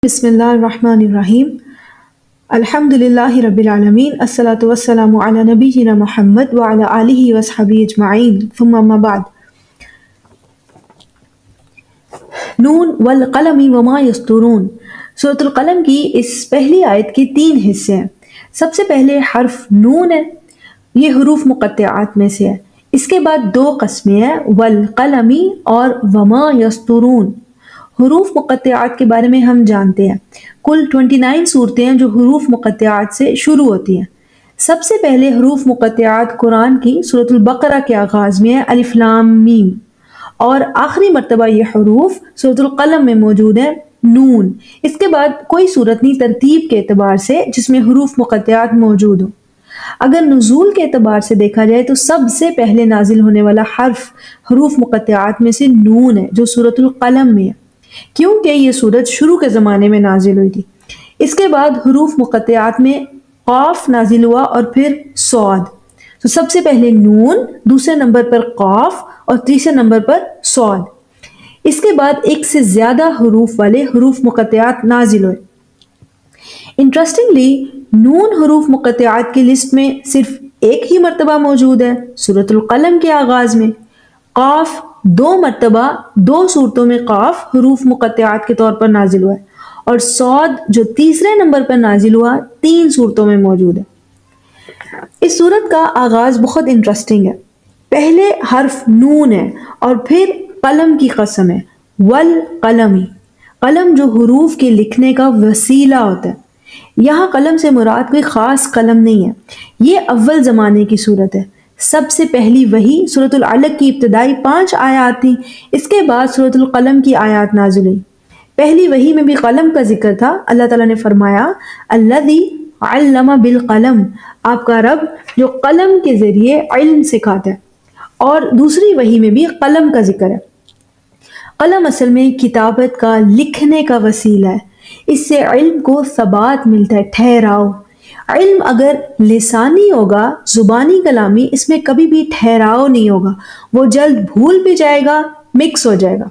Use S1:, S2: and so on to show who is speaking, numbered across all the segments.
S1: بسم اللہ الرحمن الرحیم الحمد للہ رب العالمین الصلاۃ والسلام علی نبینا محمد وعلی آلہ وصحبہ اجمعین ثم اما بعد۔ نون والقلم وما یسطرون، سورۃ القلم کی اس پہلی آیت کے 3 حصے ہیں۔ سب سے پہلے حرف نون ہے، یہ حروف مقطعات میں سے ہے۔ اس کے بعد 2 قسمیں ہیں، والقلم اور وما یسطرون۔ حروف مقطعات کے بارے میں ہم جانتے ہیں، کل 29 صورتیں ہیں جو حروف مقطعات سے شروع ہوتی ہیں۔ سب سے پہلے حروف مقطعات قرآن کی سورۃ البقرہ کے آغاز میں ہے، الف لام میم، اور آخری مرتبہ یہ حروف سورۃ القلم میں موجود ہیں، نون۔ اس کے بعد کوئی صورت نہیں ترتیب کے اعتبار سے جس میں حروف مقطعات موجود ہوں۔ اگر نزول کے اعتبار سے دیکھا جائے تو سب سے پہلے نازل ہونے والا حرف حروف مقطعات میں سے نون ہے، جو سورۃ القلم میں ہے، کیونکہ یہ سورت شروع کے زمانے میں نازل ہوئی تھی۔ اس کے بعد حروف مقطعات میں قاف نازل ہوا اور پھر صاد۔ تو سب سے پہلے نون، دوسرے نمبر پر قاف اور تیسرے نمبر پر صاد۔ اس کے بعد 1 سے زیادہ حروف والے حروف مقطعات نازل ہوئے۔ انٹرسٹنگلی نون حروف مقطعات کی لسٹ میں صرف 1 ہی مرتبہ موجود ہے، سورۃ القلم کے آغاز میں۔ قاف 2 مرتبہ 2 صورتوں میں قاف حروف مقطعات کے طور پر نازل ہوا ہے، اور صاد جو تیسرے نمبر پر نازل ہوا 3 صورتوں میں موجود ہے۔ اس صورت کا آغاز بہت انٹرسٹنگ ہے۔ پہلے حرف نون ہے اور پھر قلم کی قسم ہے، والقلم، قلم جو حروف کے لکھنے کا وسیلہ ہوتا ہے۔ یہاں قلم سے مراد کوئی خاص قلم نہیں ہے، یہ اول زمانے کی صورت ہے۔ سب سے پہلی وحی سورۃ العلق کی ابتدائی 5 آیات تھیں، اس کے بعد سورۃ القلم کی آیات نازل ہوئی۔ پہلی وحی میں بھی قلم کا ذکر تھا۔ اللہ تعالیٰ نے فرمایا الذی علم بالقلم، آپ کا رب جو قلم کے ذریعے علم سکھاتا ہے، اور دوسری وحی میں بھی قلم کا ذکر ہے۔ قلم اصل میں کتابت کا، لکھنے کا وسیلہ ہے، اس سے علم کو ثبات ملتا ہے، ٹھہراؤ۔ علم اگر لسانی ہوگا، زبانی کلامی، اس میں کبھی بھی ٹھہراؤ نہیں ہوگا، وہ جلد بھول بھی جائے گا، مکس ہو جائے گا۔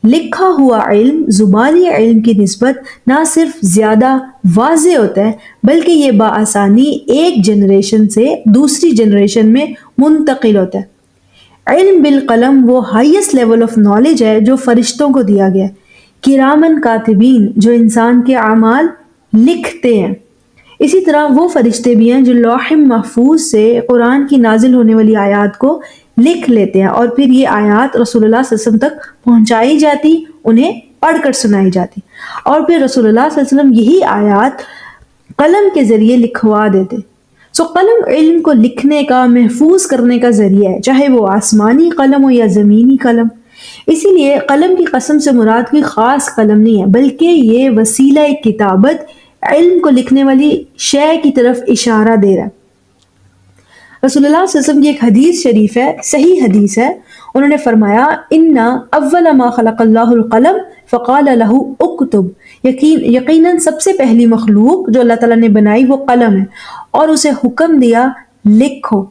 S1: لکھا ہوا علم زبانی علم کی نسبت نہ صرف زیادہ واضح ہوتا ہے بلکہ یہ بآسانی ایک جنریشن سے دوسری جنریشن میں منتقل ہوتا ہے۔ علم بالقلم وہ ہائیسٹ لیول آف نالج ہے جو فرشتوں کو دیا گیا ہے، کرامن کاتبین جو انسان کے اعمال لکھتے ہیں۔ اسی طرح وہ فرشتے بھی ہیں جو لوح محفوظ سے قرآن کی نازل ہونے والی آیات کو لکھ لیتے ہیں، اور پھر یہ آیات رسول اللہ صلی اللہ علیہ وسلم تک پہنچائی جاتی، انہیں پڑھ کر سنائی جاتی، اور پھر رسول اللہ صلی اللہ علیہ وسلم یہی آیات قلم کے ذریعے لکھوا دیتے۔ قلم علم کو لکھنے کا، محفوظ کرنے کا ذریعہ ہے، چاہے وہ آسمانی قلم ہو یا زمینی قلم۔ اسی لیے قلم کی قسم سے مراد کوئی خاص قلم نہیں ہے، بلکہ یہ وسیلہ کتابت علم کو لکھنے والی شے کی طرف اشارہ دے رہا ہے۔ رسول اللہ صلی اللہ علیہ وسلم کی ایک حدیث شریف ہے، صحیح حدیث ہے، انہوں نے فرمایا اِنَّ أَوَّلَ مَا خَلَقَ اللَّهُ الْقَلَمَ فَقَالَ لَهُ اُكْتُبْ، یقیناً سب سے پہلی مخلوق جو اللہ تعالیٰ نے بنائی وہ قلم ہے، اور اسے حکم دیا لکھو۔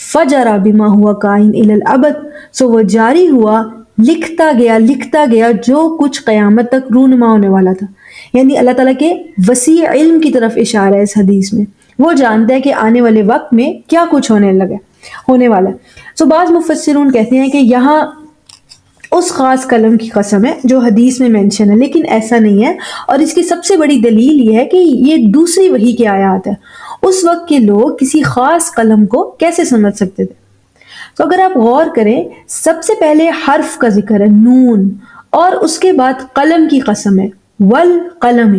S1: فَجَرَى بِمَا هُوَ كَائِنٌ إِلَى الْأَبَدِ، سو وہ جاری ہوا، لکھتا گیا جو کچھ قیامت تک رونما ہونے والا تھا۔ یعنی اللہ تعالیٰ کے وسیع علم کی طرف اشارہ ہے اس حدیث میں، وہ جانتا ہے کہ آنے والے وقت میں کیا کچھ ہونے والا ہے۔ بعض مفسرون کہتے ہیں کہ یہاں اس خاص قلم کی قسم ہے جو حدیث میں مینشن ہے، لیکن ایسا نہیں ہے، اور اس کی سب سے بڑی دلیل یہ ہے کہ یہ دوسری وحی کی آیات ہے۔ اس وقت کے لوگ کسی خاص قلم کو کیسے سمجھ سکتے تھے؟ تو اگر آپ غور کریں، سب سے پہلے حرف کا ذکر ہے نون، اور اس کے بعد قلم کی قسم ہے والقلم۔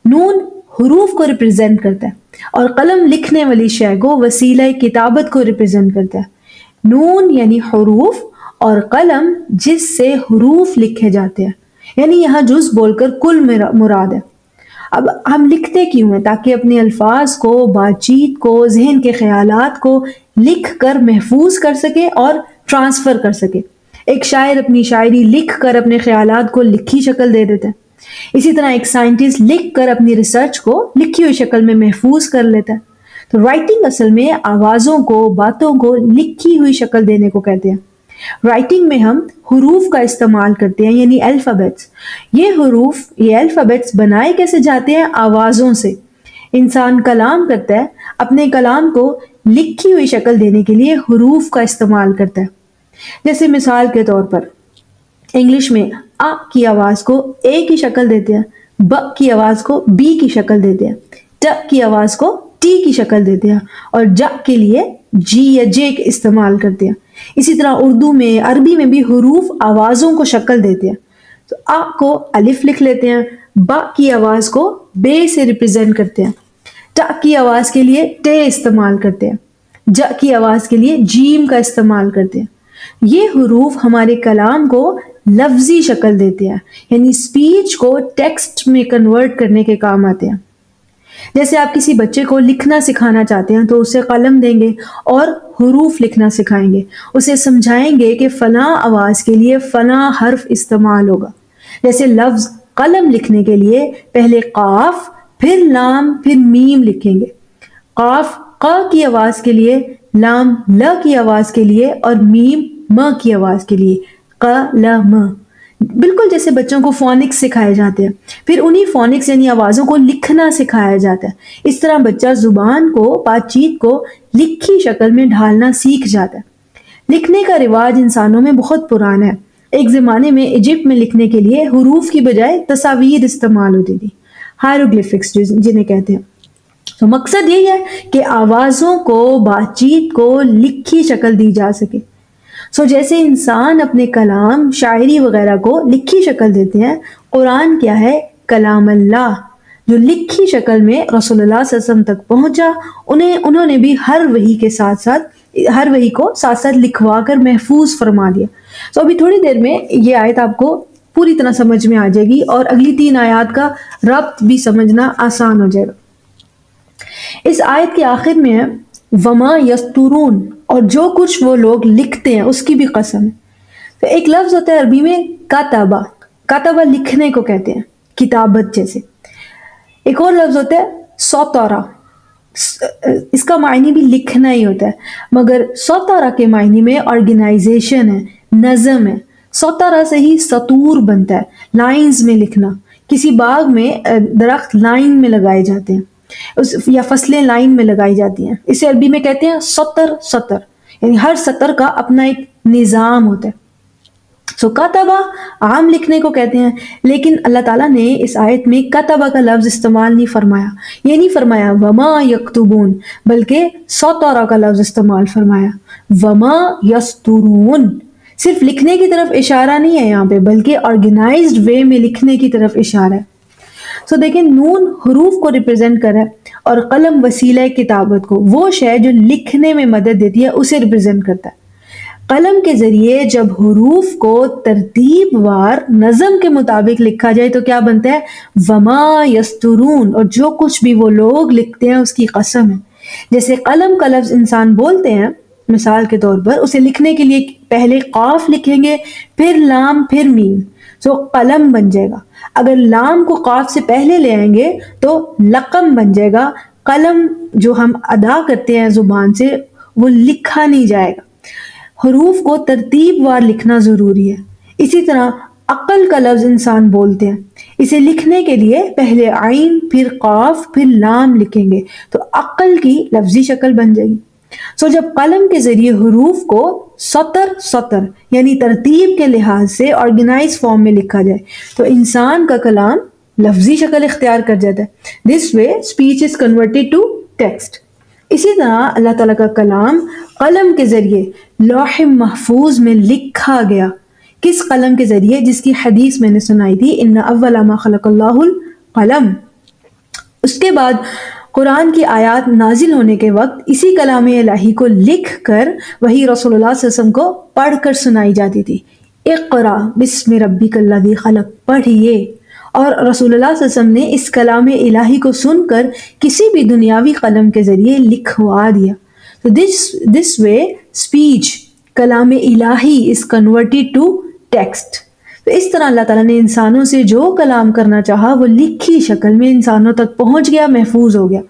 S1: نون حروف کو ریپرزینٹ کرتا ہے، اور قلم لکھنے والی شے کو، وسیلہ کتابت کو ریپرزینٹ کرتا ہے۔ نون یعنی حروف، اور قلم جس سے حروف لکھے جاتے ہیں، یعنی یہاں جز بول کر کل مراد ہے۔ اب ہم لکھتے کیوں ہیں؟ تاکہ اپنے الفاظ کو، بات چیت کو، ذہن کے خیالات کو لکھ کر محفوظ کر سکے اور ٹرانسفر کر سکے۔ ایک شاعر اپنی شاعری لکھ کر اپنے خیالات کو لکھی شکل دے دیتا ہے، اسی طرح ایک سائنٹسٹ لکھ کر اپنی ریسرچ کو لکھی ہوئی شکل میں محفوظ کر لیتا ہے۔ تو رائٹنگ اصل میں آوازوں کو، باتوں کو لکھی ہوئی شکل دینے کو کہتے ہیں۔ رائٹنگ میں ہم حروف کا استعمال کرتے ہیں یعنی الفابیٹس. یہ الفابیٹس بنائے کیسے جاتے ہیں؟ آوازوں سے. انسان کلام کرتا ہے، اپنے کلام کو لکھی ہوئی شکل دینے کے لیے حروف کا استعمال کرتا ہے. جیسے مثال کے طور پر انگلش میں آ کی آواز کو اے کی شکل دیتے ہیں، ب کی آواز کو بی کی شکل دیتے ہیں، ٹ کی آواز کو ٹی کی شکل دیتے ہیں، اور ج کے لیے جی یا جے کے استعمال کرتے ہیں. اسی طرح اردو میں، عربی میں بھی حروف آوازوں کو شکل دیتے ہیں. تو آ کو الف لکھ لیتے ہیں، با کی آواز کو بے سے ریپرزینٹ کرتے ہیں، ٹ کی آواز کے لیے ٹے استعمال کرتے ہیں، ج کی آواز کے لیے جیم کا استعمال کرتے ہیں. یہ حروف ہمارے کلام کو لفظی شکل دیتے ہیں، یعنی سپیچ کو ٹیکسٹ میں کنورٹ کرنے کے کام آتے ہیں. جیسے آپ کسی بچے کو لکھنا سکھانا چاہتے ہیں تو اسے قلم دیں گے اور حروف لکھنا سکھائیں گے، اسے سمجھائیں گے کہ فلاں آواز کے لیے فلاں حرف استعمال ہوگا. جیسے لفظ قلم لکھنے کے لیے پہلے قاف، پھر لام، پھر میم لکھیں گے. قاف ق کی آواز کے لیے، لام ل کی آواز کے لیے، اور میم م کی آواز کے لیے، قلم. بالکل جیسے بچوں کو فونکس سکھائے جاتے ہیں، پھر انہی فونکس یعنی آوازوں کو لکھنا سکھایا جاتا ہے. اس طرح بچہ زبان کو، بات چیت کو لکھی شکل میں ڈھالنا سیکھ جاتا ہے. لکھنے کا رواج انسانوں میں بہت پرانا ہے. ایک زمانے میں ایجپٹ میں لکھنے کے لیے حروف کی بجائے تصاویر استعمال ہوتی تھی، ہائروگلیفکس جنہیں کہتے ہیں. تو مقصد یہی ہے کہ آوازوں کو، بات چیت کو لکھی شکل دی جا سکے. جیسے انسان اپنے کلام، شاعری وغیرہ کو لکھی شکل دیتے ہیں، قرآن کیا ہے؟ کلام اللہ، جو لکھی شکل میں رسول اللہ صلی اللہ علیہ وسلم تک پہنچا. انہوں نے بھی ہر وحی کو ساتھ ساتھ لکھوا کر محفوظ فرما دیا. ابھی تھوڑی دیر میں یہ آیت آپ کو پوری طرح سمجھ میں آ جائے گی اور اگلی 3 آیات کا ربط بھی سمجھنا آسان ہو جائے گا. اس آیت کے آخر میں ہے وما یسترون، اور جو کچھ وہ لوگ لکھتے ہیں اس کی بھی قسم ہے. تو ایک لفظ ہوتا ہے عربی میں کاتبہ، کاتبہ لکھنے کو کہتے ہیں، کتابت جیسے. ایک اور لفظ ہوتا ہے سوتورہ، اس کا معنی بھی لکھنا ہی ہوتا ہے، مگر سوتورہ کے معنی میں آرگنائزیشن ہے، نظم ہے. سوتورہ سے ہی سطور بنتا ہے، لائنز میں لکھنا. کسی باغ میں درخت لائن میں لگائے جاتے ہیں یا فصلیں لائن میں لگائی جاتی ہیں، اسے عربی میں کہتے ہیں سطر، یعنی ہر سطر کا اپنا ایک نظام ہوتا ہے. کاتبہ عام لکھنے کو کہتے ہیں، لیکن اللہ تعالیٰ نے اس آیت میں کاتبہ کا لفظ استعمال نہیں فرمایا. یہ نہیں فرمایا وما یکتبون، بلکہ سطر کا لفظ استعمال فرمایا، وما یسترون. صرف لکھنے کی طرف اشارہ نہیں ہے یہاں پہ، بلکہ آرگنائزڈ وے میں لکھنے کی طرف اشارہ ہے. دیکھیں نون حروف کو ریپرزینٹ کر ہے اور قلم وسیلہ کتابت کو، وہ شے جو لکھنے میں مدد دیتی ہے اسے ریپرزینٹ کرتا ہے. قلم کے ذریعے جب حروف کو ترتیب وار نظم کے مطابق لکھا جائے تو کیا بنتا ہے؟ وما یسترون، اور جو کچھ بھی وہ لوگ لکھتے ہیں اس کی قسم ہے. جیسے قلم کا لفظ انسان بولتے ہیں، مثال کے طور پر اسے لکھنے کے لیے پہلے قاف لکھیں گے، پھر لام، پھر میم، قلم بن جائے گا. اگر لام کو قاف سے پہلے لے آئیں گے تو لقم بن جائے گا. قلم جو ہم ادا کرتے ہیں زبان سے وہ لکھا نہیں جائے گا. حروف کو ترتیب وار لکھنا ضروری ہے. اسی طرح عقل کا لفظ انسان بولتے ہیں، اسے لکھنے کے لیے پہلے عین، پھر قاف، پھر لام لکھیں گے تو عقل کی لفظی شکل بن جائے گی. جب قلم کے ذریعے حروف کو سطر یعنی ترتیب کے لحاظ سے آرگنائز فارم میں لکھا جائے تو انسان کا کلام لفظی شکل اختیار کر جاتا ہے. This way speech is converted to text. اسی طرح اللہ تعالیٰ کا کلام قلم کے ذریعے لوح محفوظ میں لکھا گیا. کس قلم کے ذریعے؟ جس کی حدیث میں نے سنائی تھی، ان اول ما خلق اللہ القلم. اس کے بعد قرآن کی آیات نازل ہونے کے وقت اسی کلام الہی کو لکھ کر وہی رسول اللہ صلی اللہ علیہ وسلم کو پڑھ کر سنائی جاتی تھی. اقرا بسم ربک الذی خلق، پڑھیے. اور رسول اللہ صلی اللہ علیہ وسلم نے اس کلام الہی کو سن کر کسی بھی دنیاوی قلم کے ذریعے لکھوا دیا. تو this way speech، کلام الہی is converted to text. تو اس طرح اللہ تعالیٰ نے انسانوں سے جو کلام کرنا چاہا وہ لکھی شکل میں انسانوں تک پہنچ گیا، محفوظ ہو گیا.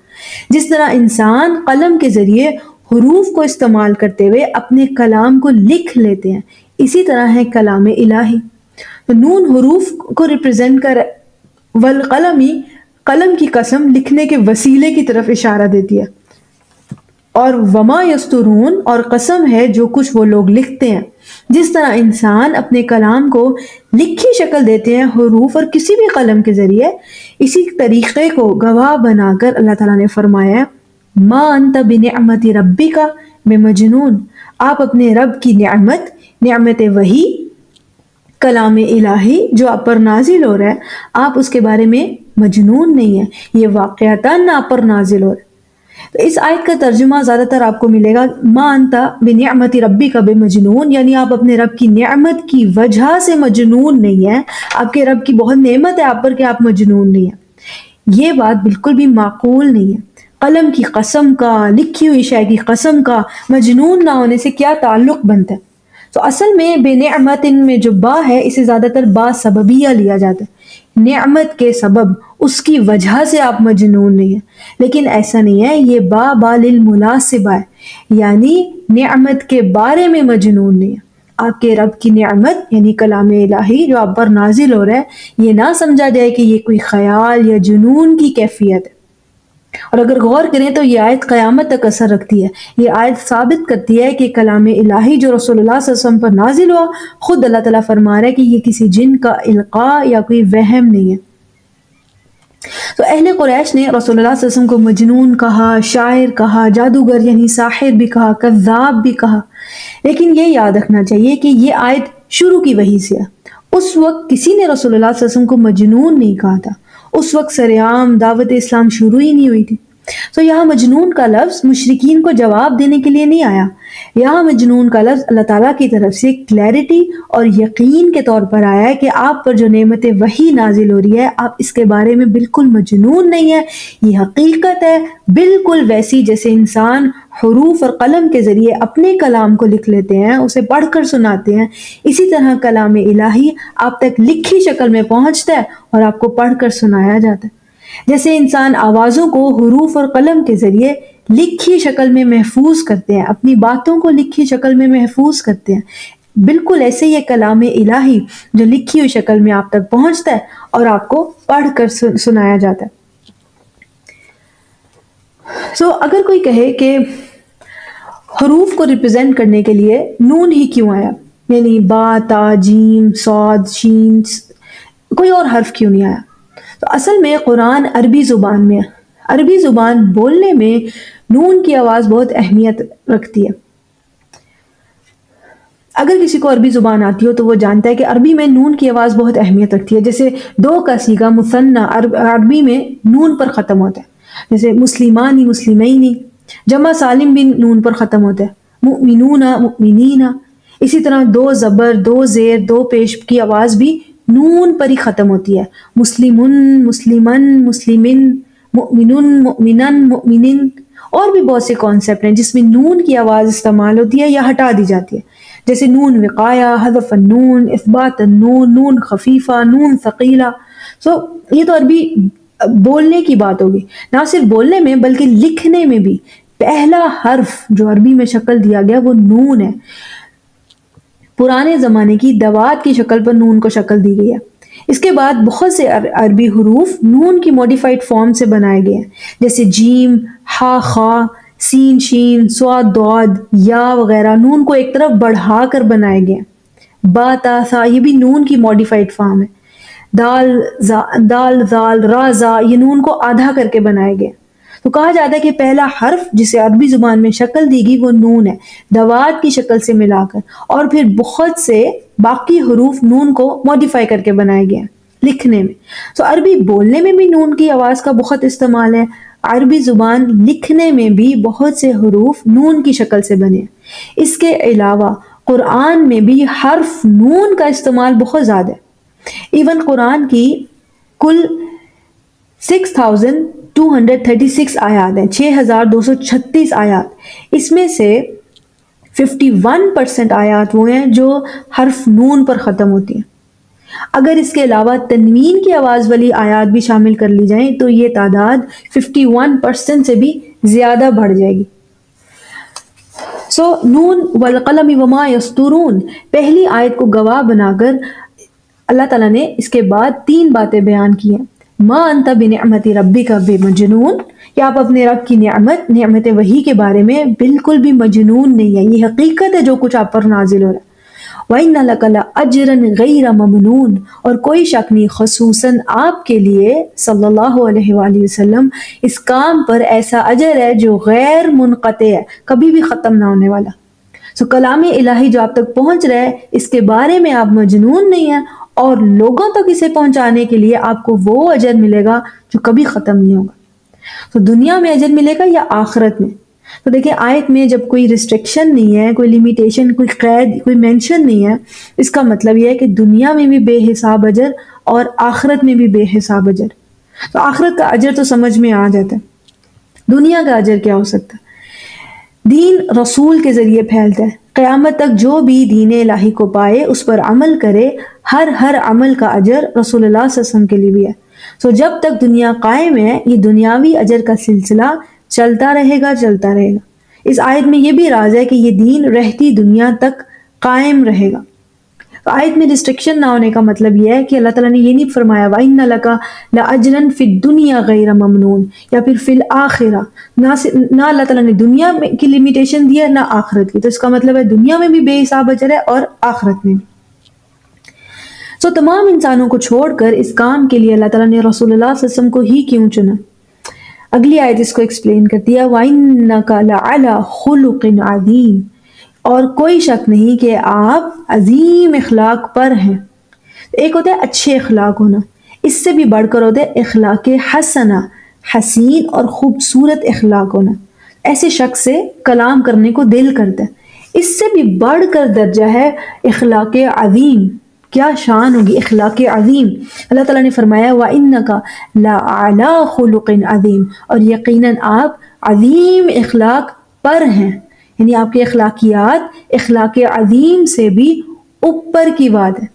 S1: جس طرح انسان قلم کے ذریعے حروف کو استعمال کرتے ہوئے اپنے کلام کو لکھ لیتے ہیں، اسی طرح ہے کلام الہی. تو نون حروف کو ریپرزینٹ کر والقلمی، قلم کی قسم لکھنے کے وسیلے کی طرف اشارہ دیتی ہے، اور وما یسترون اور قسم ہے جو کچھ وہ لوگ لکھتے ہیں. جس طرح انسان اپنے کلام کو لکھی شکل دیتے ہیں حروف اور کسی بھی قلم کے ذریعے، اسی طریقے کو گواہ بنا کر اللہ تعالیٰ نے فرمایا ہے ما انت بنعمت ربک بمجنون، آپ اپنے رب کی نعمت وحی، کلام الہی جو آپ پر نازل ہو رہا ہے، آپ اس کے بارے میں مجنون نہیں ہیں، یہ واقعتاً آپ پر نازل ہو رہا ہے. تو اس آیت کا ترجمہ زیادہ تر آپ کو ملے گا ما انت بنعمت ربک بمجنون، یعنی آپ اپنے رب کی نعمت کی وجہ سے مجنون نہیں ہیں، آپ کے رب کی بہت نعمت ہے آپ پر کہ آپ مجنون نہیں ہیں. یہ بات بالکل بھی معقول نہیں ہے. قلم کی قسم کا، لکھی ہوئی شے کی قسم کا مجنون نہ ہونے سے کیا تعلق بنتا ہے؟ تو اصل میں بے نعمت میں جو با ہے اسے زیادہ تر با سببیہ لیا جاتا ہے، نعمت کے سبب، اس کی وجہ سے آپ مجنون نہیں ہیں. لیکن ایسا نہیں ہے، یہ با للمناسبہ ہے، یعنی نعمت کے بارے میں مجنون نہیں ہے. آپ کے رب کی نعمت یعنی کلام الہی جو آپ پر نازل ہو رہا ہے، یہ نہ سمجھا جائے کہ یہ کوئی خیال یا جنون کی کیفیت ہے. اور اگر غور کریں تو یہ آیت قیامت تک اثر رکھتی ہے. یہ آیت ثابت کرتی ہے کہ کلام الہی جو رسول اللہ صلی اللہ علیہ وسلم پر نازل ہوا، خود اللہ تعالیٰ فرما رہا ہے کہ یہ کسی جن کا القاء یا کوئی وہم نہیں ہے. تو اہل قریش نے رسول اللہ صلی اللہ علیہ وسلم کو مجنون کہا، شاعر کہا، جادوگر یعنی ساحر بھی کہا، کذاب بھی کہا. لیکن یہ یاد رکھنا چاہیے کہ یہ آیت شروع کی وحی سے ہے. اس وقت کسی نے رسول اللہ صلی اللہ علیہ وسلم کو مجنون نہیں کہا تھا، اس وقت سرعام دعوت اسلام شروع ہی نہیں ہوئی تھی. تو یہاں مجنون کا لفظ مشرکین کو جواب دینے کے لیے نہیں آیا، یہاں مجنون کا لفظ اللہ تعالیٰ کی طرف سے کلیئرٹی اور یقین کے طور پر آیا ہے کہ آپ پر جو نعمت وحی نازل ہو رہی ہے آپ اس کے بارے میں بالکل مجنون نہیں ہے. یہ حقیقت ہے بالکل ویسی جیسے انسان حروف اور قلم کے ذریعے اپنے کلام کو لکھ لیتے ہیں، اسے پڑھ کر سناتے ہیں، اسی طرح کلام الہی آپ تک لکھی شکل میں پہنچتا ہے اور آپ کو پڑھ کر سنایا جاتا ہے. جیسے انسان آوازوں کو حروف اور قلم کے ذریعے لکھی شکل میں محفوظ کرتے ہیں، اپنی باتوں کو لکھی شکل میں محفوظ کرتے ہیں، بالکل ایسے یہ کلام الہی جو لکھی ہوئی شکل میں آپ تک پہنچتا ہے اور آپ کو پڑھ کر سنایا جاتا ہے. اگر کوئی کہے کہ حروف کو ریپرزینٹ کرنے کے لیے نون ہی کیوں آیا، یعنی با، تا، جیم، صاد، شین، کوئی اور حرف کیوں نہیں آیا، تو اصل میں قرآن عربی زبان میں ہے. عربی زبان بولنے میں نون کی آواز بہت اہمیت رکھتی ہے. اگر کسی کو عربی زبان آتی ہو تو وہ جانتا ہے کہ عربی میں نون کی آواز بہت اہمیت رکھتی ہے. جیسے دو کا صیغہ مثنیٰ عربی میں نون پر ختم ہوتا ہے، جیسے مسلمانی، مسلمینی. جمع سالم بھی نون پر ختم ہوتا ہے، مؤمنون، مؤمنین. اسی طرح دو زبر، دو زیر، دو پیش کی آواز بھی نون پر ہی ختم ہوتی ہے، مسلمن، مسلمن، مسلمن، مؤمنن، مؤمنن، مؤمنن. اور بھی بہت سے کانسیپٹ ہیں جس میں نون کی آواز استعمال ہوتی ہے یا ہٹا دی جاتی ہے، جیسے نون وقایا، حذف النون، اثبات النون، نون خفیفہ، نون ثقیلہ. یہ تو عربی بولنے کی بات ہوگی. نہ صرف بولنے میں بلکہ لکھنے میں بھی پہلا حرف جو عربی میں شکل دیا گیا وہ نون ہے. پرانے زمانے کی دوات کی شکل پر نون کو شکل دی گئی ہے. اس کے بعد بہت سے عربی حروف نون کی موڈیفائڈ فارم سے بنائے گئے ہیں، جیسے جیم، ہا، خا، سین، شین، صاد، ضاد، یا وغیرہ نون کو ایک طرف بڑھا کر بنائے گئے ہیں. با، تا، ثا یہ بھی نون کی موڈیفائڈ فارم ہے. دال، زال، را، زا یہ نون کو آدھا کر کے بنائے گئے. تو کہا جاتا ہے کہ پہلا حرف جسے عربی زبان میں شکل دی گئی وہ نون ہے، دوات کی شکل سے ملا کر، اور پھر بہت سے باقی حروف نون کو موڈیفائی کر کے بنائے گئے ہیں لکھنے میں. عربی بولنے میں بھی نون کی آواز کا بہت استعمال ہے، عربی زبان لکھنے میں بھی بہت سے حروف نون کی شکل سے بنے ہیں. اس کے علاوہ قرآن میں بھی حرف نون کا استعمال بہت زیادہ ہے. ایون قرآن کی کل 6236 آیات ہیں، 6236 آیات، اس میں سے 51% آیات وہ ہیں جو حرف نون پر ختم ہوتی ہیں. اگر اس کے علاوہ تنوین کی آواز والی آیات بھی شامل کر لی جائیں تو یہ تعداد 51% سے بھی زیادہ بڑھ جائے گی. نون والقلم وما یسطرون، پہلی آیت کو گواہ بنا کر اللہ تعالیٰ نے اس کے بعد 3 باتیں بیان کی ہیں۔ ما انت بنعمت ربک بمجنون، کہ آپ اپنے رب کی نعمت وحی کے بارے میں بالکل بھی مجنون نہیں ہے، یہ حقیقت ہے جو کچھ آپ پر نازل ہو رہا ہے۔ وَإِنَّ لَكَ لَأَجْرًا غَيْرَ مَمْنُونٍ، اور کوئی شک نہیں خصوصاً آپ کے لیے صلی اللہ علیہ وآلہ وسلم اس کام پر ایسا اجر ہے جو غیر منقطع ہے، کبھی بھی ختم نہ ہونے والا۔ کلام الہی جو آپ تک پہنچ رہا ہے اس کے بارے میں آپ مجنون نہیں ہیں، اور لوگوں تک اسے پہنچانے کے لیے آپ کو وہ اجر ملے گا جو کبھی ختم نہیں ہوگا۔ تو دنیا میں اجر ملے گا یا آخرت میں؟ تو دیکھیں آیت میں جب کوئی ریسٹرکشن نہیں ہے، کوئی لیمیٹیشن، کوئی قید، کوئی مینشن نہیں ہے، اس کا مطلب یہ ہے کہ دنیا میں بھی بے حساب اجر اور آخرت میں بھی بے حساب اجر۔ تو آخرت کا اجر تو سمجھ میں آ جاتا ہے، دنیا کا اجر کیا ہو سکتا ہے؟ دین رسول کے ذریعے پھیلتا ہے، قیامت تک جو بھی دین الہی کو پائے اس پر عمل کرے، ہر عمل کا اجر رسول اللہ صلی اللہ علیہ وسلم کے لیے بھی ہے۔ جب تک دنیا قائم ہے یہ دنیاوی اجر کا سلسلہ چلتا رہے گا۔ اس آیت میں یہ بھی راز ہے کہ یہ دین رہتی دنیا تک قائم رہے گا۔ آیت میں ریسٹرکشن نہ ہونے کا مطلب یہ ہے کہ اللہ تعالیٰ نے یہ نہیں فرمایا وَإِنَّ لَكَ لَأَجْرًا فِي الدُّنْيَا غَيْرَ مَمْنُونٍ یا پھر فِي الْآخِرَةِ، نہ اللہ تعالیٰ نے دنیا کی لیمیٹیشن دی ہے نہ آخرت کی، تو اس کا مطلب ہے دنیا میں بھی بے حساب اجر ہے اور آخرت میں بھی۔ تمام انسانوں کو چھوڑ کر اس کام کے لیے اللہ تعالیٰ نے رسول اللہ صلی اللہ علیہ وسلم کو ہی کیوں چنا؟ اگلی آیت اس کو ایکسپلین کرتی ہے وَإِنَّكَ لَعَلَى خُلُقٍ عَظِيمٍ، اور کوئی شک نہیں کہ آپ عظیم اخلاق پر ہیں۔ ایک ہوتا ہے اچھے اخلاق ہونا، اس سے بھی بڑھ کر ہوتا ہے اخلاق حسنہ، حسین اور خوبصورت اخلاق ہونا، ایسے شخص سے کلام کرنے کو دل کرتا ہے۔ اس سے بھی بڑھ کر درجہ ہے اخلاق عظیم، کیا شان ہوگی اخلاق عظیم۔ اللہ تعالیٰ نے فرمایا وَإِنَّكَ لَعَلَى خُلُقٍ عَظِيمٍ، اور یقیناً آپ عظیم اخلاق پر ہیں، یعنی آپ کے اخلاقیات اخلاق عظیم سے بھی اوپر کی بات ہے۔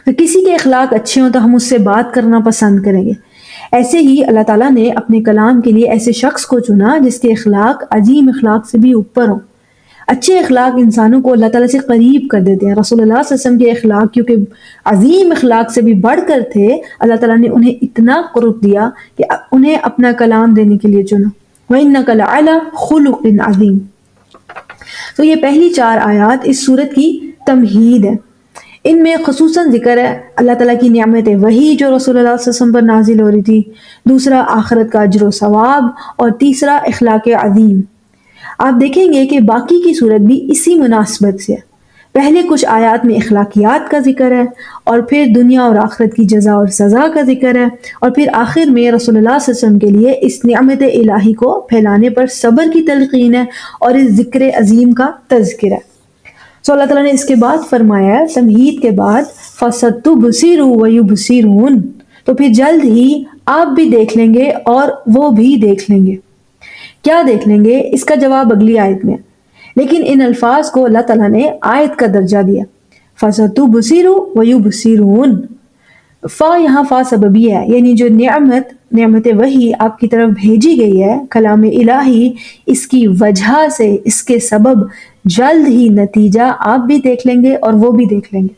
S1: تو کسی کے اخلاق اچھے ہوں تو ہم اس سے بات کرنا پسند کریں گے، ایسے ہی اللہ تعالیٰ نے اپنے کلام کے لیے ایسے شخص کو چنا جس کے اخلاق عظیم اخلاق سے بھی اوپر ہوں۔ اچھے اخلاق انسانوں کو اللہ تعالیٰ سے قریب کر دیتے ہیں۔ رسول اللہ صلی اللہ علیہ وسلم کے اخلاق کیونکہ عظیم اخلاق سے بھی بڑھ کر تھے، اللہ تعالیٰ نے انہیں اتنا قرب دیا کہ انہیں اپنا کلام دینے کے لیے چنا۔ وَإِنَّكَ لَعَلَى خُلُقٍ عَظِيمٍ۔ تو یہ پہلی 4 آیات اس سورت کی تمہید ہے۔ ان میں خصوصاً ذکر ہے اللہ تعالیٰ کی نعمت وحی جو رسول اللہ صلی اللہ علیہ وسلم پر نازل ہو رہی تھی، دوسرا آخرت کا اجر و ثواب، اور تیسرا اخلاق عظیم۔ آپ دیکھیں گے کہ باقی کی صورت بھی اسی مناسبت سے ہے۔ پہلے کچھ آیات میں اخلاقیات کا ذکر ہے، اور پھر دنیا اور آخرت کی جزا اور سزا کا ذکر ہے، اور پھر آخر میں رسول اللہ صلی اللہ علیہ وسلم کے لیے اس نعمت الہی کو پھیلانے پر صبر کی تلقین ہے اور اس ذکر عظیم کا تذکرہ ہے۔ اللہ تعالیٰ نے اس کے بعد فرمایا ہے تمہید کے بعد فَسَتُبْصِرُ وَيُبْصِرُونَ، تو پھر جلد ہی آپ بھی دیکھ لیں گے اور وہ بھی دیکھ لیں گے۔ کیا دیکھ لیں گے؟ اس کا جواب اگلی آیت میں، لیکن ان الفاظ کو اللہ تعالیٰ نے آیت کا درجہ دیا، فَسَتُبْصِرُ وَيُبْصِرُونَ۔ فا یہاں فا سببی ہے، یعنی جو نعمت وحی آپ کی طرف بھیجی گئی ہے، کلام الہی، اس کی وجہ سے، اس کے سبب جلد ہی نتیجہ آپ بھی دیکھ لیں گے اور وہ بھی دیکھ لیں گے۔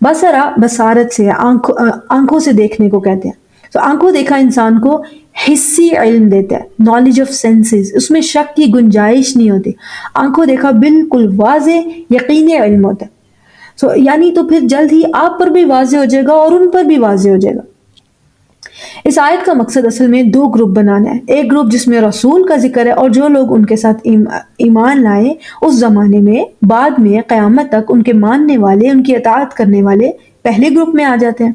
S1: بصرہ بصارت سے، آنکھوں سے دیکھنے کو کہتے ہیں۔ تو آنکھوں دیکھا انسان کو حسی علم دیتا ہے، نالج آف سینسز، اس میں شک کی گنجائش نہیں ہوتی۔ آنکھوں دیکھا بالکل واضح یقینی علم ہوتا ہے۔ یعنی تو پھر جلد ہی آپ پر بھی واضح ہو جائے گا اور ان پر بھی واضح ہو جائے گا۔ اس آیت کا مقصد اصل میں 2 گروپ بنانا ہے، ایک گروپ جس میں رسول کا ذکر ہے اور جو لوگ ان کے ساتھ ایمان لائے اس زمانے میں، بعد میں قیامت تک ان کے ماننے والے، ان کی اطاعت کرنے والے پہلے گروپ میں آ جاتے ہیں۔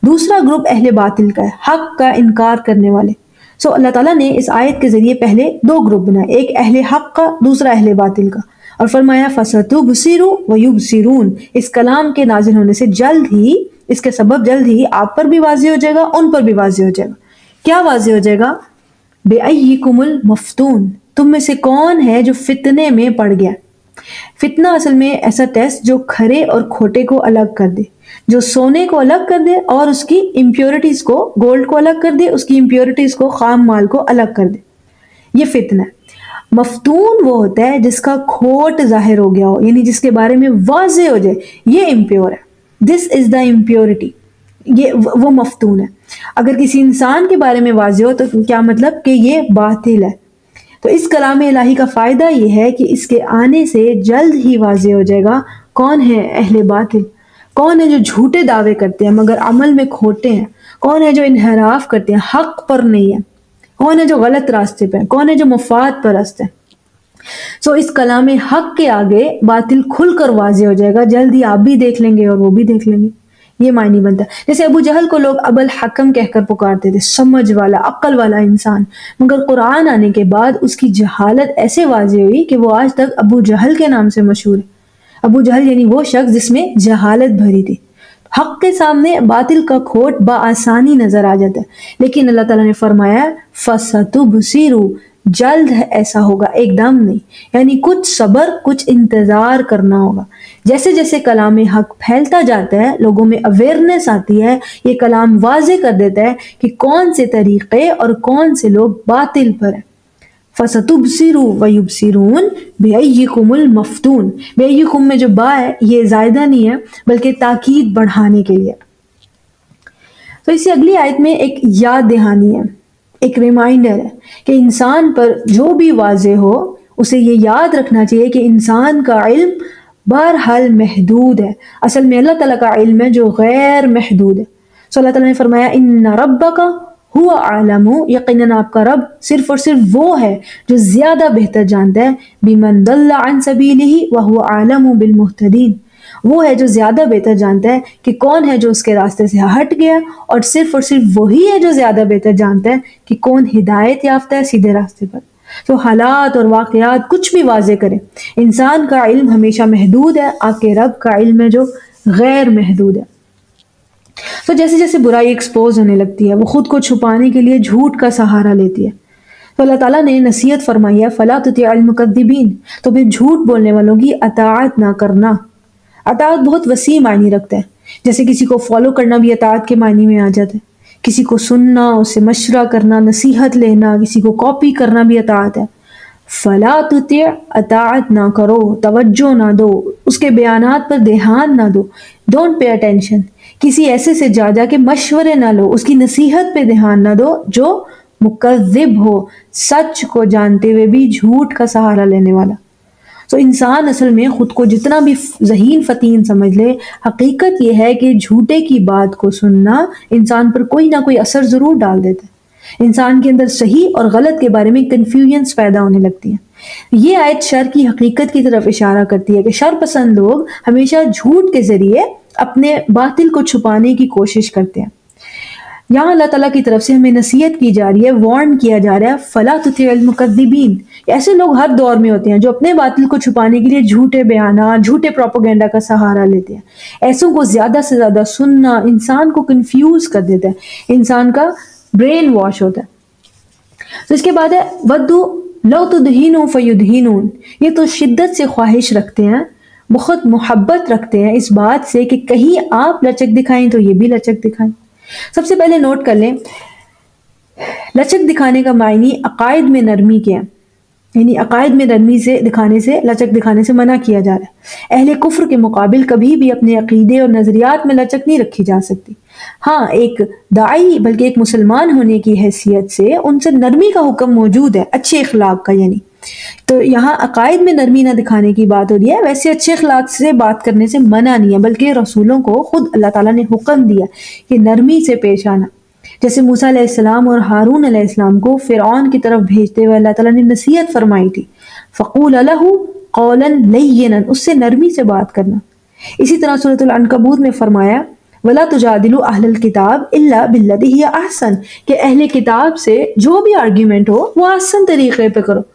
S1: دوسرا گروپ اہل باطل کا ہے، حق کا انکار کرنے والے۔ اللہ تعالیٰ نے اس آیت کے ذریعے پہلے 2 گروپ بنائے، ایک اہل حق کا، دوسرا اہل باطل کا، اور فرمایا فَسَتُبْصِرُ وَيُبْصِرُونَ، اس کلام کے نازل ہونے سے جلد ہی، اس کے سبب جلد ہی آپ پر بھی واضح ہو جائے گا، ان پر بھی واضح ہو جائے گا۔ کیا واضح ہو جائے گا؟ بِأَيِّكُمُ الْمَفْتُونَ، تم میں سے کون ہے جو فتنے میں پڑ گیا؟ فتنہ اصل میں ایسا ٹیسٹ جو کھرے اور کھوٹے کو الگ کر دے، جو سونے کو الگ کر دے اور اس کی امپیورٹیز کو، گولڈ کو الگ کر دے، اس کی امپیورٹیز کو، خام مال کو الگ کر دے، یہ فتنہ ہے۔ مفتون وہ ہوتا ہے جس کا کھوٹ ظاہر ہو گیا ہو، یعنی جس کے بارے میں واضح ہو جائے یہ امپیور ہے. دس از دا امپیورٹی، یہ وہ مفتون ہے. اگر کسی انسان کے بارے میں واضح ہو تو کیا مطلب کہ یہ باطل ہے. تو اس کلام الہی کا فائدہ یہ ہے کہ اس کے آنے سے جلد ہی واضح ہو جائے گا کون ہے اہل باطل، کون ہے جو جھوٹے دعوے کرتے ہیں مگر عمل میں کھوٹے ہیں، کون ہے جو انحراف کرتے ہیں حق پر نہیں ہے، کون ہے جو غلط راستے پہ ہے، کون ہے جو مفاد پرست ہے. سو اس کلام حق کے آگے باطل کھل کر واضح ہو جائے گا، جلد ہی آپ بھی دیکھ لیں گے اور وہ بھی دیکھ لیں گے. یہ معنی بنتا ہے. جیسے ابو جہل کو لوگ ابو الحکم کہہ کر پکارتے تھے، سمجھ والا عقل والا انسان، مگر قرآن آنے کے بعد اس کی جہالت ایسے واضح ہوئی کہ وہ آج تک ابو جہل کے نام سے مشہور ہے. ابو جہل یعنی وہ شخص جس میں جہالت بھری تھی. حق کے سامنے باطل کا کھوٹ بآسانی نظر آ جاتا ہے، لیکن اللہ تعالیٰ نے فرمایا فَسَتُبْصِرُ، جلد ایسا ہوگا، ایک دم نہیں، یعنی کچھ صبر کچھ انتظار کرنا ہوگا. جیسے جیسے کلام حق پھیلتا جاتا ہے لوگوں میں اویئرنیس آتی ہے، یہ کلام واضح کر دیتا ہے کہ کون سے طریقے اور کون سے لوگ باطل پر ہیں. فَسَتُبْصِرُ وَيُبْصِرُونَ بِأَيِّكُمُ الْمَفْتُونَ، بِأَيِّكُم میں جو با ہے یہ زائدہ نہیں ہے بلکہ تاکید بڑھانے کے لیے. تو اسی اگلی آیت میں ایک یاد دہانی ہے، ایک ریمائنڈر ہے کہ انسان پر جو بھی واضح ہو اسے یہ یاد رکھنا چاہیے کہ انسان کا علم بہرحال محدود ہے. اصل میں اللہ تعالیٰ کا علم ہے جو غیر محدود ہے. سو اللہ تعالیٰ نے فرمایا ان ربک ہوا عالم، یقیناً آپ کا رب صرف اور صرف وہ ہے جو زیادہ بہتر جانتا ہے بمن ضل عن سبیلہ وہو عالم بالمہتدین، وہ ہے جو زیادہ بہتر جانتا ہے کہ کون ہے جو اس کے راستے سے ہٹ گیا، اور صرف وہی ہے جو زیادہ بہتر جانتا ہے کہ کون ہدایت یافتہ ہے سیدھے راستے پر. تو حالات اور واقعات کچھ بھی واضح کریں، انسان کا علم ہمیشہ محدود ہے، آپ کے رب کا علم ہے جو غیر محدود ہے. تو جیسے جیسے برائی ایکسپوز ہونے لگتی ہے وہ خود کو چھپانے کے لیے جھوٹ کا سہارا لیتی ہے. تو اللہ تعالیٰ نے نصیحت فرمائی ہے فَلَا تُطِعِ الْمُكَذِّبِينَ، تو پھر جھوٹ بولنے والوں کی اطاعت نہ کرنا. اطاعت بہت وسیع معنی رکھتا ہے، جیسے کسی کو فالو کرنا بھی اطاعت کے معنی میں آ جاتا ہے، کسی کو سننا، اس سے مشورہ کرنا، نصیحت لینا، کسی کو کاپی کرنا بھی اطاعت ہے. فَلَا تُطِعْ، اطاعت نہ کرو، توجہ نہ دو، اس کے بیانات پر دھیان نہ دو. ڈونٹ پے اٹینشن، کسی ایسے سے جا کے مشورے نہ لو، اس کی نصیحت پہ دھیان نہ دو جو مکذب ہو، سچ کو جانتے ہوئے بھی جھوٹ کا سہارا لینے والا. تو انسان اصل میں خود کو جتنا بھی ذہین فتین سمجھ لے، حقیقت یہ ہے کہ جھوٹے کی بات کو سننا انسان پر کوئی نہ کوئی اثر ضرور ڈال دیتا ہے. انسان کے اندر صحیح اور غلط کے بارے میں کنفیوژنس پیدا ہونے لگتی ہیں. یہ آیت شر کی حقیقت کی طرف اشارہ کرتی ہے کہ شر پسند لوگ ہمیشہ جھوٹ کے ذریعے اپنے باطل کو چھپانے کی کوشش کرتے ہیں. یہاں اللہ تعالیٰ کی طرف سے ہمیں نصیحت کی جا رہی ہے، وارن کیا جا رہا ہے فَلَا تُطِعِ الْمُكَذِّبِينَ. ایسے لوگ ہر دور میں ہوتے ہیں جو اپنے باطل کو چھپانے کے لیے جھوٹے بیانات، جھوٹے پروپیگنڈا کا سہارا لیتے ہیں. ایسوں کو زیادہ سے زیادہ سننا انسان کو کنفیوز کر دیتا ہے، انسان کا برین واش ہوتا ہے. تو اس کے بعد ہے وَدُّوا لَوْ تُدْهِنُوا فَيُدْهِنُونَ. یہ تو شدت سے خواہش رکھتے ہیں، بہت محبت رکھتے ہیں اس بات سے کہ کہیں آپ لچک دکھائیں تو یہ بھی لچک دکھائیں. سب سے پہلے نوٹ کر لیں لچک دکھانے کا معنی عقائد میں نرمی کے ہیں، یعنی عقائد میں نرمی سے لچک دکھانے سے منع کیا جا رہا ہے. اہل کفر کے مقابل کبھی بھی اپنے عقیدے اور نظریات میں لچک نہیں رکھی جا سکتی. ہاں ایک داعی بلکہ ایک مسلمان ہونے کی حیثیت سے ان سے نرمی کا حکم موجود ہے، اچھے اخلاق کا. یعنی تو یہاں عقائد میں نرمی نہ دکھانے کی بات ہو رہی ہے، ویسے اچھے اخلاق سے بات کرنے سے منع نہیں ہے، بلکہ رسولوں کو خود اللہ تعالیٰ نے حکم دیا کہ نرمی سے پیش آنا. جیسے موسیٰ علیہ السلام اور ہارون علیہ السلام کو فرعون کی طرف بھیجتے ہوئے اللہ تعالیٰ نے نصیحت فرمائی تھی فَقُولَ لَهُ قَوْلًا لَيِّنًا، اس سے نرمی سے بات کرنا. اسی طرح سورۃ العنکبوت میں فرمایا وَلَا تُجَادِلُوا أَهْلَ الْكِتَابِ إِلَّا بِالَّتِي هِيَ أَحْسَنُ، کہ اہل کتاب سے جو بھی آرگیومنٹ ہو وہ آسان طریقے پہ کرو.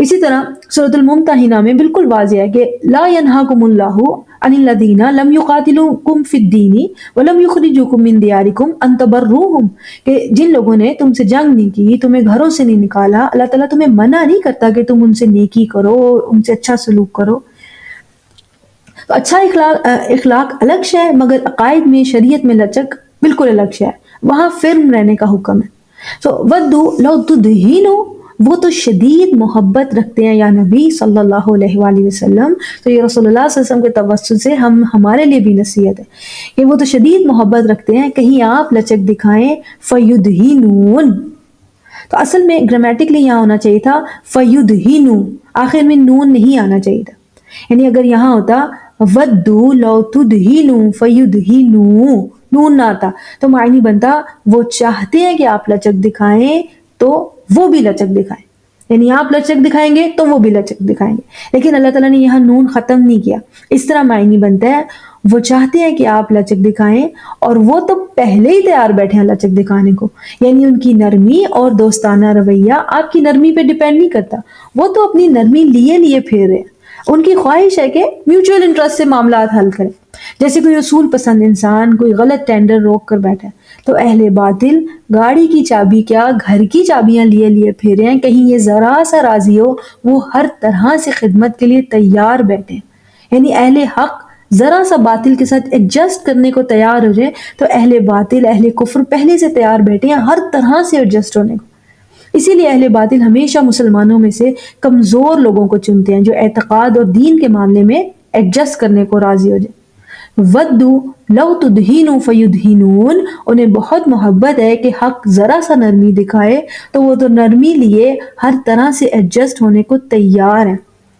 S1: اسی طرح سورۃ الممتحنہ میں بالکل واضح ہے کہ لا ينهاكم الله عن الذين لم يقاتلوكم في الدين ولم يخرجوكم من دياركم ان تبروهم، کہ جن لوگوں نے تم سے جنگ نہیں کی، تمہیں گھروں سے نہیں نکالا، اللہ تعالیٰ تمہیں منع نہیں کرتا کہ تم ان سے نیکی کرو، ان سے اچھا سلوک کرو. تو اچھا اخلاق الگ شے ہے، مگر عقائد میں شریعت میں لچک بالکل الگ شے ہے، وہاں فرم رہنے کا حکم ہے. تو وَدُّوا لَوْ تُدْهِنُوا، وہ تو شدید محبت رکھتے ہیں یا نبی صلی اللہ علیہ وآلہ وسلم. تو یہ رسول اللہ صلی اللہ علیہ وسلم کے توسط سے ہمارے لیے بھی نصیحت ہے کہ وہ تو شدید محبت رکھتے ہیں، کہیں آپ لچک دکھائیں فیدہنون. تو اصل میں گرامیٹکلی یہاں ہونا چاہیے تھا فیدہنو، آخر میں نون نہیں آنا چاہیے تھا. یعنی اگر یہاں ہوتا ودو لو تدہنو فیدہنو، نون نہ آتا تو معنی بنتا وہ چاہتے ہیں کہ آپ لچک دکھائیں تو وہ بھی لچک دکھائیں، یعنی آپ لچک دکھائیں گے تو وہ بھی لچک دکھائیں گے. لیکن اللہ تعالیٰ نے یہاں نون ختم نہیں کیا، اس طرح معنی بنتا ہے وہ چاہتے ہیں کہ آپ لچک دکھائیں اور وہ تو پہلے ہی تیار بیٹھے ہیں لچک دکھانے کو. یعنی ان کی نرمی اور دوستانہ رویہ آپ کی نرمی پہ ڈیپینڈ نہیں کرتا، وہ تو اپنی نرمی لیے پھر رہے ہیں. ان کی خواہش ہے کہ میوچول انٹرسٹ سے معاملات حل کریں. جیسے کوئی اصول پسند انسان کوئی غلط ٹینڈر روک کر بیٹھا ہے تو اہل باطل گاڑی کی چابی کیا گھر کی چابیاں لیے پھر رہے ہیں، کہیں یہ ذرا سا راضی ہو وہ ہر طرح سے خدمت کے لیے تیار بیٹھے ہیں. یعنی اہل حق ذرا سا باطل کے ساتھ ایڈجسٹ کرنے کو تیار ہو جائے تو اہل باطل اہل کفر پہلے سے تیار بیٹھے ہیں ہر طرح سے ایڈجسٹ ہونے کو. اسی لیے اہل باطل ہمیشہ مسلمانوں میں سے کمزور لوگوں کو چنتے ہیں جو اعتقاد اور دین کے معاملے میں ایڈجسٹ کرنے کو راضی ہو جائے. ودو لو تدہینو فیدہنون، انہیں بہت محبت ہے کہ حق ذرا سا نرمی دکھائے تو وہ تو نرمی لیے ہر طرح سے ایڈجسٹ ہونے کو تیار ہیں.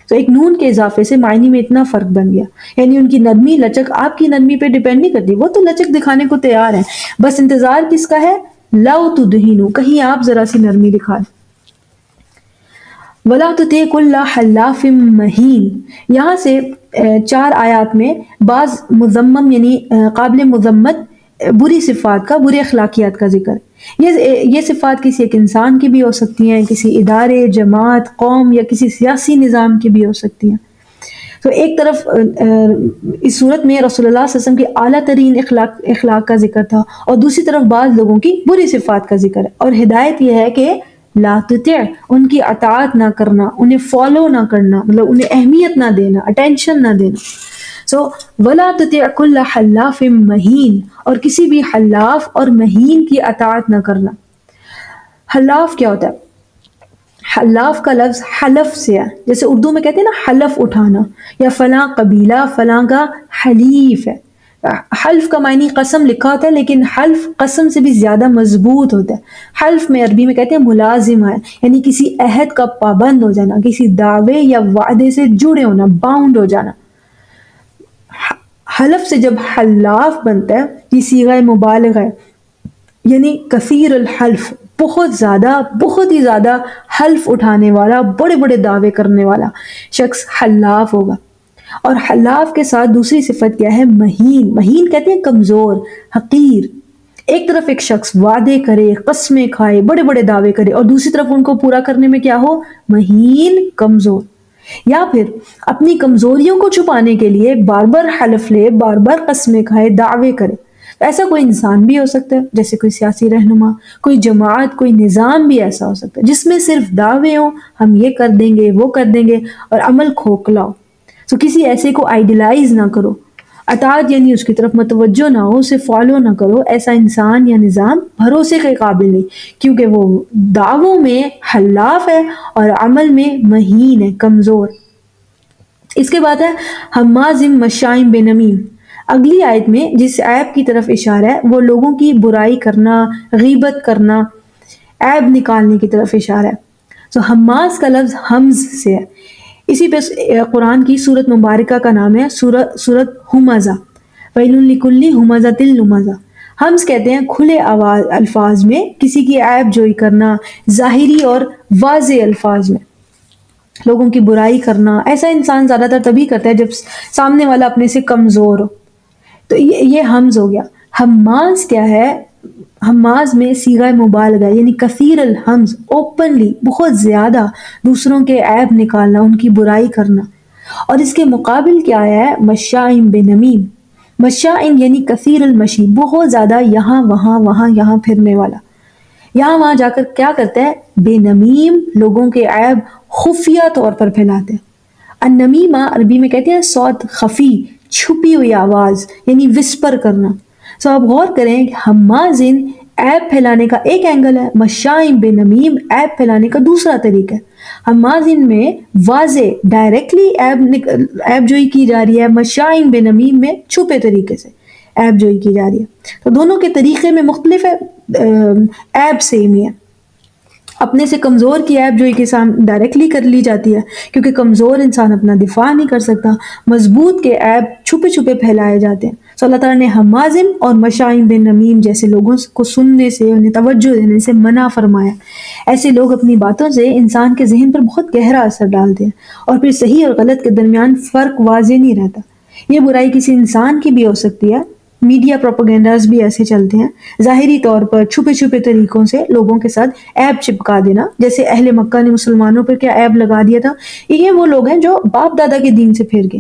S1: تو ایک نون کے اضافے سے معنی میں اتنا فرق بن گیا، یعنی ان کی نرمی لچک آپ کی نرمی پہ ڈیپینڈ نہیں کرتی، وہ تو لچک دکھانے کو تیار ہیں، بس انتظار کس کا ہے؟ لو تدہینو، کہیں آپ ذرا سی نرمی دکھا دیں. وَلَا تُطِعْ كُلَّ حَلَّافٍ مَّهِينٍ، یہاں سے 4 آیات میں بعض مذمم یعنی قابل مذمت بری صفات کا، بری اخلاقیات کا ذکر ہے. یہ صفات کسی ایک انسان کی بھی ہو سکتی ہیں، کسی ادارے، جماعت، قوم یا کسی سیاسی نظام کی بھی ہو سکتی ہیں. تو ایک طرف اس صورت میں رسول اللہ صلی اللہ علیہ وسلم کی اعلیٰ ترین اخلاق کا ذکر تھا اور دوسری طرف بعض لوگوں کی بری صفات کا ذکر ہے، اور ہدایت یہ ہے کہ لا تطع، ان کی اطاعت نہ کرنا، انہیں فالو نہ کرنا، مطلب انہیں اہمیت نہ دینا، اٹینشن نہ دینا. سو ولا تطع کل حلاف مہین، اور کسی بھی حلاف اور مہین کی اطاعت نہ کرنا. حلاف کیا ہوتا ہے؟ حلاف کا لفظ حلف سے ہے، جیسے اردو میں کہتے ہیں نا حلف اٹھانا، یا فلاں قبیلہ فلاں کا حلیف ہے. حلف کا معنی قسم لکھا ہوتا ہے لیکن حلف قسم سے بھی زیادہ مضبوط ہوتا ہے. حلف میں عربی میں کہتے ہیں ملازم ہے، یعنی کسی عہد کا پابند ہو جانا، کسی دعوے یا وعدے سے جڑے ہونا، باؤنڈ ہو جانا. حلف سے جب حلاف بنتا ہے یہ صیغہ مبالغہ ہے، یعنی کثیر الحلف، بہت ہی زیادہ حلف اٹھانے والا، بڑے بڑے دعوے کرنے والا شخص حلاف ہوگا. اور حلاف کے ساتھ دوسری صفت کیا ہے؟ مہین. مہین کہتے ہیں کمزور، حقیر. ایک طرف ایک شخص وعدے کرے، قسمیں کھائے، بڑے بڑے دعوے کرے، اور دوسری طرف ان کو پورا کرنے میں کیا ہو؟ مہین، کمزور. یا پھر اپنی کمزوریوں کو چھپانے کے لیے بار بار حلف لے، بار بار قسمیں کھائے، دعوے کرے. ایسا کوئی انسان بھی ہو سکتا ہے، جیسے کوئی سیاسی رہنما، کوئی جماعت، کوئی نظام بھی ایسا ہو سکتا ہے جس میں صرف دعوے ہوں، ہم یہ کر دیں گے، وہ کر دیں گے، اور عمل کھوکھلا ہو. تو کسی ایسے کو آئیڈیلائز نہ کرو، اطاعت یعنی اس کی طرف متوجہ نہ ہو، اسے فالو نہ کرو. ایسا انسان یا نظام بھروسے کے قابل نہیں، کیونکہ وہ دعووں میں حلاف ہے اور عمل میں مہین ہے، کمزور. اس کے بعد ہے حماز مشاء بنمیم. اگلی آیت میں جس عیب کی طرف اشارہ ہے وہ لوگوں کی برائی کرنا، غیبت کرنا، عیب نکالنے کی طرف اشارہ ہے. تو حماز کا لفظ حمز سے ہے. اسی پہ قرآن کی سورت مبارکہ کا نام ہے سورت ہمزہ، ویل لکل ہمزۃ لمزہ. حمز کہتے ہیں کھلے الفاظ میں کسی کی عیب جوئی کرنا، ظاہری اور واضح الفاظ میں لوگوں کی برائی کرنا. ایسا انسان زیادہ تر تبھی کرتا ہے جب سامنے والا اپنے سے کمزور ہو. تو یہ حمز ہو گیا. حماز کیا ہے؟ حماز میں صیغہ مبالغہ یعنی کثیر الحمز، اوپنلی، بہت زیادہ دوسروں کے عیب نکالنا، ان کی برائی کرنا. اور اس کے مقابل کیا ہے؟ مشاء بنمیم. مشاء یعنی کثیر المشی، بہت زیادہ یہاں وہاں پھرنے والا. یہاں وہاں جا کر کیا کرتا ہے؟ بے نمیم، لوگوں کے عیب خفیہ طور پر پھیلاتے ہیں. النمیمہ عربی میں کہتے ہیں صوت خفی، چھپی ہوئی آواز، یعنی وسپر کرنا. سو آپ غور کریں کہ حمازن ایب پھیلانے کا ایک اینگل ہے، مشائم بے نمیم ایب پھیلانے کا دوسرا طریقہ ہے۔ ہمازن میں واضح ڈائریکٹلی ایب جوئی کی جا رہی ہے، مشائم بے نمیم میں چھپے طریقے سے ایب جوئی کی جا رہی ہے۔ تو دونوں کے طریقے میں مختلف ہے، ایب سیم ہی ہے۔ اپنے سے کمزور کی ایب جو ایک انسان ڈائریکٹلی کر لی جاتی ہے، کیونکہ کمزور انسان اپنا دفاع نہیں کر سکتا، مضبوط کے ایب چھپے چھپے پھیلائے جاتے ہیں۔ تو اللہ تعالیٰ نے حمازن اور مشائم بن نمیم جیسے لوگوں کو سننے سے، انہیں توجہ دینے سے منع فرمایا۔ ایسے لوگ اپنی باتوں سے انسان کے ذہن پر بہت گہرا اثر ڈالتے ہیں، اور پھر صحیح اور غلط کے درمیان فرق واضح نہیں رہتا۔ یہ برائی کسی انسان کی بھی ہو سکتی ہے، میڈیا پروپیگنڈاز بھی ایسے چلتے ہیں، ظاہری طور پر چھپے چھپے طریقوں سے لوگوں کے ساتھ ایب چپکا دینا، جیسے اہل مکہ نے مسلمانوں پر کیا ایب لگا دیا تھا۔ یہ وہ لوگ ہیں جو باپ دادا کے دین سے پھر گئے،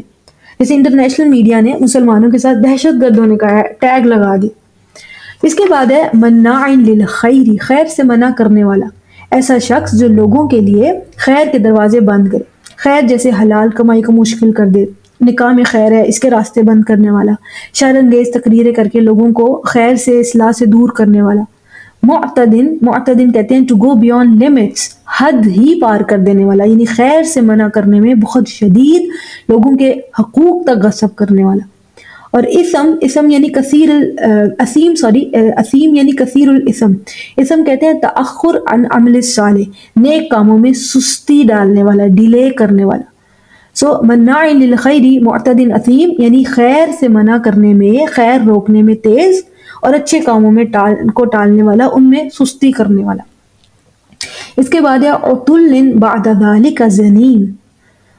S1: جیسے انٹرنیشنل میڈیا نے مسلمانوں کے ساتھ دہشت گرد ہونے کا ٹیگ لگا دیا۔ اس کے بعد ہے مناع للخیر، خیر سے منع کرنے والا، ایسا شخص جو لوگوں کے لیے خیر کے دروازے بند کرے، خیر جیسے حلال کمائی کو مشکل کر دے، نکاح میں خیر ہے اس کے راستے بند کرنے والا، شر انگیز تقریریں کر کے لوگوں کو خیر سے اصلاح سے دور کرنے والا۔ معتدن کہتے ہیں ٹو گو بیونڈ لمٹس، حد ہی پار کر دینے والا، یعنی خیر سے منع کرنے میں بہت شدید، لوگوں کے حقوق تک غصب کرنے والا۔ اور اسم یعنی کثیر اسیم یعنی کثیر الاسم، اسم کہتے ہیں تأخر عن عمل الصالح، نیک کاموں میں سستی ڈالنے والا، ڈیلے کرنے والا۔ مناع للخیر معتد اثیم، یعنی خیر سے منع کرنے میں، خیر روکنے میں تیز، اور اچھے کاموں میں ٹالنے والا، ان میں سستی کرنے والا۔ اس کے بعد ہے عتل بعد ذلک زنیم۔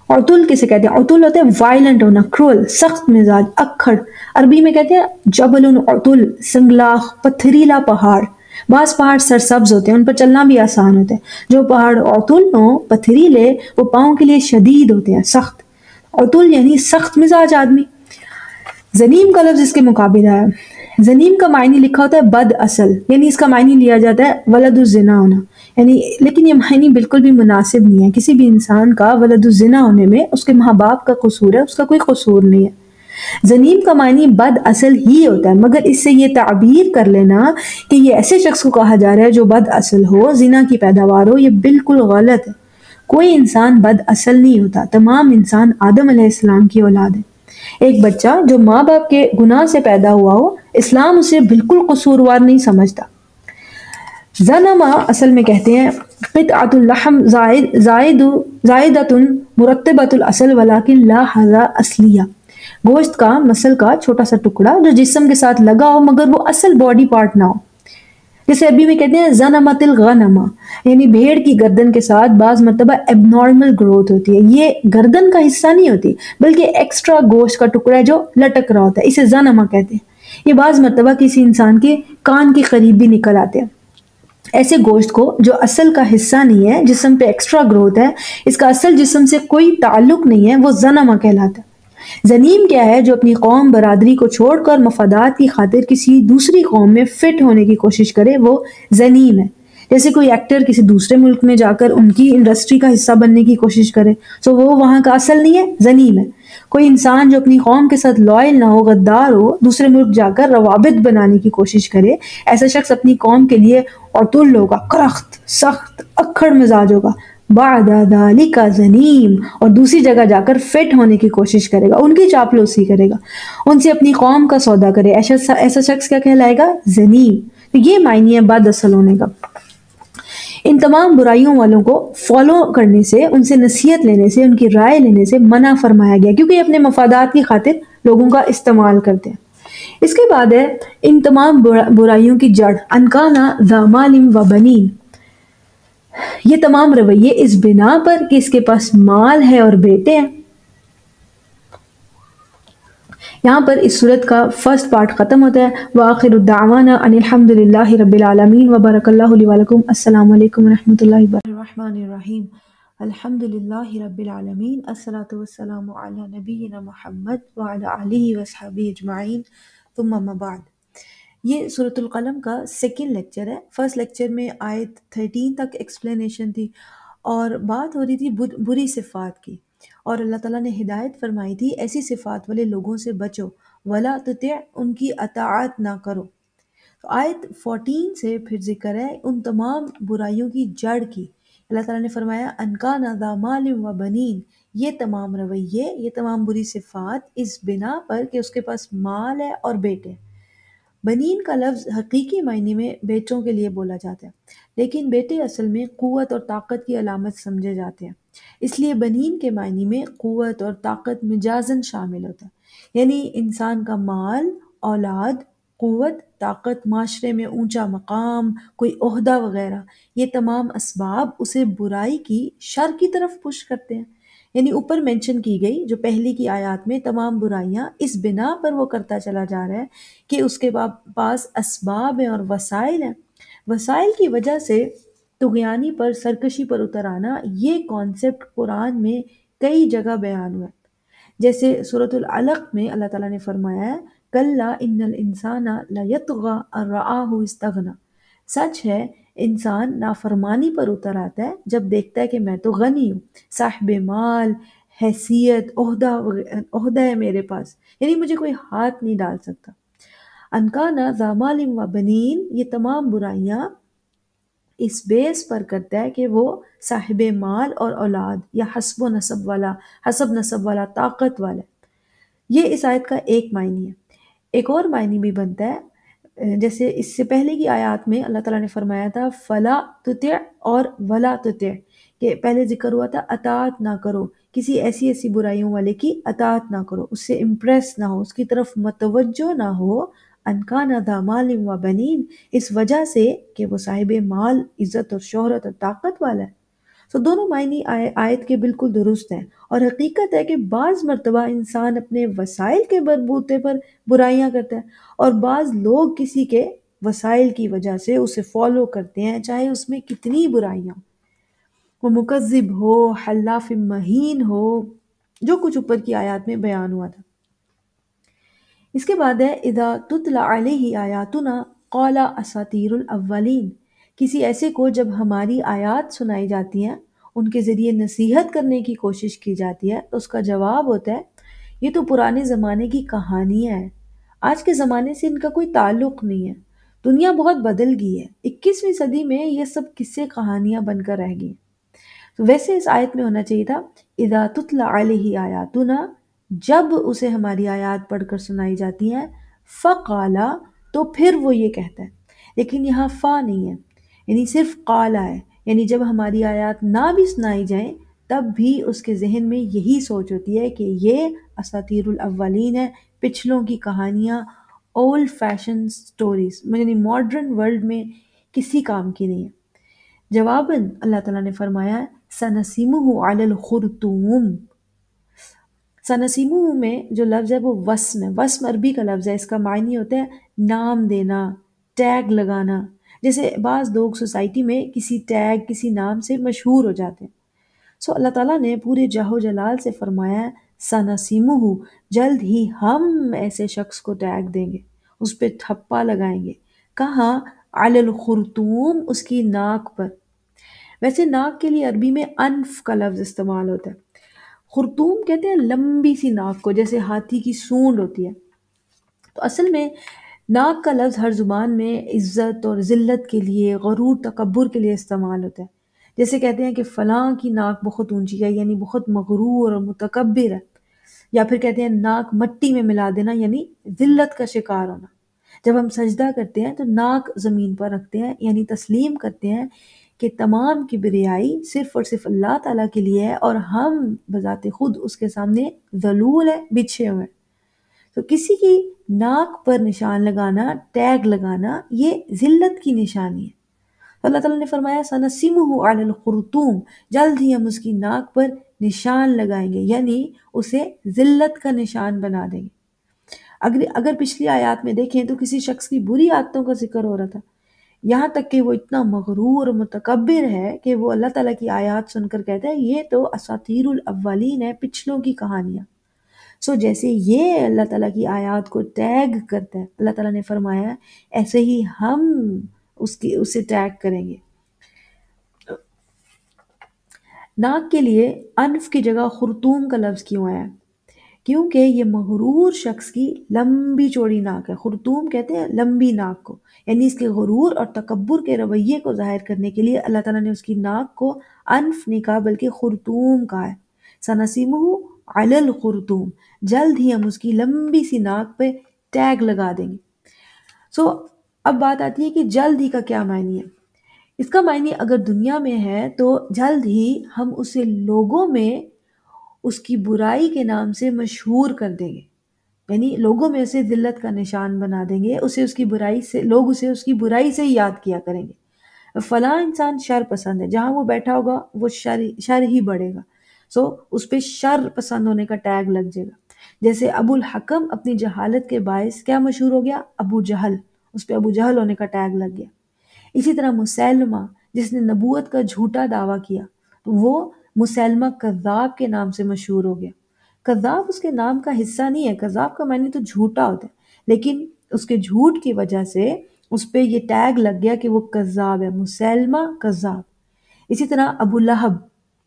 S1: عتل کسے کہتے ہیں؟ عتل ہوتا ہے وائلنٹ ہونا، کرول، سخت مزاج، اکھڑ۔ عربی میں کہتے ہیں جبل عتل، سنگلاخ، پتھریلا پہاڑ۔ بعض پہاڑ سرسبز ہوتے ہیں، ان پر چلنا بھی آسان ہوتا ہے۔ جو پہاڑ عتل ہوں، پتھریلے، وہ پاؤں کے لیے شدید ہوتے ہیں، سخت۔ عتل یعنی سخت مزاج آدمی۔ زنیم کا لفظ اس کے مقابل ہے۔ زنیم کا معنی لکھا ہوتا ہے بد اصل، یعنی اس کا معنی لیا جاتا ہے ولد الزنا ہونا، یعنی لیکن یہ معنی بالکل بھی مناسب نہیں ہے۔ کسی بھی انسان کا ولد الزنا ہونے میں اس کے ماں باپ کا قصور ہے، اس کا کوئی قصور نہیں ہے۔ زنیم کا معنی بد اصل ہی ہوتا ہے، مگر اس سے یہ تعبیر کر لینا کہ یہ ایسے شخص کو کہا جا رہا ہے جو بد اصل ہو، زنا کی پیداوار ہو، یہ بالکل غلط ہے۔ کوئی انسان بد اصل نہیں ہوتا، تمام انسان آدم علیہ السلام کی اولاد ہے۔ ایک بچہ جو ماں باپ کے گناہ سے پیدا ہوا ہو، اسلام اسے بالکل قصوروار نہیں سمجھتا۔ زنما اصل میں کہتے ہیں قطعۃ اللحم زائدۃ مرتبۃ الاصل ولکن لا حظا اصلیہ، گوشت کا مسل کا چھوٹا سا ٹکڑا جو جسم کے ساتھ لگا ہو مگر وہ اصل باڈی پارٹ نہ ہو۔ جیسے عربی میں کہتے ہیں زنمت الغنما، یعنی بھیڑ کی گردن کے ساتھ بعض مرتبہ اب نارمل گروتھ ہوتی ہے، یہ گردن کا حصہ نہیں ہوتی بلکہ ایکسٹرا گوشت کا ٹکڑا ہے جو لٹک رہا ہوتا ہے، اسے زنما کہتے ہیں۔ یہ بعض مرتبہ کسی انسان کے کان کے قریب بھی نکل آتے ہیں۔ ایسے گوشت کو جو اصل کا حصہ نہیں ہے، جسم پہ ایکسٹرا گروتھ ہے، اس کا اصل جسم سے کوئی تعلق نہیں ہے، وہ زنما کہلاتا ہے۔ زنیم کیا ہے؟ جو اپنی قوم برادری کو چھوڑ کر مفادات کی خاطر کسی دوسری قوم میں فٹ ہونے کی کوشش کرے، وہ زنیم ہے۔ جیسے کوئی ایکٹر کسی دوسرے ملک میں جا کر ان کی انڈسٹری کا حصہ بننے کی کوشش کرے، تو وہ وہاں کا اصل نہیں ہے، زنیم ہے۔ کوئی انسان جو اپنی قوم کے ساتھ لائل نہ ہو، غدار ہو، دوسرے ملک جا کر روابط بنانے کی کوشش کرے، ایسا شخص اپنی قوم کے لیے عتل ہوگا، کرخت، سخت، اکھڑ مزاج ہوگا۔ بعد ذالک زنیم، اور دوسری جگہ جا کر فٹ ہونے کی کوشش کرے گا، ان کی چاپلوسی کرے گا، ان سے اپنی قوم کا سودا کرے، ایسا شخص کیا کہلائے گا؟ زنیم۔ تو یہ معنی ہے بد اصل ہونے کا۔ ان تمام برائیوں والوں کو فالو کرنے سے، ان سے نصیحت لینے سے، ان کی رائے لینے سے منع فرمایا گیا، کیونکہ یہ اپنے مفادات کی خاطر لوگوں کا استعمال کرتے ہیں۔ اس کے بعد ہے ان تمام برائیوں کی جڑ انکانا ذا مال و بنین، یہ تمام رویے اس بنا پر کہ اس کے پاس مال ہے اور بیٹے ہیں۔ یہاں پر اس صورت کا فرسٹ پارٹ ختم ہوتا ہے۔ وآخر الدعوانا ان الحمد للہ رب العالمین وبارک اللہ لی ولکم۔ السلام علیکم ورحمۃ اللہ وبرکاتہ۔ الرحمن الرحیم، الحمد للہ رب العالمین، الصلاۃ والسلام علی نبینا محمد وعلی آلہ وصحبہ اجمعین، ثم اما بعد۔ یہ سورۃ القلم کا سیکنڈ لیکچر ہے۔ فرسٹ لیکچر میں آیت 13 تک ایکسپلینیشن تھی اور بات ہو رہی تھی بری صفات کی، اور اللہ تعالیٰ نے ہدایت فرمائی تھی ایسی صفات والے لوگوں سے بچو، ولا تطع، ان کی اطاعت نہ کرو۔ تو آیت 14 سے پھر ذکر ہے ان تمام برائیوں کی جڑ کی۔ اللہ تعالیٰ نے فرمایا ان کان ذا مال و بنین، یہ تمام رویے، یہ تمام بری صفات اس بنا پر کہ اس کے پاس مال ہے اور بیٹے ہیں۔ بنین کا لفظ حقیقی معنی میں بیٹوں کے لیے بولا جاتا ہے، لیکن بیٹے اصل میں قوت اور طاقت کی علامت سمجھے جاتے ہیں، اس لیے بنین کے معنی میں قوت اور طاقت مجازن شامل ہوتا ہے، یعنی انسان کا مال، اولاد، قوت، طاقت، معاشرے میں اونچا مقام، کوئی عہدہ وغیرہ، یہ تمام اسباب اسے برائی کی، شر کی طرف پش کرتے ہیں۔ یعنی اوپر مینشن کی گئی جو پہلی کی آیات میں تمام برائیاں اس بنا پر وہ کرتا چلا جا رہا ہے کہ اس کے پاس اسباب ہیں اور وسائل ہیں، وسائل کی وجہ سے طغیانی پر، سرکشی پر اتر آنا، یہ کانسیپٹ قرآن میں کئی جگہ بیان ہوا ہے۔ جیسے سورۃ العلق میں اللہ تعالیٰ نے فرمایا ہے کلا ان الانسان لیطغی ان رآہ استغنی، سچ ہے انسان نافرمانی پر اتر آتا ہے جب دیکھتا ہے کہ میں تو غنی ہوں، صاحب مال، حیثیت، عہدہ ہے میرے پاس، یعنی مجھے کوئی ہاتھ نہیں ڈال سکتا۔ انکانا ذا مال و بنین، یہ تمام برائیاں اس بیس پر کرتا ہے کہ وہ صاحب مال اور اولاد یا حسب نسب والا، طاقت والا ہے۔ یہ اس آیت کا ایک معنی ہے۔ ایک اور معنی بھی بنتا ہے، جیسے اس سے پہلے کی آیات میں اللہ تعالیٰ نے فرمایا تھا فلا تطع اور ولا تطع، کہ پہلے ذکر ہوا تھا اطاعت نہ کرو، کسی ایسی برائیوں والے کی اطاعت نہ کرو، اس سے امپریس نہ ہو، اس کی طرف متوجہ نہ ہو۔ انکان ذا مال و بنین، اس وجہ سے کہ وہ صاحب مال، عزت اور شہرت اور طاقت والا ہے۔ تو دونوں معنی آیت کے بالکل درست ہیں، اور حقیقت ہے کہ بعض مرتبہ انسان اپنے وسائل کے بلبوتے پر برائیاں کرتا ہے، اور بعض لوگ کسی کے وسائل کی وجہ سے اسے فالو کرتے ہیں، چاہے اس میں کتنی برائیاں ہوں، وہ مکذب ہو، حلاف مہین ہو، جو کچھ اوپر کی آیات میں بیان ہوا تھا۔ اس کے بعد ہے اذا تتلا علیہ آیاتنا قال اساطیر الاولین، کسی ایسے کو جب ہماری آیات سنائی جاتی ہیں، ان کے ذریعے نصیحت کرنے کی کوشش کی جاتی ہے، تو اس کا جواب ہوتا ہے یہ تو پرانے زمانے کی کہانیاں ہیں، آج کے زمانے سے ان کا کوئی تعلق نہیں ہے، دنیا بہت بدل گئی ہے، 21ویں صدی میں یہ سب قصے کہانیاں بن کر رہ گئی۔ تو ویسے اس آیت میں ہونا چاہیے تھا اذا تتلا علیہ آیاتنا، جب اسے ہماری آیات پڑھ کر سنائی جاتی ہیں، فقالا، تو پھر وہ یہ کہتا ہے، لیکن یہاں فا نہیں ہے، یعنی صرف قالا ہے، یعنی جب ہماری آیات نہ بھی سنائی جائیں تب بھی اس کے ذہن میں یہی سوچ ہوتی ہے کہ یہ اساطیر الاولین ہے، پچھلوں کی کہانیاں، اولڈ فیشن سٹوریز، یعنی ماڈرن ورلڈ میں کسی کام کی نہیں ہے۔ جواباً اللہ تعالیٰ نے فرمایا سنسیمہ علی الخرطوم، سنسیمہ میں جو لفظ ہے وہ وسم ہے، وسم عربی کا لفظ ہے، اس کا معنی ہوتا ہے نام دینا، ٹیگ لگانا، جیسے بعض لوگ سوسائٹی میں کسی ٹیگ، کسی نام سے مشہور ہو جاتے ہیں۔ سو اللہ تعالیٰ نے پورے جاہ و جلال سے فرمایا ہے سنسیمہ، جلد ہی ہم ایسے شخص کو ٹیگ دیں گے، اس پہ ٹھپا لگائیں گے، کہاں؟ علی الخرطوم، اس کی ناک پر۔ ویسے ناک کے لیے عربی میں انف کا لفظ استعمال ہوتا ہے، خرطوم کہتے ہیں لمبی سی ناک کو، جیسے ہاتھی کی سونڈ ہوتی ہے۔ تو اصل میں ناک کا لفظ ہر زبان میں عزت اور ذلت کے لیے، غرور، تکبر کے لیے استعمال ہوتا ہے، جیسے کہتے ہیں کہ فلاں کی ناک بہت اونچی ہے، یعنی بہت مغرور اور متکبر ہے، یا پھر کہتے ہیں ناک مٹی میں ملا دینا، یعنی ذلت کا شکار ہونا۔ جب ہم سجدہ کرتے ہیں تو ناک زمین پر رکھتے ہیں، یعنی تسلیم کرتے ہیں کہ تمام کبریائی صرف اور صرف اللہ تعالیٰ کے لیے ہے، اور ہم بذات خود اس کے سامنے ذلول ہے، بچھے ہوئے ہیں۔ تو کسی کی ناک پر نشان لگانا، ٹیگ لگانا، یہ ذلت کی نشانی ہے۔ تو اللہ تعالیٰ نے فرمایا سنسیمہ علی الخرطوم، جلد ہی ہم اس کی ناک پر نشان لگائیں گے، یعنی اسے ذلت کا نشان بنا دیں گے۔ اگر پچھلی آیات میں دیکھیں تو کسی شخص کی بری عادتوں کا ذکر ہو رہا تھا، یہاں تک کہ وہ اتنا مغرور اور متکبر ہے کہ وہ اللہ تعالیٰ کی آیات سن کر کہتا ہے یہ تو اساطیر الاولین ہے، پچھلوں کی کہانیاں۔ سو جیسے یہ اللہ تعالیٰ کی آیات کو ٹیگ کرتا ہے، اللہ تعالیٰ نے فرمایا ایسے ہی ہم اسے ٹیگ کریں گے۔ ناک کے لیے انف کی جگہ خرطوم کا لفظ کیوں آیا؟ کیونکہ یہ مغرور شخص کی لمبی چوڑی ناک ہے، خرطوم کہتے ہیں لمبی ناک کو، یعنی اس کے غرور اور تکبر کے رویے کو ظاہر کرنے کے لیے اللہ تعالیٰ نے اس کی ناک کو انف نہیں کہا بلکہ خرطوم کہا ہے۔ سنسیمہ علی الخرطوم، جلد ہی ہم اس کی لمبی سی ناک پہ ٹیگ لگا دیں گے۔ سو اب بات آتی ہے کہ جلد ہی کا کیا معنی ہے۔ اس کا معنی اگر دنیا میں ہے تو جلد ہی ہم اسے لوگوں میں اس کی برائی کے نام سے مشہور کر دیں گے، یعنی لوگوں میں اسے ذلت کا نشان بنا دیں گے، اسے اس کی برائی سے لوگ اسے اس کی برائی سے ہی یاد کیا کریں گے۔ فلاں انسان شر پسند ہے، جہاں وہ بیٹھا ہوگا وہ شر ہی بڑھے گا، سو اس پہ شر پسند ہونے کا ٹیگ لگ جائے گا۔ جیسے ابو الحکم اپنی جہالت کے باعث کیا مشہور ہو گیا؟ ابو جہل، اس پہ ابو جہل ہونے کا ٹیگ لگ گیا۔ اسی طرح مسیلمہ جس نے نبوت کا جھوٹا دعویٰ کیا، وہ مسیلمہ کذاب کے نام سے مشہور ہو گیا۔ کذاب اس کے نام کا حصہ نہیں ہے، کذاب کا معنی تو جھوٹا ہوتا ہے، لیکن اس کے جھوٹ کی وجہ سے اس پہ یہ ٹیگ لگ گیا کہ وہ کذاب ہے، مسیلمہ کذاب۔ اسی طرح ابو لہب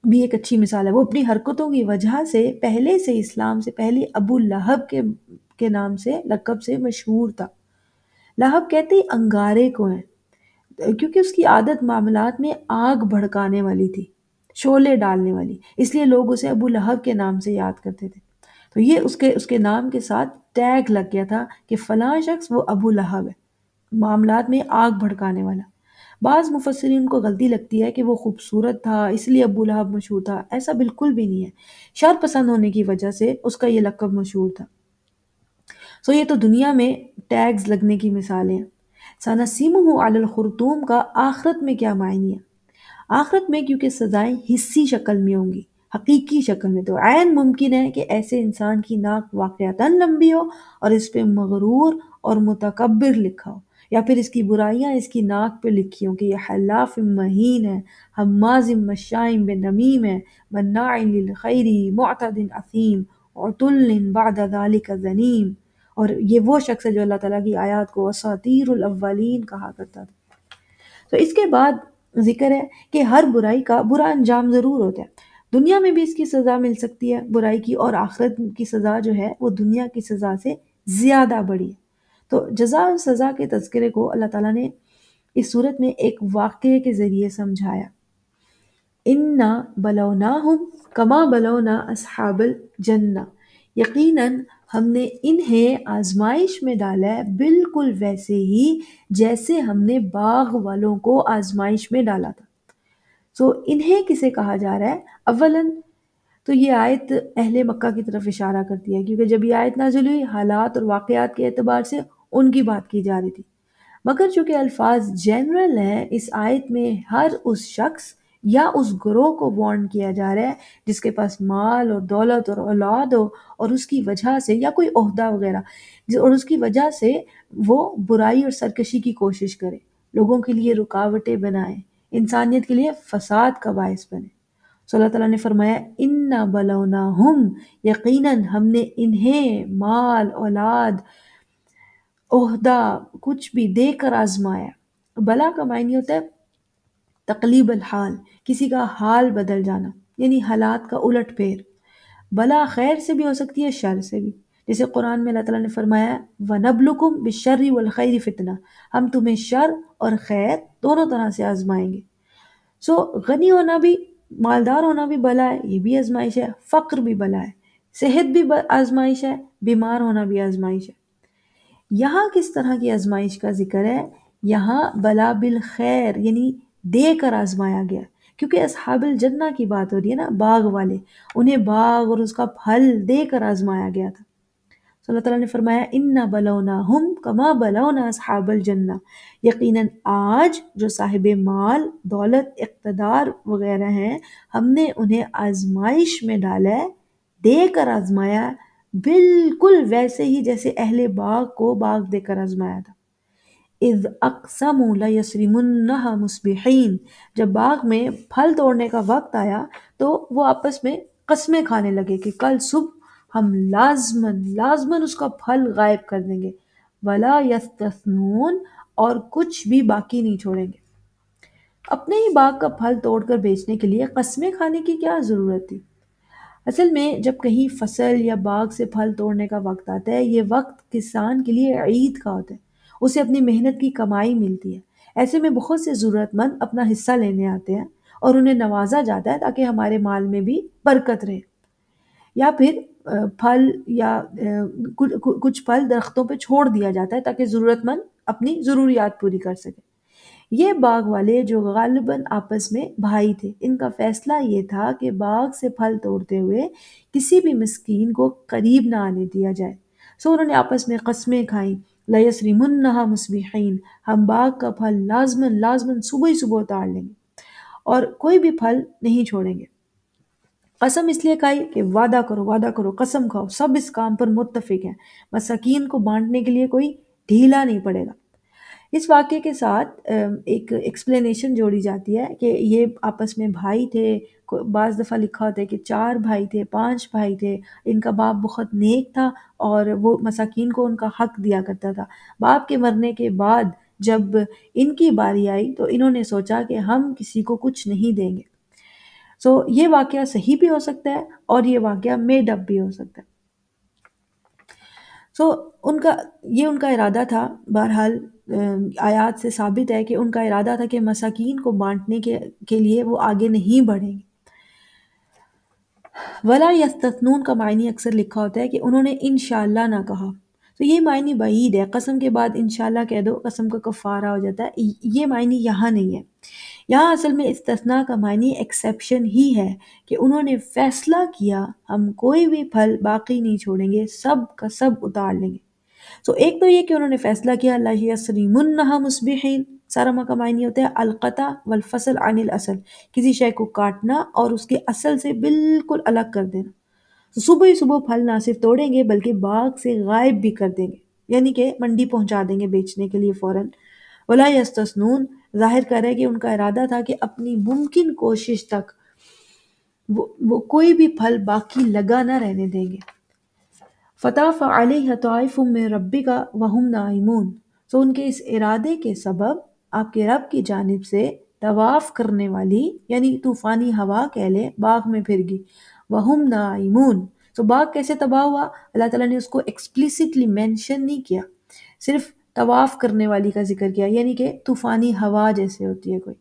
S1: بھی ایک اچھی مثال ہے، وہ اپنی حرکتوں کی وجہ سے پہلے سے اسلام سے پہلے ابو لہب کے نام سے لقب سے مشہور تھا۔ لہب کہتے ہی انگارے کو ہیں، کیونکہ اس کی عادت معاملات میں آگ بھڑکانے والی تھی، شعلے ڈالنے والی، اس لیے لوگ اسے ابو لہب کے نام سے یاد کرتے تھے۔ تو یہ اس کے نام کے ساتھ ٹیگ لگ گیا تھا کہ فلاں شخص وہ ابو لہب ہے، معاملات میں آگ بھڑکانے والا۔ بعض مفسرین کو غلطی لگتی ہے کہ وہ خوبصورت تھا اس لیے ابو لہب مشہور تھا، ایسا بالکل بھی نہیں ہے، شر پسند ہونے کی وجہ سے اس کا یہ لقب مشہور تھا۔ سو یہ تو دنیا میں ٹیگز لگنے کی مثالیں ہیں۔ سنسیمہ علی الخرطوم کا آخرت میں کیا معنی ہے؟ آخرت میں کیونکہ سزائیں حصی شکل میں ہوں گی، حقیقی شکل میں، تو عین ممکن ہے کہ ایسے انسان کی ناک واقعتاً لمبی ہو اور اس پہ مغرور اور متکبر لکھا ہو، یا پھر اس کی برائیاں اس کی ناک پہ لکھی ہوں کہ یہ حلاف مہین ہے، حماز مشاء بنمیم ہے، مناع للخیر معتد اثیم، عتل بعد ذلک زنیم۔ اور یہ وہ شخص ہے جو اللہ تعالیٰ کی آیات کو اساطیر الاولین کہا کرتا تھا۔ تو اس کے بعد ذکر ہے کہ ہر برائی کا برا انجام ضرور ہوتا ہے، دنیا میں بھی اس کی سزا مل سکتی ہے برائی کی، اور آخرت کی سزا جو ہے وہ دنیا کی سزا سے زیادہ بڑی ہے۔ تو جزا و سزا کے تذکرے کو اللہ تعالیٰ نے اس صورت میں ایک واقعے کے ذریعے سمجھایا۔ اِنَّا بَلَوْنَاهُمْ كَمَا بَلَوْنَا أَصْحَابَ الْجَنَّةِ، یقیناً ہم نے انہیں آزمائش میں ڈالا ہے بالکل ویسے ہی جیسے ہم نے باغ والوں کو آزمائش میں ڈالا تھا۔ سو انہیں کسے کہا جا رہا ہے؟ اولاً تو یہ آیت اہل مکہ کی طرف اشارہ کرتی ہے، کیونکہ جب یہ آیت نازل ہوئی حالات اور واقعات کے اعتبار سے ان کی بات کی جا رہی تھی، مگر چونکہ الفاظ جنرل ہیں اس آیت میں ہر اس شخص یا اس گروہ کو وارن کیا جا رہا ہے جس کے پاس مال اور دولت اور اولاد ہو، اور اس کی وجہ سے، یا کوئی عہدہ وغیرہ، اور اس کی وجہ سے وہ برائی اور سرکشی کی کوشش کرے، لوگوں کے لیے رکاوٹیں بنائے، انسانیت کے لیے فساد کا باعث بنے۔ سو اللہ تعالیٰ نے فرمایا اِنَّا بَلَوْنَاهُمْ، یقیناً ہم نے انہیں مال، اولاد، عہدہ، کچھ بھی دے کر آزمایا۔ بلا کا معنی ہوتا ہے تقلیب الحال، کسی کا حال بدل جانا، یعنی حالات کا الٹ پھیر۔ بلا خیر سے بھی ہو سکتی ہے، شر سے بھی، جیسے قرآن میں اللہ تعالیٰ نے فرمایا وَنَبْلُكُمْ بِالشَّرِّ وَالْخَيْرِ فِتْنَةً، ہم تمہیں شر اور خیر دونوں طرح سے آزمائیں گے۔ سو غنی ہونا بھی، مالدار ہونا بھی بلا ہے، یہ بھی آزمائش ہے، فقر بھی بلا ہے، صحت بھی آزمائش ہے، بیمار ہونا بھی آزمائش ہے۔ یہاں کس طرح کی آزمائش کا ذکر ہے؟ یہاں بلا بالخیر، یعنی دے کر آزمایا گیا، کیونکہ اصحاب الجنہ کی بات ہو رہی ہے نا، باغ والے، انہیں باغ اور اس کا پھل دے کر آزمایا گیا تھا۔ تو اللہ تعالیٰ نے فرمایا اِنَّا بَلَوْنَاهُمْ كَمَا بَلَوْنَا أَصْحَابَ الْجَنَّةِ، یقیناً آج جو صاحب مال، دولت، اقتدار وغیرہ ہیں، ہم نے انہیں آزمائش میں ڈالا ہے، دے کر آزمایا ہے، بالکل ویسے ہی جیسے اہل باغ کو باغ دے کر آزمایا تھا۔ اِذْ أَقْسَمُوا لَيَصْرِمُنَّهَا مُصْبِحِينَ، جب باغ میں پھل توڑنے کا وقت آیا تو وہ آپس میں قسمیں کھانے لگے کہ کل صبح ہم لازماً اس کا پھل غائب کر دیں گے، وَلَا يَسْتَثْنُونَ، اور کچھ بھی باقی نہیں چھوڑیں گے۔ اپنے ہی باغ کا پھل توڑ کر بیچنے کے لیے قسمیں کھانے کی کیا ضرورت تھی؟ اصل میں جب کہیں فصل یا باغ سے پھل توڑنے کا وقت آتا ہے، یہ وقت کسان کے لیے عید کا ہوتا ہے، اسے اپنی محنت کی کمائی ملتی ہے۔ ایسے میں بہت سے ضرورت مند اپنا حصہ لینے آتے ہیں اور انہیں نوازا جاتا ہے تاکہ ہمارے مال میں بھی برکت رہے۔ یا پھر پھل یا کچھ پھل درختوں پہ چھوڑ دیا جاتا ہے تاکہ ضرورت مند اپنی ضروریات پوری کر سکے۔ یہ باغ والے جو غالباً آپس میں بھائی تھے، ان کا فیصلہ یہ تھا کہ باغ سے پھل توڑتے ہوئے کسی بھی مسکین کو قریب نہ آنے دیا جائے۔ سو انہوں نے آپس میں قسمیں کھائیں، لَيَسْرِمُنَّهَا مُصْبِحِينَ، ہم باغ کا پھل لازماً لازماً صبح ہی صبح اتار لیں گے اور کوئی بھی پھل نہیں چھوڑیں گے۔ قسم اس لیے کھائی کہ وعدہ کرو، قسم کھاؤ، سب اس کام پر متفق ہیں، مساکین کو بانٹنے کے لیے کوئی ڈھیلا نہیں پڑے گا۔ اس واقعے کے ساتھ ایک ایکسپلینیشن جوڑی جاتی ہے کہ یہ آپس میں بھائی تھے۔ بعض دفعہ لکھا ہوتا ہے کہ 4 بھائی تھے، 5 بھائی تھے، ان کا باپ بہت نیک تھا اور وہ مساکین کو ان کا حق دیا کرتا تھا۔ باپ کے مرنے کے بعد جب ان کی باری آئی تو انہوں نے سوچا کہ ہم کسی کو کچھ نہیں دیں گے۔ سو یہ واقعہ صحیح بھی ہو سکتا ہے اور یہ واقعہ میڈ اپ بھی ہو سکتا ہے۔ سو ان کا ارادہ تھا، بہرحال آیات سے ثابت ہے کہ ان کا ارادہ تھا کہ مساکین کو بانٹنے کے لیے وہ آگے نہیں بڑھیں گے۔ ولا یستثنون کا معنی اکثر لکھا ہوتا ہے کہ انہوں نے انشاءاللہ نہ کہا، تو یہ معنی بعید ہے، قسم کے بعد انشاءاللہ کہہ دو، قسم کا کفارہ ہو جاتا ہے، یہ معنی یہاں نہیں ہے۔ یہاں اصل میں استثناء کا معنی ایکسیپشن ہی ہے کہ انہوں نے فیصلہ کیا ہم کوئی بھی پھل باقی نہیں چھوڑیں گے، سب کا سب اتار لیں گے۔ تو ایک تو یہ کہ انہوں نے فیصلہ کیا لا یسریمنہا مصبحین، سارما کا معنی ہوتا ہے القطع والفصل عن الاصل، کسی شے کو کاٹنا اور اس کے اصل سے بالکل الگ کر دینا۔ تو صبح ہی صبح پھل نہ صرف توڑیں گے بلکہ باغ سے غائب بھی کر دیں گے، یعنی کہ منڈی پہنچا دیں گے بیچنے کے لیے فوراً۔ ولا یستثنون ظاہر کر رہا ہے کہ ان کا ارادہ تھا کہ اپنی ممکن کوشش تک وہ کوئی بھی پھل باقی لگا نہ رہنے دیں گے۔ فطاف علیہ طائف من ربک وہم نائمون، تو ان کے اس ارادے کے سبب آپ کے رب کی جانب سے طواف کرنے والی یعنی طوفانی ہوا کہہ لیں باغ میں پھر گئی، وہم نائمون۔ تو باغ کیسے تباہ ہوا؟ اللہ تعالیٰ نے اس کو ایکسپلیسٹلی مینشن نہیں کیا، صرف طواف کرنے والی کا ذکر کیا، یعنی کہ طوفانی ہوا جیسے ہوتی ہے کوئی۔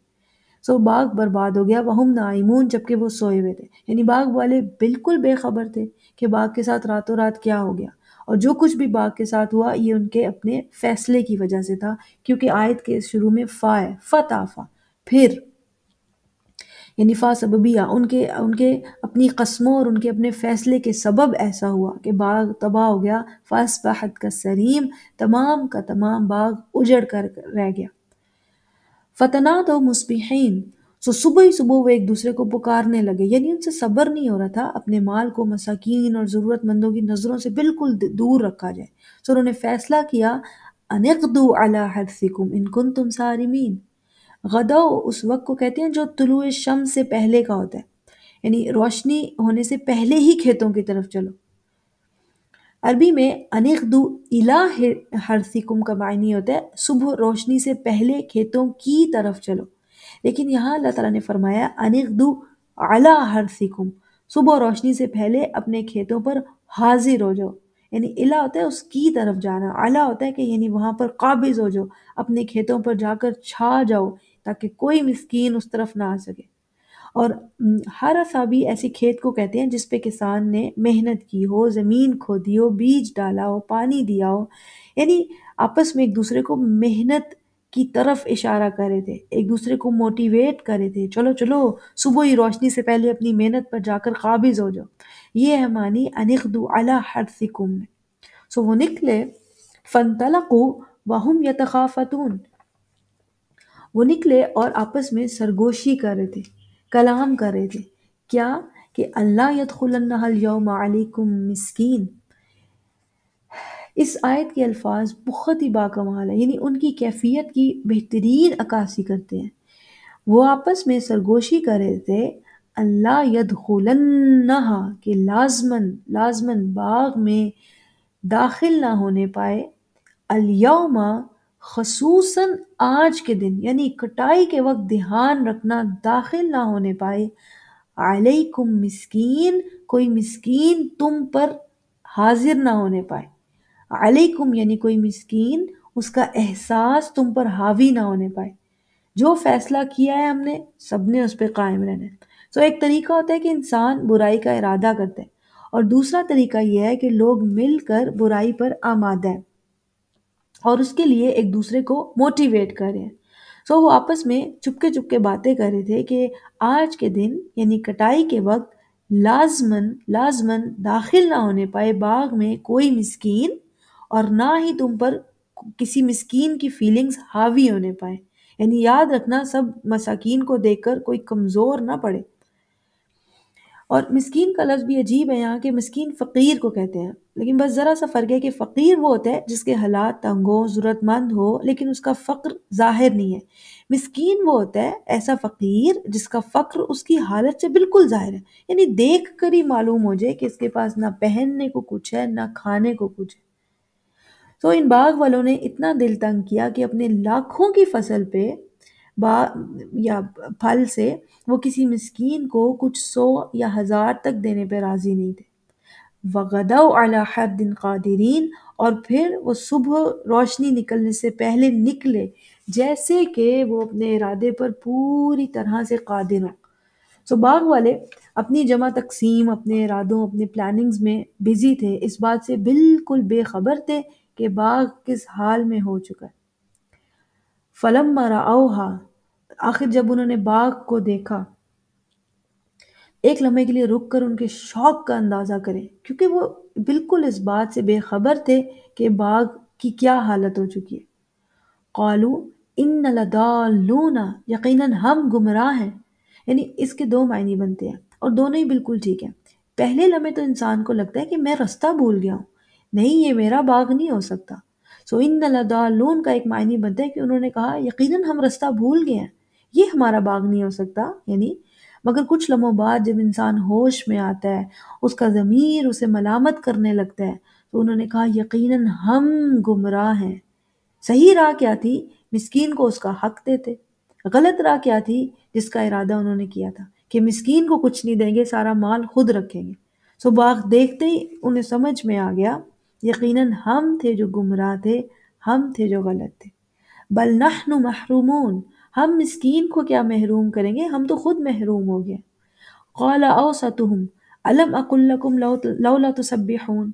S1: سو باغ برباد ہو گیا، وہم نائمون، جبکہ وہ سوئے ہوئے تھے، یعنی باغ والے بالکل بے خبر تھے کہ باغ کے ساتھ راتوں رات کیا ہو گیا، اور جو کچھ بھی باغ کے ساتھ ہوا یہ ان کے اپنے فیصلے کی وجہ سے تھا، کیونکہ آیت کے شروع میں فا ہے، فتافا، پھر، یعنی فا سببیہ، ان کے اپنی قسموں اور ان کے اپنے فیصلے کے سبب ایسا ہوا کہ باغ تباہ ہو گیا، فاصبحت کالسریم، تمام کا تمام باغ اجڑ کر رہ گیا۔ فتنادوا مصبحین، سو صبح ہی صبح وہ ایک دوسرے کو پکارنے لگے، یعنی ان سے صبر نہیں ہو رہا تھا اپنے مال کو مساکین اور ضرورت مندوں کی نظروں سے بالکل دور رکھا جائے۔ سو انہوں نے فیصلہ کیا ان اغدوا علی حرثکم ان کنتم صارمین، غدو اس وقت کو کہتے ہیں جو طلوع شمس سے پہلے کا ہوتا ہے، یعنی روشنی ہونے سے پہلے ہی کھیتوں کی طرف چلو۔ عربی میں انغدو الی حرثکم کا معنی ہوتا ہے صبح روشنی سے پہلے کھیتوں کی طرف چلو، لیکن یہاں اللہ تعالیٰ نے فرمایا انغدو علی حرثکم، صبح روشنی سے پہلے اپنے کھیتوں پر حاضر ہو جاؤ، یعنی الی ہوتا ہے اس کی طرف جانا، علی ہوتا ہے کہ یعنی وہاں پر قابض ہو جاؤ، اپنے کھیتوں پر جا کر چھا جاؤ تاکہ کوئی مسکین اس طرف نہ آ سکے۔ اور حرث بھی ایسے کھیت کو کہتے ہیں جس پہ کسان نے محنت کی ہو، زمین کھودی ہو، بیج ڈالا ہو، پانی دیا ہو، یعنی آپس میں ایک دوسرے کو محنت کی طرف اشارہ کرے تھے، ایک دوسرے کو موٹیویٹ کرے تھے، چلو چلو صبح ہی روشنی سے پہلے اپنی محنت پر جا کر قابض ہو جاؤ۔ یہ ہے معنی انغدو علی حرثکم میں۔ سو وہ نکلے، فانطلقوا وہم یتخافتون، وہ نکلے اور آپس میں سرگوشی کر رہے تھے، کلام کر رہے تھے، کیا کہ اللہ یدخلنہ اليوم علیکم مسکین۔ اس آیت کے الفاظ بہت ہی باکمال ہیں، یعنی ان کی کیفیت کی بہترین عکاسی کرتے ہیں۔ وہ آپس میں سرگوشی کر رہے تھے اللہ یدخلنہ، کہ لازماً باغ میں داخل نہ ہونے پائے، الیوم، خصوصاً آج کے دن، یعنی کٹائی کے وقت دھیان رکھنا داخل نہ ہونے پائے، علیکم مسکین، کوئی مسکین تم پر حاضر نہ ہونے پائے، علیکم یعنی کوئی مسکین اس کا احساس تم پر حاوی نہ ہونے پائے، جو فیصلہ کیا ہے ہم نے سب نے اس پہ قائم رہنا ہے۔ سو ایک طریقہ ہوتا ہے کہ انسان برائی کا ارادہ کرتے ہیں، اور دوسرا طریقہ یہ ہے کہ لوگ مل کر برائی پر آمادہ ہیں اور اس کے لیے ایک دوسرے کو موٹیویٹ کر رہے ہیں۔ سو وہ آپس میں چپکے باتیں کر رہے تھے کہ آج کے دن یعنی کٹائی کے وقت لازمن داخل نہ ہونے پائے باغ میں کوئی مسکین، اور نہ ہی تم پر کسی مسکین کی فیلنگز حاوی ہونے پائے، یعنی یاد رکھنا سب مساکین کو دیکھ کر کوئی کمزور نہ پڑے۔ اور مسکین کا لفظ بھی عجیب ہے یہاں، کہ مسکین فقیر کو کہتے ہیں، لیکن بس ذرا سا فرق ہے کہ فقیر وہ ہوتا ہے جس کے حالات تنگ ہو، ضرورت مند ہو، لیکن اس کا فقر ظاہر نہیں ہے۔ مسکین وہ ہوتا ہے ایسا فقیر جس کا فقر اس کی حالت سے بالکل ظاہر ہے، یعنی دیکھ کر ہی معلوم ہو جائے کہ اس کے پاس نہ پہننے کو کچھ ہے نہ کھانے کو کچھ ہے۔ تو ان باغ والوں نے اتنا دل تنگ کیا کہ اپنے لاکھوں کی فصل پہ با یا پھل سے وہ کسی مسکین کو کچھ 100 یا 1000 تک دینے پہ راضی نہیں تھے۔ وَغَدَوْا عَلَى حَرْدٍ قَادِرِينَ، اور پھر وہ صبح روشنی نکلنے سے پہلے نکلے جیسے کہ وہ اپنے ارادے پر پوری طرح سے قادر ہوں۔ سو باغ والے اپنی جمع تقسیم، اپنے ارادوں، اپنے پلاننگز میں بزی تھے، اس بات سے بالکل بے خبر تھے کہ باغ کس حال میں ہو چکا ہے۔ فَلَمَّا رَأَوْهَا، آخر جب انہوں نے باغ کو دیکھا، ایک لمحے کے لیے رک کر ان کے شوق کا اندازہ کریں، کیونکہ وہ بالکل اس بات سے بے خبر تھے کہ باغ کی کیا حالت ہو چکی ہے۔ قالوا ان لضالون، یقیناً ہم گمراہ ہیں، یعنی اس کے دو معنی بنتے ہیں اور دونوں ہی بالکل ٹھیک ہیں۔ پہلے لمحے تو انسان کو لگتا ہے کہ میں رستہ بھول گیا ہوں، نہیں یہ میرا باغ نہیں ہو سکتا۔ سو ان لضالون کا ایک معنی بنتا ہے کہ انہوں نے کہا یقیناً ہم رستہ بھول گئے ہیں، یہ ہمارا باغ نہیں ہو سکتا، یعنی مگر کچھ لمحوں بعد جب انسان ہوش میں آتا ہے، اس کا ضمیر اسے ملامت کرنے لگتا ہے، تو انہوں نے کہا یقیناً ہم گمراہ ہیں۔ صحیح راہ کیا تھی؟ مسکین کو اس کا حق دیتے۔ غلط راہ کیا تھی؟ جس کا ارادہ انہوں نے کیا تھا کہ مسکین کو کچھ نہیں دیں گے، سارا مال خود رکھیں گے۔ سو باغ دیکھتے ہی انہیں سمجھ میں آ گیا یقیناً ہم تھے جو گمراہ تھے، ہم تھے جو غلط تھے۔ بل نحن محرومون، ہم مسکین کو کیا محروم کریں گے، ہم تو خود محروم ہو گئے۔ قال اوسطهم الم اقل لكم لولا تسبحون،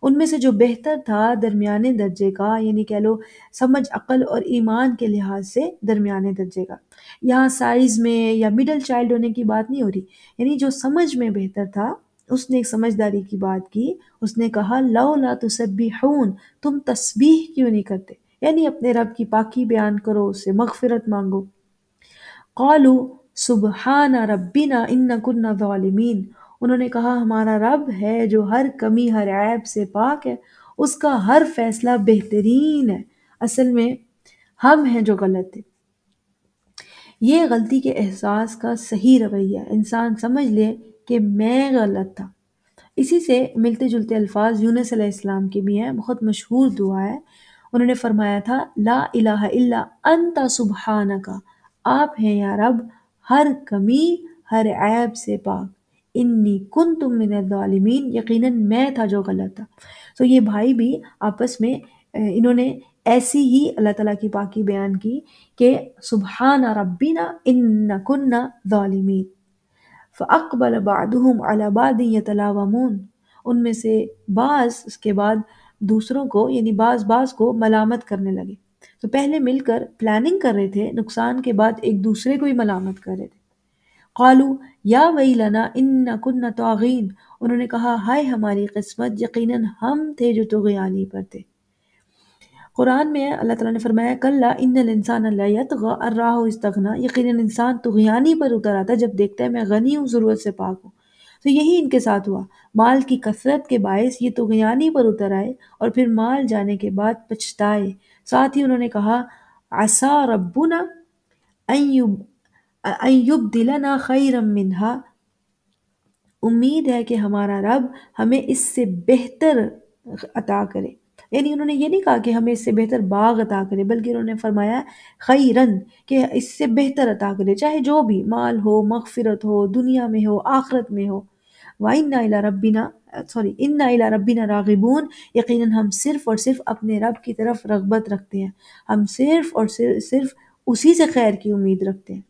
S1: ان میں سے جو بہتر تھا درمیانے درجے کا، یعنی کہہ لو سمجھ، عقل اور ایمان کے لحاظ سے درمیانے درجے کا، یہاں سائز میں یا مڈل چائلڈ ہونے کی بات نہیں ہو رہی، یعنی جو سمجھ میں بہتر تھا اس نے ایک سمجھداری کی بات کی، اس نے کہا لولا تسبحون، تم تسبیح کیوں نہیں کرتے، یعنی اپنے رب کی پاکی بیان کرو، اس سے مغفرت مانگو۔ قالوا سبحان ربنا ان كنا ظالمین، انہوں نے کہا ہمارا رب ہے جو ہر کمی ہر عیب سے پاک ہے، اس کا ہر فیصلہ بہترین ہے، اصل میں ہم ہیں جو غلط تھے۔ یہ غلطی کے احساس کا صحیح رویہ، انسان سمجھ لے کہ میں غلط تھا۔ اسی سے ملتے جلتے الفاظ یونس علیہ السلام کے بھی ہیں، بہت مشہور دعا ہے۔ انہوں نے فرمایا تھا لا الہ الا انت سبحانک، آپ ہیں یا رب ہر کمی ہر عیب سے پاک، انی کنت من الظالمین، یقیناً میں تھا جو غلط تھا۔ تو یہ بھائی بھی آپس میں انہوں نے ایسی ہی اللہ تعالیٰ کی پاکی بیان کی کہ سبحان ربنا ان کنا ظالمین۔ فَأَقْبَلَ بَعْضُهُمْ عَلَى بَعْضٍ يَتَلَاوَمُونَ، ان میں سے بعض اس کے بعد دوسروں کو یعنی بعض کو ملامت کرنے لگے۔ تو پہلے مل کر پلاننگ کر رہے تھے، نقصان کے بعد ایک دوسرے کو ہی ملامت کر رہے تھے۔ قالوا یا ویلنا ان کنا طاغین، انہوں نے کہا ہائے ہماری قسمت، یقیناً ہم تھے جو طغیانی پر تھے۔ قرآن میں اللہ تعالیٰ نے فرمایا کلا ان الانسان لیطغی ان رآہ استغنی، یقیناً انسان طغیانی پر اتر آتا ہے جب دیکھتا ہے میں غنی ہوں، ضرورت سے پاک ہوں۔ تو یہی ان کے ساتھ ہوا، مال کی کثرت کے باعث یہ طغیانی پر اتر آئے اور پھر مال جانے کے بعد پچھتائے۔ ساتھ ہی انہوں نے کہا عسیٰ ربنا ان یبدلنا خیرا منہا، امید ہے کہ ہمارا رب ہمیں اس سے بہتر عطا کرے۔ یعنی انہوں نے یہ نہیں کہا کہ ہمیں اس سے بہتر باغ عطا کرے، بلکہ انہوں نے فرمایا خیرن، کہ اس سے بہتر عطا کرے، چاہے جو بھی مال ہو، مغفرت ہو، دنیا میں ہو، آخرت میں ہو۔ وَإِنَّا إِلَىٰ رَبِّنَا إِنَّا إِلَىٰ رَبِّنَا راغبون، یقیناً ہم صرف اور صرف اپنے رب کی طرف رغبت رکھتے ہیں، ہم صرف اور صرف اسی سے خیر کی امید رکھتے ہیں۔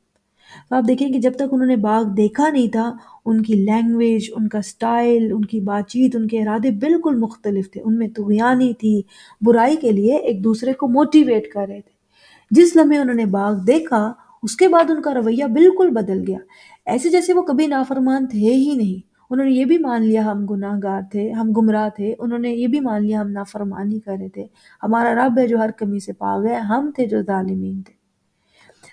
S1: تو آپ دیکھیں کہ جب تک انہوں نے باغ دیکھا نہیں تھا، ان کی لینگویج، ان کا سٹائل، ان کی بات چیت، ان کے ارادے بالکل مختلف تھے، ان میں طغیانی تھی، برائی کے لیے ایک دوسرے کو موٹیویٹ کر رہے تھے۔ جس لمحے انہوں نے باغ دیکھا، اس کے بعد ان کا رویہ بالکل بدل گیا، ایسے جیسے وہ کبھی نافرمان تھے ہی نہیں۔ انہوں نے یہ بھی مان لیا ہم گناہ گار تھے، ہم گمراہ تھے، انہوں نے یہ بھی مان لیا ہم نافرمانی کر رہے تھے، ہمارا رب ہے جو ہر کمی سے پاک ہے، ہم تھے جو ظالمین تھے۔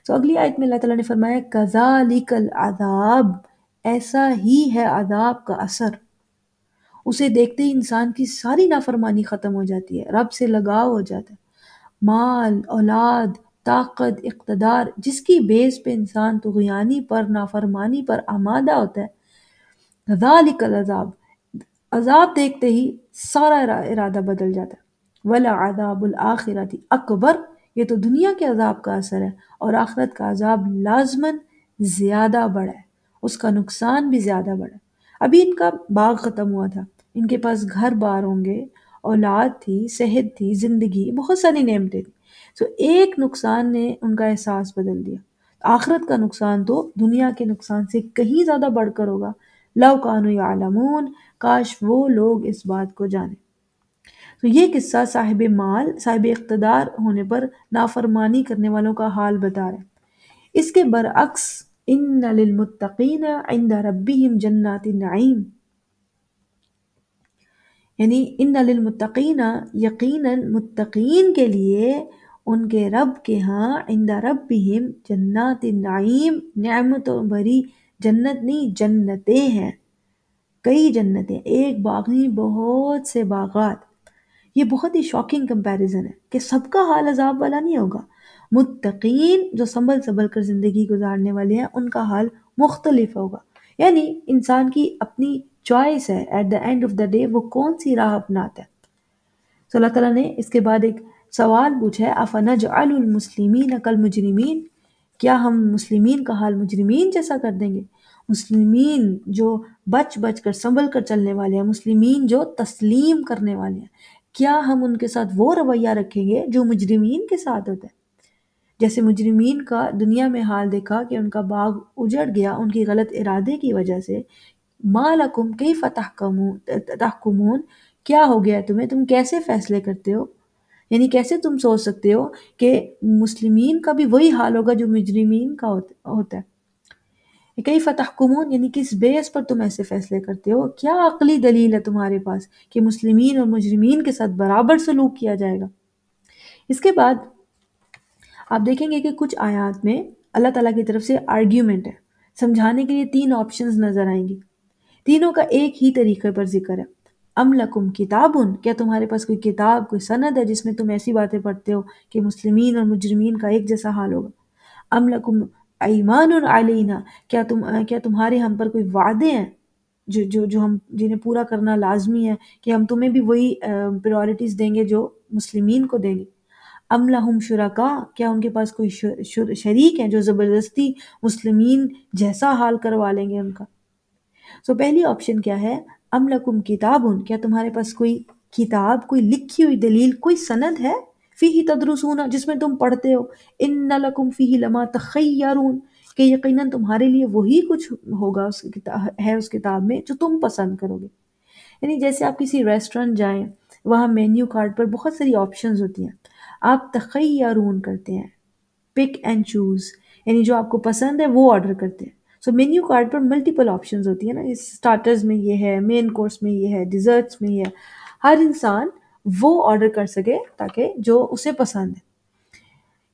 S1: تو اگلی آیت میں اللہ تعالیٰ نے فرمایا کذالک العذاب، ایسا ہی ہے عذاب کا اثر۔ اسے دیکھتے ہی انسان کی ساری نافرمانی ختم ہو جاتی ہے، رب سے لگاؤ ہو جاتا ہے۔ مال، اولاد، طاقت، اقتدار، جس کی بیس پہ انسان طغیانی پر، نافرمانی پر آمادہ ہوتا ہے، کذالک العذاب، عذاب دیکھتے ہی سارا ارادہ بدل جاتا ہے۔ وَلَعَذَابُ الْآخِرَةِ اکبر، یہ تو دنیا کے عذاب کا اثر ہے، اور آخرت کا عذاب لازماً زیادہ بڑا ہے، اس کا نقصان بھی زیادہ بڑا ہے۔ ابھی ان کا باغ ختم ہوا تھا، ان کے پاس گھر بار ہوں گے، اولاد تھی، صحت تھی، زندگی، بہت ساری نعمتیں تھیں، تو ایک نقصان نے ان کا احساس بدل دیا۔ آخرت کا نقصان تو دنیا کے نقصان سے کہیں زیادہ بڑھ کر ہوگا۔ لو کانوا یعلمون، کاش وہ لوگ اس بات کو جانیں۔ تو یہ قصہ صاحب مال، صاحب اقتدار ہونے پر نافرمانی کرنے والوں کا حال بتا رہا ہے۔ اس کے برعکس ان للمتقین عند ربهم جنات النعیم، یعنی ان للمتقین، یقیناً متقین کے لیے ان کے رب کے ہاں، عند ربهم جنات النعیم، نعمتوں بھری جنت نہیں، جنتیں ہیں، کئی جنتیں، ایک باغ نہیں، بہت سے باغات۔ یہ بہت ہی شاکنگ کمپیریزن ہے کہ سب کا حال عذاب والا نہیں ہوگا۔ متقین جو سنبھل سنبھل کر زندگی گزارنے والے ہیں، ان کا حال مختلف ہوگا۔ یعنی انسان کی اپنی چوائس ہے، at the end of the day وہ کون سی راہ اپناتا ہے۔ تو اللہ تعالیٰ نے اس کے بعد ایک سوال پوچھا ہے، افنجعل المسلمین کالمجرمین، کیا ہم مسلمین کا حال مجرمین جیسا کر دیں گے؟ مسلمین جو بچ بچ کر سنبھل کر چلنے والے ہیں، مسلمین جو تسلیم کرنے والے ہیں، کیا ہم ان کے ساتھ وہ رویہ رکھیں گے جو مجرمین کے ساتھ ہوتا ہے؟ جیسے مجرمین کا دنیا میں حال دیکھا کہ ان کا باغ اجڑ گیا ان کی غلط ارادے کی وجہ سے، ما لکم کیف تحکمون، کیا ہو گیا تمہیں، تم کیسے فیصلے کرتے ہو؟ یعنی کیسے تم سوچ سکتے ہو کہ مسلمین کا بھی وہی حال ہوگا جو مجرمین کا ہوتا ہے؟ کیف تحکمون، یعنی کس بیس پر تم ایسے فیصلے کرتے ہو؟ کیا عقلی دلیل ہے تمہارے پاس کہ مسلمین اور مجرمین کے ساتھ برابر سلوک کیا جائے گا؟ اس کے بعد آپ دیکھیں گے کہ کچھ آیات میں اللہ تعالیٰ کی طرف سے آرگیومنٹ ہے، سمجھانے کے لیے تین آپشنز نظر آئیں گی، تینوں کا ایک ہی طریقے پر ذکر ہے۔ ام لکم کتابن، کیا تمہارے پاس کوئی کتاب، کوئی سند ہے جس میں تم ایسی باتیں پڑھتے ہو کہ مسلمین اور مجرمین کا ایک جیسا حال ہوگا؟ ام لکم ایمان علینا، کیا تمہارے ہم پر کوئی وعدے ہیں جو ہم جنہیں پورا کرنا لازمی ہے، کہ ہم تمہیں بھی وہی پریورٹیز دیں گے جو مسلمین کو دیں گے؟ ام لہم شرکا، کیا ان کے پاس کوئی شریک ہیں جو زبردستی مسلمین جیسا حال کروا لیں گے ان کا؟ سو پہلی آپشن کیا ہے، ام لکم کتابن، کیا تمہارے پاس کوئی کتاب، کوئی لکھی ہوئی دلیل، کوئی سند ہے، فیہ تدرسون، جس میں تم پڑھتے ہو، ان لکم فیہ لما تخیرون، کہ یقیناً تمہارے لیے وہی کچھ ہوگا اس کتاب میں جو تم پسند کرو گے۔ یعنی جیسے آپ کسی ریسٹورنٹ جائیں، وہاں مینیو کارڈ پر بہت ساری آپشنز ہوتی ہیں، آپ تخیرون کرتے ہیں، پک اینڈ چوز، یعنی جو آپ کو پسند ہے وہ آرڈر کرتے ہیں۔ سو مینیو کارڈ پر ملٹیپل آپشنز ہوتی ہیں نا، اسٹارٹرز میں یہ ہے، مین کورس میں یہ ہے، ڈیزرٹس میں یہ ہے، ہر انسان وہ آرڈر کر سکے تاکہ جو اسے پسند ہے۔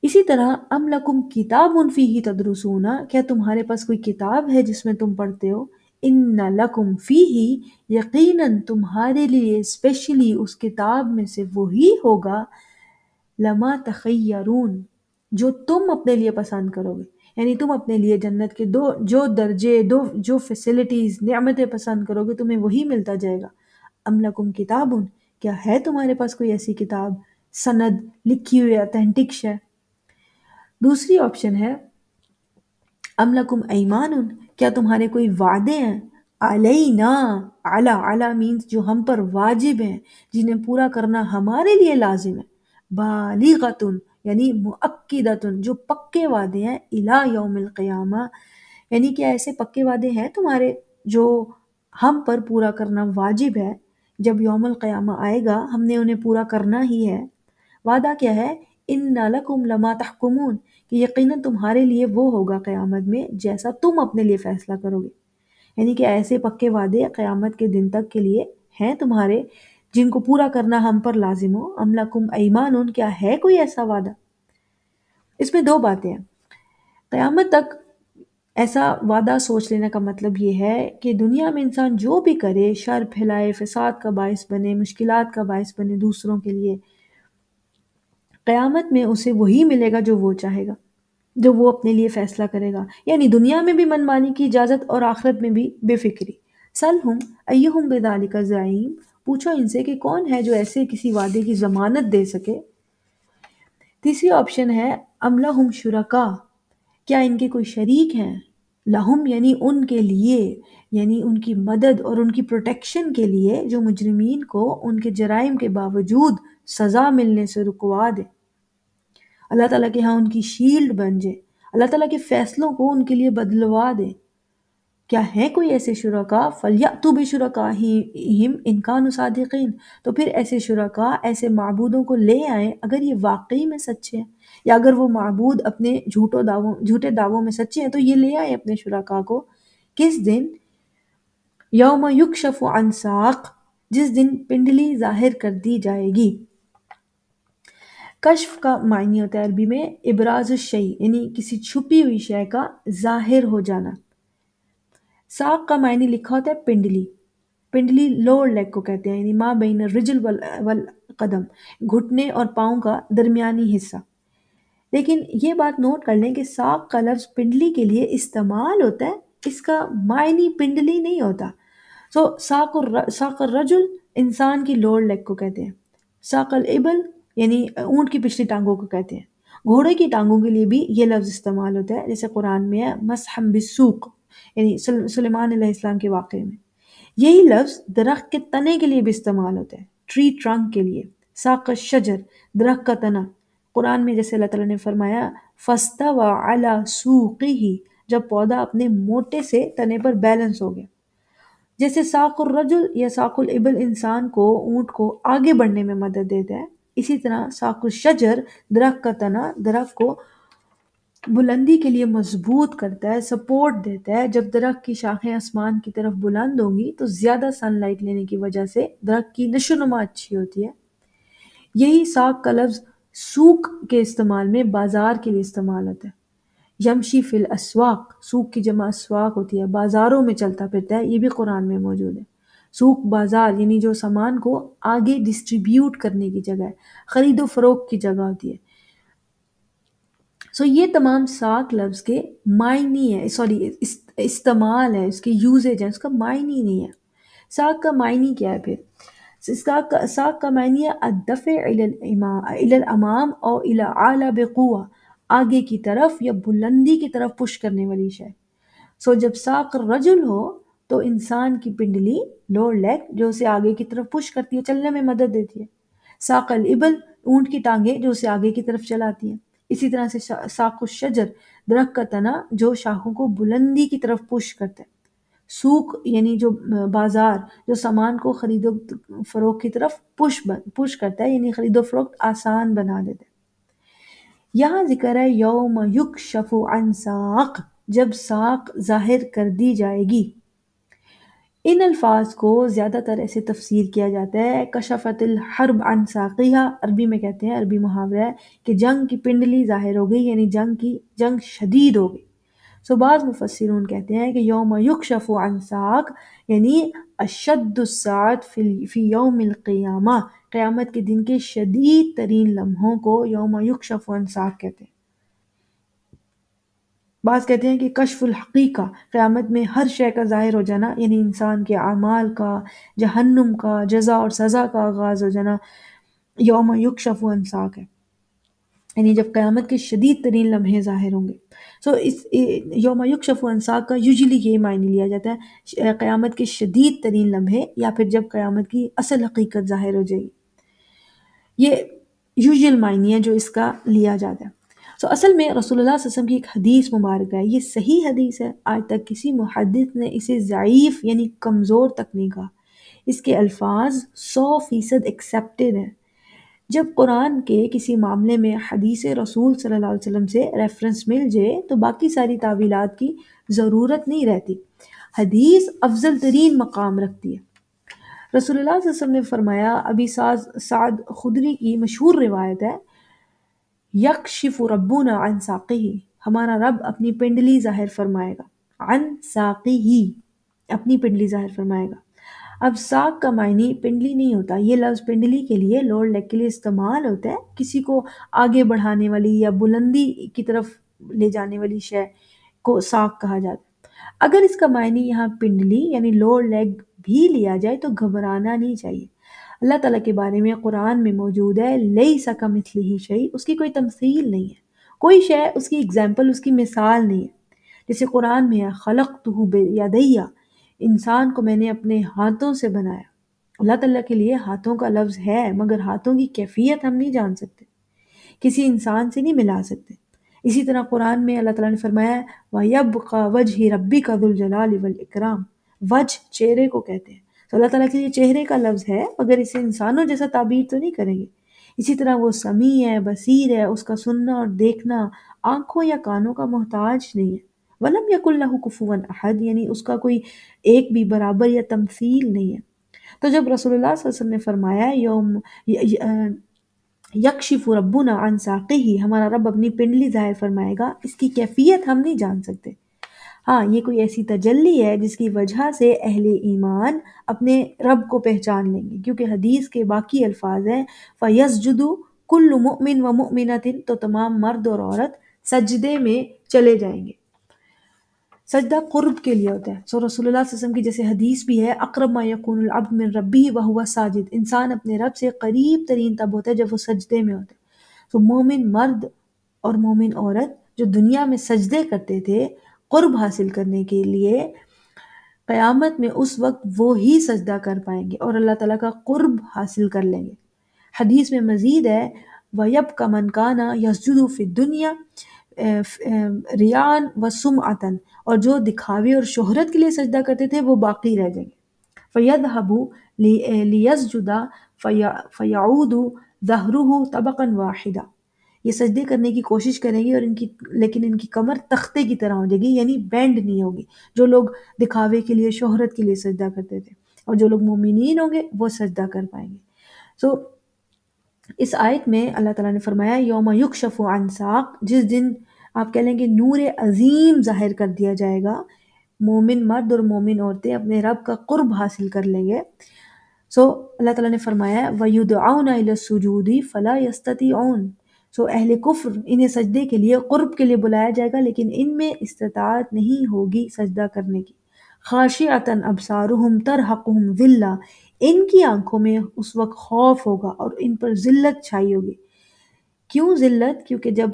S1: اسی طرح ام لکم کتاب فیہ تدرسون، کیا تمہارے پاس کوئی کتاب ہے جس میں تم پڑھتے ہو، ان لکم فیہ، یقیناً تمہارے لیے اسپیشلی اس کتاب میں سے وہی ہوگا، لما تخیرون، جو تم اپنے لیے پسند کرو گے، یعنی تم اپنے لیے جنت کے جو درجے، جو فیسلٹیز، نعمتیں پسند کرو گے، تمہیں وہی ملتا جائے گا۔ ام لکم کتابن، کیا ہے تمہارے پاس کوئی ایسی کتاب، سند، لکھی ہوئی اتھینٹک ہے؟ دوسری آپشن ہے ام لکم ایمان، کیا تمہارے کوئی وعدے ہیں، علینا، اعلی مینس جو ہم پر واجب ہیں، جنہیں پورا کرنا ہمارے لیے لازم ہے، بالغتن یعنی مؤکدتن جو پکے وعدے ہیں، الی یوم القیامہ یعنی کہ ایسے پکے وعدے ہیں تمہارے جو ہم پر پورا کرنا واجب ہے، جب یوم القیامہ آئے گا ہم نے انہیں پورا کرنا ہی ہے۔ وعدہ کیا ہے؟ ان لکم لما تحکمون کہ یقیناً تمہارے لیے وہ ہوگا قیامت میں جیسا تم اپنے لیے فیصلہ کرو گے، یعنی کہ ایسے پکے وعدے قیامت کے دن تک کے لیے ہیں تمہارے جن کو پورا کرنا ہم پر لازم ہو۔ ام لکم ایمان، کیا ہے کوئی ایسا وعدہ؟ اس میں دو باتیں ہیں۔ قیامت تک ایسا وعدہ سوچ لینے کا مطلب یہ ہے کہ دنیا میں انسان جو بھی کرے، شر پھیلائے، فساد کا باعث بنے، مشکلات کا باعث بنے دوسروں کے لیے، قیامت میں اسے وہی ملے گا جو وہ چاہے گا، جو وہ اپنے لیے فیصلہ کرے گا، یعنی دنیا میں بھی منمانی کی اجازت اور آخرت میں بھی بے فکری۔ سلہم ایہم بذالک زعیم، پوچھو ان سے کہ کون ہے جو ایسے کسی وعدے کی ضمانت دے سکے۔ تیسری آپشن ہے ام لہم شرکا، کیا ان کے کوئی شریک ہیں، لہم یعنی ان کے لیے، یعنی ان کی مدد اور ان کی پروٹیکشن کے لیے، جو مجرمین کو ان کے جرائم کے باوجود سزا ملنے سے رکوا دے، اللہ تعالیٰ کے ہاں ان کی شیلڈ بن جائے، اللہ تعالیٰ کے فیصلوں کو ان کے لیے بدلوا دے۔ کیا ہے کوئی ایسے شرکا؟ فَلْيَأْتُوا بِشُرَكَائِهِمْ إِنْ كَانُوا صَادِقِينَ، تو پھر ایسے شرکا، ایسے معبودوں کو لے آئیں اگر یہ واقعی میں سچے ہیں، یا اگر وہ معبود اپنے جھوٹے دعووں میں سچے ہیں تو یہ لے آئیں اپنے شرکا کو۔ کس دن؟ یوم یکشف عن ساق، جس دن پنڈلی ظاہر کر دی جائے گی۔ کشف کا معنی ہوتا ہے عربی میں ابراز الشیء، یعنی کسی چھپی ہوئی شے کا ظاہر ہو جانا۔ ساق کا معنی لکھا ہوتا ہے پنڈلی، پنڈلی لوور لیگ کو کہتے ہیں، یعنی ما بین الرجل والقدم، گھٹنے اور پاؤں کا درمیانی حصہ۔ لیکن یہ بات نوٹ کر لیں کہ ساق کا لفظ پنڈلی کے لیے استعمال ہوتا ہے، اس کا معنی پنڈلی نہیں ہوتا۔ ساق الرجل انسان کی لوور لیگ کو کہتے ہیں، ساق الابل یعنی اونٹ کی پچھلی ٹانگوں کو کہتے ہیں۔ گھوڑے کی ٹانگوں کے لیے بھی یہ لفظ استعمال ہوتا ہے، جیسے قرآن میں ہے مسحم بالسوق، یعنی سلیمان علیہ السلام کے واقعے میں۔ یہی لفظ درخت کے تنے کے لیے بھی استعمال ہوتا ہے، ٹری ٹرنک کے لیے۔ ساق الشجر درخت کا تنا، قرآن میں جیسے اللہ تعالیٰ نے فرمایا فَاسْتَوَى عَلَى سُوقِهِ، جب پودا اپنے موٹے سے تنے پر بیلنس ہو گیا۔ جیسے ساق الرجل یا ساق الابل انسان کو، اونٹ کو آگے بڑھنے میں مدد دیتا ہے، اسی طرح ساق الشجر درخت کا تنا درخت کو بلندی کے لیے مضبوط کرتا ہے، سپورٹ دیتا ہے۔ جب درخت کی شاخیں آسمان کی طرف بلند ہوں گی تو زیادہ سن لائٹ لینے کی وجہ سے درخت کی نشو و نما اچھی ہوتی ہے۔ یہی ساق کا لفظ سوق کے استعمال میں بازار کے لیے استعمال ہوتا ہے۔ یمشی فی الاسواق، سوق کی جمع اسواق ہوتی ہے، بازاروں میں چلتا پھرتا ہے، یہ بھی قرآن میں موجود ہے۔ سوق بازار یعنی جو سامان کو آگے ڈسٹریبیوٹ کرنے کی جگہ ہے، خرید و فروخت کی جگہ ہوتی ہے۔ یہ تمام ساق لفظ کے معنی ہے، استعمال ہے، اس کے یوزیج ہے، اس کا معنی نہیں ہے۔ ساق کا معنی کیا ہے پھر؟ ساق کا معنی ہے الدفع الی الامام او الی اعلی بقوہ، آگے کی طرف یا بلندی کی طرف پش کرنے والی شے۔ جب ساق الرجل ہو تو انسان کی پنڈلی لوور لیگ جو اسے آگے کی طرف پش کرتی ہے، چلنے میں مدد دیتی ہے۔ ساق الابل اونٹ کی ٹانگیں جو اسے آگے کی طرف چلاتی ہیں۔ اسی طرح سے ساق الشجر درخت کا تنا جو شاخوں کو بلندی کی طرف پش کرتا ہے۔ سوق یعنی جو بازار جو سامان کو خرید و فروخت کی طرف پش کرتا ہے، یعنی خرید و فروخت آسان بنا دیتا ہے۔ یہاں ذکر ہے یوم یکشف عن ساق، جب ساق ظاہر کر دی جائے گی۔ ان الفاظ کو زیادہ تر ایسے تفسیر کیا جاتا ہے کشفت الحرب عن ساقیہا، عربی میں کہتے ہیں، عربی محاورہ ہے کہ جنگ کی پنڈلی ظاہر ہو گئی، یعنی جنگ شدید ہو گئی۔ بعض مفسرون کہتے ہیں کہ یوم یکشف عن ساق یعنی اشد الساعت فی یوم القیامہ، قیامت کے دن کے شدید ترین لمحوں کو یوم یکشف عن ساق کہتے ہیں۔ بعض کہتے ہیں کہ کشف الحقیقہ، قیامت میں ہر شے کا ظاہر ہو جانا، یعنی انسان کے اعمال کا، جہنم کا، جزا اور سزا کا آغاز ہو جانا، یوم یکشف عن ساق ہے، یعنی جب قیامت کے شدید ترین لمحے ظاہر ہوں گے۔ یوم یکشف عن ساق کا یوزلی یہ معنی لیا جاتا ہے، قیامت کے شدید ترین لمحے، یا پھر جب قیامت کی اصل حقیقت ظاہر ہو جائے گی۔ یہ یوزل معنی ہے جو اس کا لیا جاتا ہے۔ اصل میں رسول اللہ صلی اللہ علیہ وسلم کی ایک حدیث مبارکہ ہے، یہ صحیح حدیث ہے، آج تک کسی محدث نے اسے ضعیف یعنی کمزور تک نہیں کہا۔ اس کے الفاظ 100% ایکسیپٹڈ ہیں۔ جب قرآن کے کسی معاملے میں حدیث رسول صلی اللہ علیہ وسلم سے ریفرنس مل جائے تو باقی ساری تعویلات کی ضرورت نہیں رہتی۔ حدیث افضل ترین مقام رکھتی ہے۔ رسول اللہ صلی اللہ علیہ وسلم نے فرمایا، ابھی سعد خدری کی مشہور روایت ہے، یکشف ربنا عن ساقہ، ہمارا رب اپنی پنڈلی ظاہر فرمائے گا، عن ساقہ، اپنی پنڈلی ظاہر فرمائے گا۔ اب ساق کا معنی پنڈلی نہیں ہوتا، یہ لفظ پنڈلی کے لیے، لوور لیگ کے لیے استعمال ہوتا ہے، کسی کو آگے بڑھانے والی یا بلندی کی طرف لے جانے والی شے کو ساق کہا جاتا ہے۔ اگر اس کا معنی یہاں پنڈلی یعنی لوور لیگ بھی لیا جائے تو گھبرانا نہیں چاہیے۔ اللہ تعالیٰ کے بارے میں قرآن میں موجود ہے، لیس کمثلہ شیء، اس کی کوئی تمثیل نہیں ہے، کوئی شے اس کی اگزامپل، اس کی مثال نہیں ہے۔ جیسے قرآن میں ہے، خلقتہ بیدی، انسان کو میں نے اپنے ہاتھوں سے بنایا۔ اللہ تعالیٰ کے لیے ہاتھوں کا لفظ ہے، مگر ہاتھوں کی کیفیت ہم نہیں جان سکتے، کسی انسان سے نہیں ملا سکتے۔ اسی طرح قرآن میں اللہ تعالیٰ نے فرمایا ہے، وَيَبْقَى وَجْهِ رَبِّكَ ذُو الْجَلَالِ وَالْإِكْرَامِ، وجہ چہرے کو کہتے ہیں، تو اللہ تعالیٰ کے لیے چہرے کا لفظ ہے، مگر اسے انسانوں جیسا تعبیر تو نہیں کریں گے۔ اسی طرح وہ سمیع ہے، بصیر ہے، اس کا سننا اور دیکھنا آنکھوں یا کانوں کا محتاج نہیں ہے۔ وَلَمْ يَكُنْ لَهُ كُفُوًا أَحَدٌ، یعنی اس کا کوئی ایک بھی برابر یا تمثیل نہیں ہے۔ تو جب رسول اللہ صلی اللہ علیہ وسلم نے فرمایا یوم یکشف ربنا عن ساقہ، ہمارا رب اپنی پنڈلی ظاہر فرمائے گا، اس کی کیفیت ہم نہیں جان سکتے۔ ہاں، یہ کوئی ایسی تجلی ہے جس کی وجہ سے اہل ایمان اپنے رب کو پہچان لیں گے، کیونکہ حدیث کے باقی الفاظ ہیں فَيَسْجُدُ كُلُّ مُؤْمِنٍ وَمُؤْمِنَةٍ، تو تمام مرد اور عورت سجدے میں چلے جائیں گے۔ سجدہ قرب کے لیے ہوتا ہے۔ رسول اللہ صلی اللہ علیہ وسلم کی جیسے حدیث بھی ہے، اقرب ما یکون العبد من ربہ وہو ساجد، انسان اپنے رب سے قریب ترین تب ہوتا ہے جب وہ سجدے میں ہوتا ہے۔ تو مومن مرد اور مومن عورت جو دنیا میں سجدے کرتے تھے قرب حاصل کرنے کے لیے، قیامت میں اس وقت وہ ہی سجدہ کر پائیں گے اور اللہ تعالیٰ کا قرب حاصل کر لیں گے۔ حدیث میں مزید ہے، وَيَبْقَى مَنْ كَانَ يَسْجُدُ فِي الدُّنْيَا ریان و سمعتن، اور جو دکھاوے اور شہرت کے لیے سجدہ کرتے تھے وہ باقی رہ جائیں گے۔ فَيَذْهَبُ لِيَسْجُدَ فَيَعُودُ ظَهْرُهُ طَبَقًا وَاحِدًا، یہ سجدے کرنے کی کوشش کریں گے اور لیکن ان کی کمر تختے کی طرح ہو جائے گی، یعنی بینڈ نہیں ہوگی۔ جو لوگ دکھاوے کے لیے، شہرت کے لیے سجدہ کرتے تھے، اور جو لوگ مومنین ہوں گے وہ سجدہ کر پائیں گے۔ اس آیت میں اللہ تعالیٰ نے فرمایا یوم یکشف عن ساق، جس دن آپ کہہ لیں گے نور عظیم ظاہر کر دیا جائے گا، مومن مرد اور مومن عورتیں اپنے رب کا قرب حاصل کر لیں گے۔ اللہ تعالیٰ نے فرمایا وَيُدْعَوْنَ إِلَى السُّجُودِ فَلَا يَسْتَطِيعُونَ، انہیں کفر، انہیں سجدے کے لیے، قرب کے لیے بلایا جائے گا لیکن ان میں استطاعت نہیں ہوگی سجدہ کرنے کی۔ خاشعۃ ابصارہم ترہقہم ذلہ، ان کی آنکھوں میں اس وقت خوف ہوگا اور ان پر ذلت چھائی ہوگی۔ کیوں ذلت؟ کیونکہ جب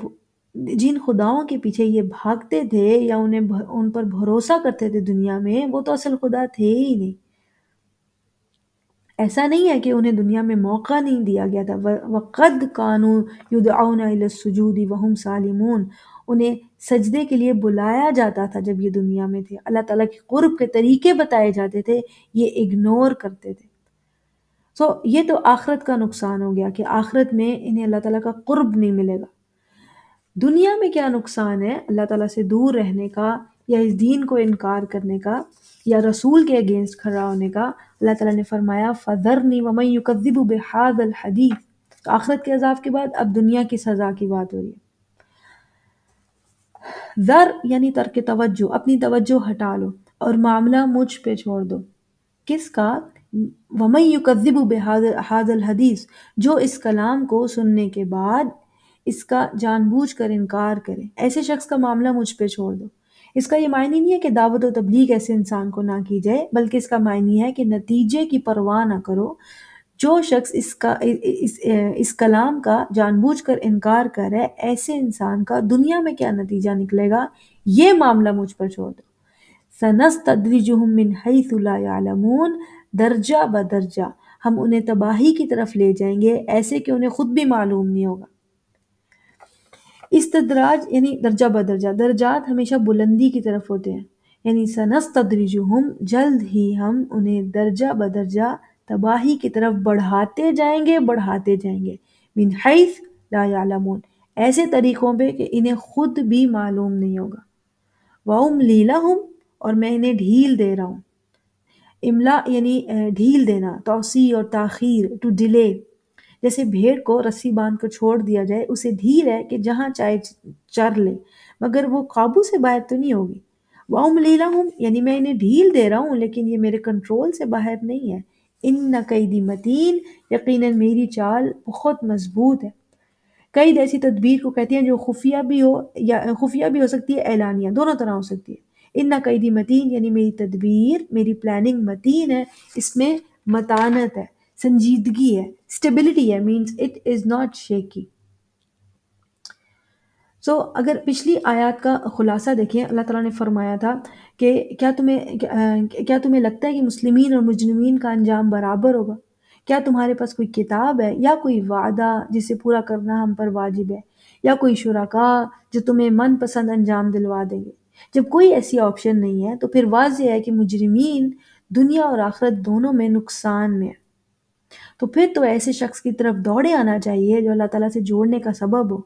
S1: جن خداؤں کے پیچھے یہ بھاگتے تھے یا ان پر بھروسہ کرتے تھے دنیا میں، وہ تو اصل خدا تھے ہی نہیں۔ ایسا نہیں ہے کہ انہیں دنیا میں موقع نہیں دیا گیا تھا، وَقَدْ كَانُوا يُدْعَوْنَ إِلَى السُّجُودِ وَهُمْ سَالِمُونَ، انہیں سجدے کے لیے بلایا جاتا تھا جب یہ دنیا میں تھے، اللہ تعالیٰ کے قرب کے طریقے بتائے جاتے تھے، یہ اگنور کرتے تھے۔ یہ تو آخرت کا نقصان ہو گیا کہ آخرت میں انہیں اللہ تعالیٰ کا قرب نہیں ملے گا۔ دنیا میں کیا نقصان ہے اللہ تعالیٰ سے دور رہنے کا، یا اس دین کو انکار کرنے کا، یا رسول کے اگینسٹ کھڑا ہونے کا؟ اللہ تعالیٰ نے فرمایا فَذَرْنِي وَمَن يُكَذِّبُ بِهَذَا الْحَدِيثِ، آخرت کے عذاب کے بعد اب دنیا کی سزا کی بات ہو رہی ہے۔ ذر یعنی ترک توجہ، اپنی توجہ ہٹا لو اور معاملہ مجھ پہ چھوڑ دو۔ کس کا؟ وَمَن يُكَذِّبُ بِهَذَا الْحَدِيثِ، جو اس کلام کو سننے کے بعد اس کا جان بوجھ کر انکار کرے، ایسے شخص کا معاملہ مجھ پہ چھوڑ دو۔ اس کا یہ معنی نہیں ہے کہ دعوت و تبلیغ ایسے انسان کو نہ کی جائے، بلکہ اس کا معنی ہے کہ نتیجے کی پرواہ نہ کرو۔ جو شخص اس کلام کا جان بوجھ کر انکار کرے، ایسے انسان کا دنیا میں کیا نتیجہ نکلے گا، یہ معاملہ مجھ پر چھوڑ دو۔ سَنَسْتَدْرِجُهُم مِّنْ حَيْثُ لَا يَعْلَمُونَ، درجہ بدرجہ ہم انہیں تباہی کی طرف لے جائیں گے، ایسے کہ انہیں خود بھی معلوم نہیں ہوگا۔ استدراج یعنی درجہ بدرجہ، درجات ہمیشہ بلندی کی طرف ہوتے ہیں، یعنی سنستدرجہم، جلد ہی ہم انہیں درجہ بدرجہ تباہی کی طرف بڑھاتے جائیں گے، بڑھاتے جائیں گے، من حیث لا یعلمون، ایسے طریقوں پہ کہ انہیں خود بھی معلوم نہیں ہوگا۔ وَأُمْلِي لَهُمْ، اور میں انہیں ڈھیل دے رہا ہوں۔ املا یعنی ڈھیل دینا، توسیع اور تاخیر، ٹو ڈیلے۔ جیسے بھیڑ کو رسی باندھ کر چھوڑ دیا جائے، اسے ڈھیل ہے کہ جہاں چاہے چر لے، مگر وہ قابو سے باہر تو نہیں ہوگی۔ وَأُمْلِي لَهُمْ، یعنی میں انہیں ڈھیل دے رہا ہوں لیکن یہ میرے کنٹرول سے باہر نہیں ہے۔ اِنَّ کَیدی متین، یقیناً میری چال بہت مضبوط ہے۔ قید ایسی تدبیر کو کہتے ہیں جو خفیہ بھی ہو، یا خفیہ بھی ہو سکتی ہے، اعلانیہ، دونوں طرح ہو سکتی ہے۔ ان قیدی متین، یعنی میری تدبیر، میری پلاننگ متین ہے، اس میں متانت ہے، سنجیدگی ہے، اسٹیبلٹی ہے، means it is not shaky. اگر پچھلی آیات کا خلاصہ دیکھیں، اللہ تعالیٰ نے فرمایا تھا کہ کیا تمہیں لگتا ہے کہ مسلمین اور مجرمین کا انجام برابر ہوگا؟ کیا تمہارے پاس کوئی کتاب ہے یا کوئی وعدہ جسے پورا کرنا ہم پر واجب ہے، یا کوئی شرکا جو تمہیں من پسند انجام دلوا دیں گے؟ جب کوئی ایسی آپشن نہیں ہے تو پھر واضح ہے کہ مجرمین دنیا اور آخرت دونوں میں نقصان میں ہے۔ تو پھر تو ایسے شخص کی طرف دوڑے آنا چاہیے جو اللہ تعالیٰ سے جوڑنے کا سبب ہو،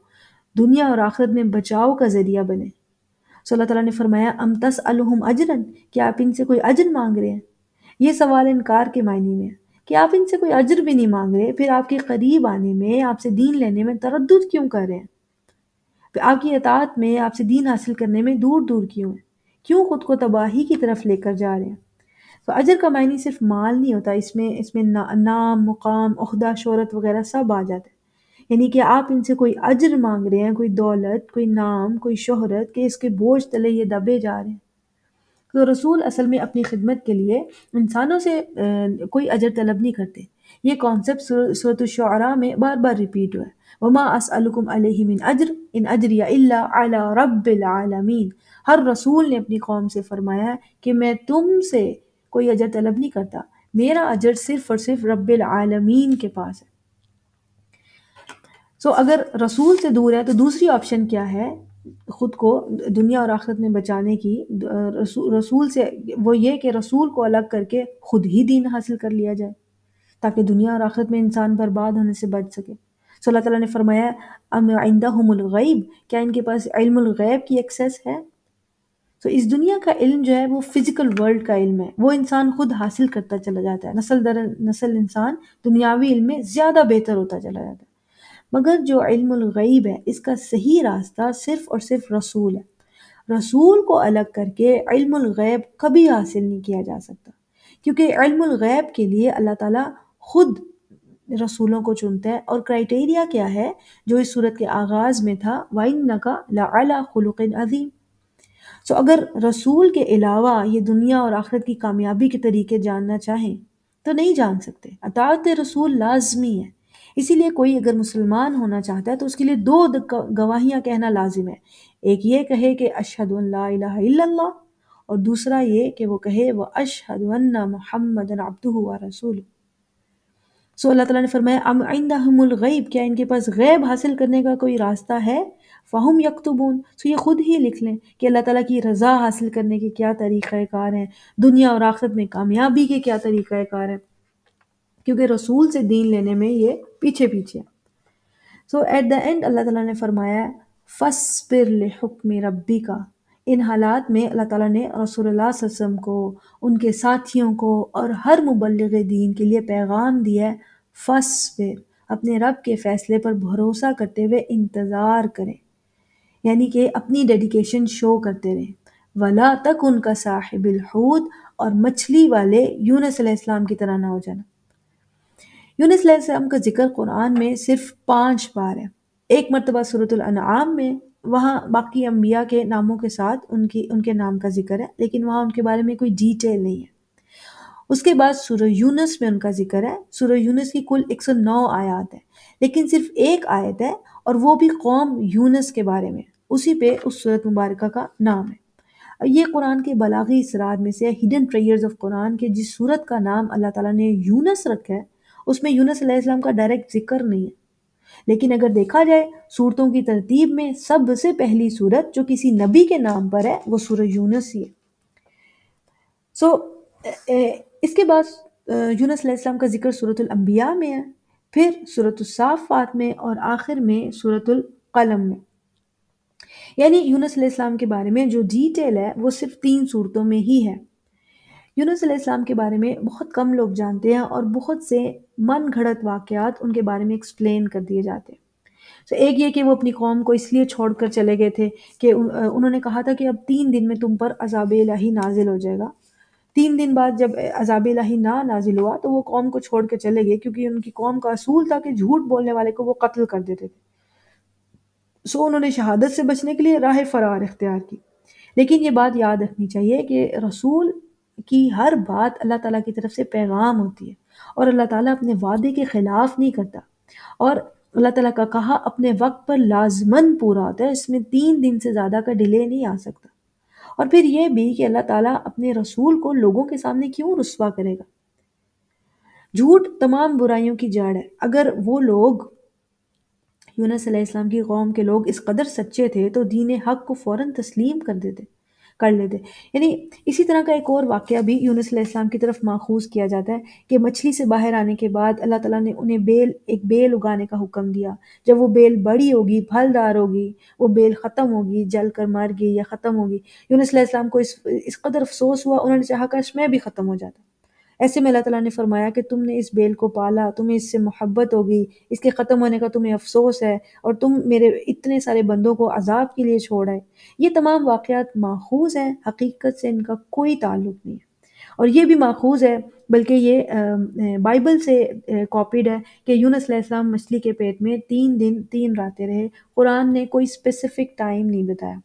S1: دنیا اور آخرت میں بچاؤ کا ذریعہ بنے۔ اللہ تعالیٰ نے فرمایا ام تسألہم اجرن، کیا آپ ان سے کوئی اجر مانگ رہے ہیں؟ یہ سوال انکار کے معنی میں ہے کہ آپ ان سے کوئی اجر بھی نہیں مانگ رہے، پھر آپ کے قریب آنے میں، آپ سے دین لینے میں تردد کیوں کر رہے ہیں؟ پھر آپ کی اطاعت میں، آپ سے دین حاصل کرنے میں دور دور کیوں ہیں؟ کیوں خود کو تباہی کی طرف لے کر جا رہے ہیں؟ تو اجر کا معنی صرف مال نہیں ہوتا، اس میں نام، مقام، عہدہ، شہرت وغیرہ سب آ جاتا ہے۔ یعنی کہ آپ ان سے کوئی اجر مانگ رہے ہیں، کوئی دولت، کوئی نام، کوئی شہرت، کہ اس کے بوجھ تلے یہ دبے جا رہے ہیں۔ تو رسول اصل میں اپنی خدمت کے لیے انسانوں سے کوئی اجر طلب نہیں کرتے۔ یہ کانسیپٹ سورۃ الشعراء میں بار بار ریپیٹ ہوا ہے، وما اسألکم علیہ من اجر ان اجری الا علی رب العالمین۔ ہر رسول نے اپنی قوم سے فرمایا ہے کہ میں تم سے کوئی اجر طلب نہیں کرتا، میرا اجر صرف اور صرف رب العالمین کے پاس ہے۔ اگر رسول سے دور ہے تو دوسری آپشن کیا ہے خود کو دنیا اور آخرت میں بچانے کی؟ رسول سے وہ یہ کہ رسول کو الگ کر کے خود ہی دین حاصل کر لیا جائے تاکہ دنیا اور آخرت میں انسان برباد ہونے سے بچ سکے۔ اللہ تعالیٰ نے فرمایا ام عندہم الغیب، کیا ان کے پاس علم الغیب کی ایکسیس ہے؟ اس دنیا کا علم جو ہے وہ فزیکل ورلڈ کا علم ہے، وہ انسان خود حاصل کرتا چلا جاتا ہے، نسل در نسل انسان دنیاوی علم میں زیادہ بہتر ہوتا چلا جاتا ہے۔ مگر جو علم الغیب ہے، اس کا صحیح راستہ صرف اور صرف رسول ہے۔ رسول کو الگ کر کے علم الغیب کبھی حاصل نہیں کیا جا سکتا، کیونکہ علم الغیب کے لیے اللہ تعالیٰ خود رسولوں کو چنتا ہے، اور کرائٹیریا کیا ہے جو اس صورت کے آغاز میں تھا، وَإِنَّكَ لَعَلَىٰ خُلُقٍ عَظِيمٍ۔ اگر رسول کے علاوہ یہ دنیا اور آخرت کی کامیابی کے طریقے جاننا چاہیں تو نہیں جان سکتے۔ اطاعت رسول لازمی ہے، اسی لیے کوئی اگر مسلمان ہونا چاہتا ہے تو اس کے لیے دو گواہیاں کہنا لازم ہے۔ ایک یہ کہے کہ اشہد ان لا الہ الا اللہ، اور دوسرا یہ کہ وہ کہے واشہد ان محمد عبدہ ورسولہ۔ اللہ تعالیٰ نے فرمایا ام عندہم الغیب، کیا ان کے پاس غیب حاصل کرنے کا کوئی راستہ ہے؟ فہم یکتبون، یہ خود ہی لکھ لیں کہ اللہ تعالیٰ کی رضا حاصل کرنے کے کیا طریقہ کار ہیں، دنیا اور آخرت میں کامیابی کے کیا طریقہ کار ہیں، کیونکہ رسول سے دین لینے میں یہ پیچھے پیچھے۔ ایٹ دا اینڈ اللہ تعالیٰ نے فرمایا فَاصْبِرْ لِحُکْمِ رَبِّکَ۔ ان حالات میں اللہ تعالیٰ نے رسول اللہ صلی اللہ علیہ وسلم کو، ان کے ساتھیوں کو اور ہر مبلغ دین کے لیے پیغام دیا ہے، فَاصْبِرْ، اپنے رب کے فیصلے پر بھروسہ کرتے ہوئے انتظار کریں، یعنی کہ اپنی ڈیڈیکیشن شو کرتے رہیں۔ وَلَا تَكُنْ كَصَاحِبِ الْحُوتِ، اور مچھلی والے یونس علیہ السلام کی طرح نہ ہو جانا۔ یونس علیہ السلام کا ذکر قرآن میں صرف 5 بار ہے، ایک مرتبہ سورۃ الانعام میں، وہاں باقی انبیاء کے ناموں کے ساتھ ان کے نام کا ذکر ہے، لیکن وہاں ان کے بارے میں کوئی ڈیٹیل نہیں ہے۔ اس کے بعد سورہ یونس میں ان کا ذکر ہے۔ سورہ یونس کی کل 109 آیات ہیں، لیکن صرف ایک آیت ہے، اور وہ بھی قوم یونس کے بارے میں، اسی پہ اس سورۃ مبارکہ کا نام ہے۔ یہ قرآن کے بلاغی اسرار میں سے ہڈن ٹریئرز آف قرآن کے جس سورت کا نام اللہ تعالیٰ نے یونس رکھا ہے، اس میں یونس علیہ السلام کا ڈائریکٹ ذکر نہیں ہے۔ لیکن اگر دیکھا جائے صورتوں کی ترتیب میں، سب سے پہلی صورت جو کسی نبی کے نام پر ہے وہ سورہ یونس ہی ہے۔ سو اس کے بعد یونس علیہ السلام کا ذکر سورۃ الانبیاء میں ہے، پھر سورۃ الصافات میں، اور آخر میں سورۃ القلم میں۔ یعنی یونس علیہ السلام کے بارے میں جو ڈیٹیل ہے وہ صرف 3 صورتوں میں ہی ہے۔ یونس علیہ السلام کے بارے میں بہت کم لوگ جانتے ہیں، اور بہت سے من گھڑت واقعات ان کے بارے میں ایکسپلین کر دیے جاتے ہیں۔ ایک یہ کہ وہ اپنی قوم کو اس لیے چھوڑ کر چلے گئے تھے کہ انہوں نے کہا تھا کہ اب 3 دن میں تم پر عذاب الہی نازل ہو جائے گا۔ 3 دن بعد جب عذاب الہی نہ نازل ہوا تو وہ قوم کو چھوڑ کے چلے گئے، کیونکہ ان کی قوم کا اصول تھا کہ جھوٹ بولنے والے کو وہ قتل کر دیتے تھے۔ انہوں نے شہادت سے بچنے کے لیے راہ فرار اختیار کی۔ لیکن یہ بات یاد رکھنی چاہیے کہ رسول کی ہر بات اللہ تعالیٰ کی طرف سے پیغام ہوتی ہے، اور اللہ تعالیٰ اپنے وعدے کے خلاف نہیں کرتا، اور اللہ تعالیٰ کا کہا اپنے وقت پر لازماً پورا ہوتا ہے، اس میں 3 دن سے زیادہ کا ڈیلے نہیں آ سکتا۔ اور پھر یہ بھی کہ اللہ تعالیٰ اپنے رسول کو لوگوں کے سامنے کیوں رسوا کرے گا؟ جھوٹ تمام برائیوں کی جڑ ہے۔ اگر وہ لوگ، یونس علیہ السلام کی قوم کے لوگ، اس قدر سچے تھے تو دین حق کو فوراً تسلیم کر لیتے۔ یعنی اسی طرح کا ایک اور واقعہ بھی یونس علیہ السلام کی طرف ماخوذ کیا جاتا ہے کہ مچھلی سے باہر آنے کے بعد اللہ تعالیٰ نے انہیں ایک بیل اگانے کا حکم دیا۔ جب وہ بیل بڑی ہوگی، پھلدار ہوگی، وہ بیل ختم ہوگی، جل کر مر گئی یا ختم ہوگی، یونس علیہ السلام کو اس قدر افسوس ہوا، انہوں نے چاہا کاش میں بھی ختم ہو جاتا۔ ایسے میں اللہ تعالیٰ نے فرمایا کہ تم نے اس بیل کو پالا، تمہیں اس سے محبت ہوگی، اس کے ختم ہونے کا تمہیں افسوس ہے، اور تم میرے اتنے سارے بندوں کو عذاب کے لیے چھوڑ آئے۔ یہ تمام واقعات ماخوذ ہیں، حقیقت سے ان کا کوئی تعلق نہیں ہے۔ اور یہ بھی ماخوذ ہے، بلکہ یہ بائبل سے کاپیڈ ہے کہ یونس علیہ السلام مچھلی کے پیٹ میں 3 دن 3 راتیں رہے۔ قرآن نے کوئی اسپیسیفک ٹائم نہیں بتایا۔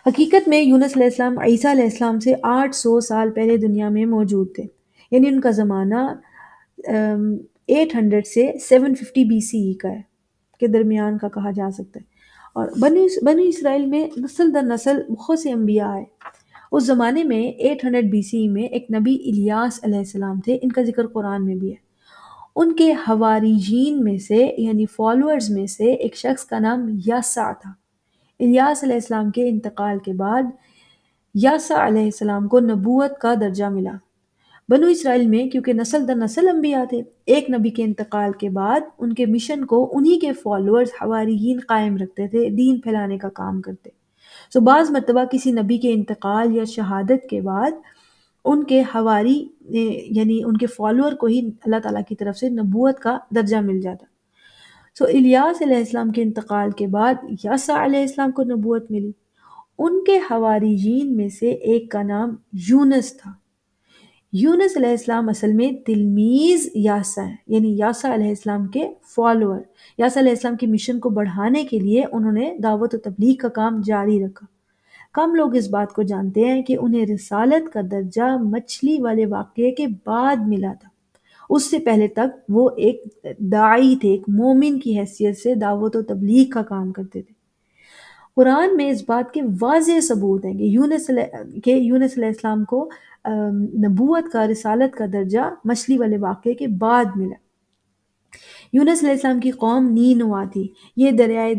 S1: حقیقت میں یونس علیہ السلام عیسیٰ علیہ السلام سے 800 سال پہلے دنیا میں موجود تھے، یعنی ان کا زمانہ 800 سے 750 بی سی ای کا ہے، کے درمیان کا کہا جا سکتا ہے۔ اور بنی اسرائیل میں نسل در نسل بہت سے انبیاء آئے۔ اس زمانے میں 800 بی سی ای میں ایک نبی الیاس علیہ السلام تھے، ان کا ذکر قرآن میں بھی ہے۔ ان کے حواریین میں سے، یعنی فالوورز میں سے، ایک شخص کا نام یاسع تھا۔ الیاس علیہ السلام کے انتقال کے بعد یاسع علیہ السلام کو نبوت کا درجہ ملا۔ بنو اسرائیل میں کیونکہ نسل در نسل انبیاء تھے، ایک نبی کے انتقال کے بعد ان کے مشن کو انہی کے فالوورز حواریین قائم رکھتے تھے، دین پھیلانے کا کام کرتے۔ بعض مرتبہ کسی نبی کے انتقال یا شہادت کے بعد ان کے حواری یعنی ان کے فالوور کو ہی اللہ تعالیٰ کی طرف سے نبوت کا درجہ مل جاتا۔ الیاس علیہ السلام کے انتقال کے بعد یاسع علیہ السلام کو نبوت ملی۔ ان کے حواریین میں سے ایک کا نام یونس تھا۔ یونس علیہ السلام اصل میں تلمیذ یاسع ہیں، یعنی یاسع علیہ السلام کے فالوور۔ یاسع علیہ السلام کی مشن کو بڑھانے کے لیے انہوں نے دعوت و تبلیغ کا کام جاری رکھا۔ کم لوگ اس بات کو جانتے ہیں کہ انہیں رسالت کا درجہ مچھلی والے واقعے کے بعد ملا تھا۔ اس سے پہلے تک وہ ایک داعی تھے، ایک مومن کی حیثیت سے دعوت و تبلیغ کا کام کرتے تھے۔ قرآن میں اس بات کے واضح ثبوت ہیں کہ یونس علیہ السلام کو نبوت کا، رسالت کا درجہ مچھلی والے واقعے کے بعد ملا۔ یونس علیہ السلام کی قوم نینوا تھی۔ یہ دریائے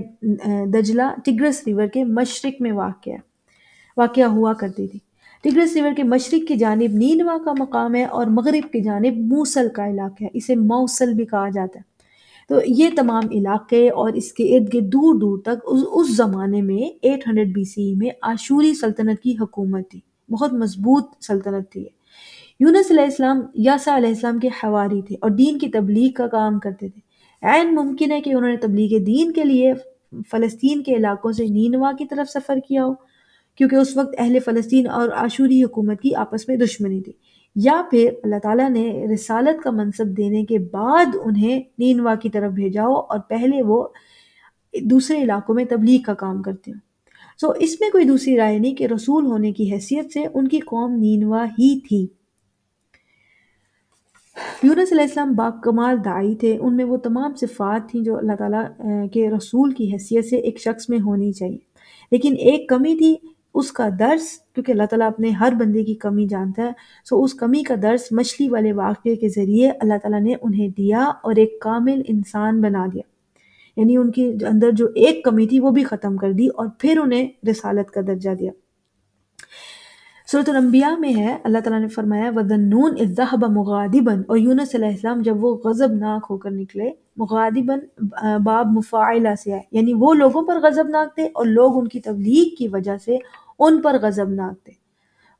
S1: دجلہ ٹگرس ریور کے مشرق میں واقع ہوا کرتی تھی۔ ٹگرس ریور کے مشرق کی جانب نینوا کا مقام ہے، اور مغرب کی جانب موصل کا علاقہ ہے، اسے موصل بھی کہا جاتا ہے۔ یہ تمام علاقے اور اس کے ارد گرد دور دور تک اس زمانے میں 800 بی سی ای میں آشوری سلطنت کی حکومت تھی، بہت مضبوط سلطنت تھی۔ یونس علیہ السلام یاسع علیہ السلام کے حواری تھے اور دین کی تبلیغ کا کام کرتے تھے۔ عین ممکن ہے کہ انہوں نے تبلیغ دین کے لیے فلسطین کے علاقوں سے نینوا کی طرف سفر کیا ہو، کیونکہ اس وقت اہل فلسطین اور آشوری حکومت کی آپس میں دشمنی تھی۔ یا پھر اللہ تعالیٰ نے رسالت کا منصب دینے کے بعد انہیں نینوا کی طرف بھیجا ہو اور پہلے وہ دوسرے علاقوں میں تبلیغ کا کام کرتے ہوں۔ اس میں کوئی دوسری رائے نہیں کہ رسول ہونے کی حیثیت سے ان کی قوم نینوا ہی تھی۔ یونس علیہ السلام باکمال داعی تھے، ان میں وہ تمام صفات تھیں جو اللہ تعالیٰ کے رسول کی حیثیت سے ایک شخص میں ہونی چاہیے، لیکن ایک کمی تھی، اس کا درس، کیونکہ اللہ تعالیٰ اپنے ہر بندے کی کمی جانتا ہے، اس کمی کا درس مچھلی والے واقعے کے ذریعے اللہ تعالیٰ نے انہیں دیا اور ایک کامل انسان بنا دیا، یعنی ان کے اندر جو ایک کمی تھی وہ بھی ختم کر دی اور پھر انہیں رسالت کا درجہ دیا۔ سورۃ الانبیاء میں ہے، اللہ تعالیٰ نے فرمایا وَذَنُّونِ إِذ ذَهَبَ مُغَاضِبًا، اور یونس علیہ السلام جب وہ غضبناک ہو کر نکلے، مغاضباً باب مفاعلہ سے ہے، یعنی وہ لوگوں پر غضبناک تھے اور لوگ ان کی تبلیغ کی وجہ سے ان پر غضبناک تھے۔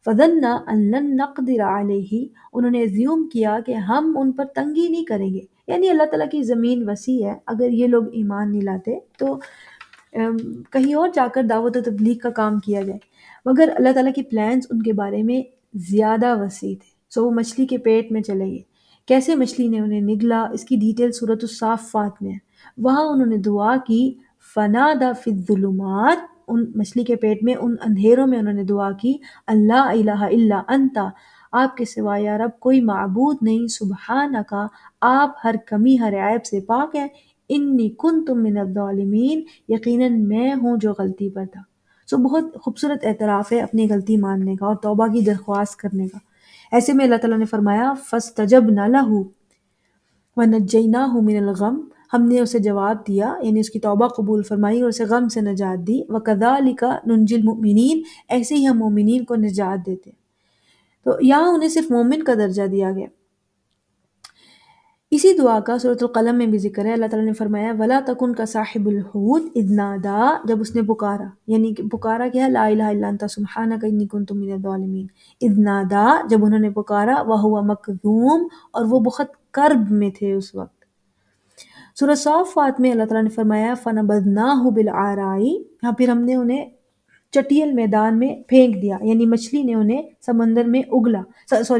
S1: فَظَنَّ أَن لَّن نَّقْدِرَ عَلَيْهِ، انہوں نے زیوم کیا کہ ہم ان پر تنگی نہیں کریں گے، یعنی اللہ تعالیٰ کی زمین وسیع ہے، اگر یہ لوگ ایمان نہیں لاتے تو کہیں اور جا کر دعوت و تبلیغ کا کام کیا جائے، مگر اللہ تعالیٰ کی پلانز ان کے بارے میں زیادہ وسیع تھے، وہ مچھلی کے پیٹ میں چلے گئے۔ کیسے مچھلی نے انہیں نگلا، اس کی ڈیٹیل سورۃ الصافات میں ہے۔ وہاں انہوں نے دعا کی، فنادا فی الظلمات، ان مچھلی کے پیٹ میں ان اندھیروں میں انہوں نے دعا کی، اللہ الہ الا انت، آپ کے سوا یا رب کوئی معبود نہیں، سبحانک، آپ ہر کمی ہر عیب سے پاک ہیں، انی کنت من الظالمین، یقیناً میں ہوں جو غلطی پر تھا۔ بہت خوبصورت اعتراف ہے اپنی غلطی ماننے کا اور توبہ کی درخواست کرنے کا۔ ایسے میں اللہ تعالیٰ نے فرمایا فَاسْتَجَبْنَا لَهُ وَنَجَّيْنَاهُ مِنَ الْغَمِّ، ہم نے اسے جواب دیا، یعنی اس کی توبہ قبول فرمائی اور اسے غم سے نجات دی۔ وَكَذَلِكَ نُنْجِي الْمُؤْمِنِينَ، ایسے ہی ہم مومنین کو نجات دیتے۔ یہاں انہیں صرف مومن کا درجہ دیا گیا۔ اسی دعا کا سورۃ القلم میں بھی ذکر ہے، اللہ تعالیٰ نے فرمایا وَلَا تَكُنْ كَصَاحِبِ الْحُوتِ إِذْ نَادَىٰ، جب اس نے پکارا، یعنی کہ پکارا کیا ہے، لا الہ الا انت سبحانک انی کنت من الظالمین، اذ نادیٰ، جب انہوں نے پکارا، وَهُوَ مَكْظُومٌ، اور وہ بہت کرب میں تھے اس وقت۔ سورۃ صافات میں اللہ تعالیٰ نے فرمایا فَنَبَذْنَاهُ بِالْعَرَاءِ، یہاں پھر ہم نے انہیں چٹیل میدان میں پھینک دیا، یعنی مچھلی نے انہیں سمندر میں اگلا،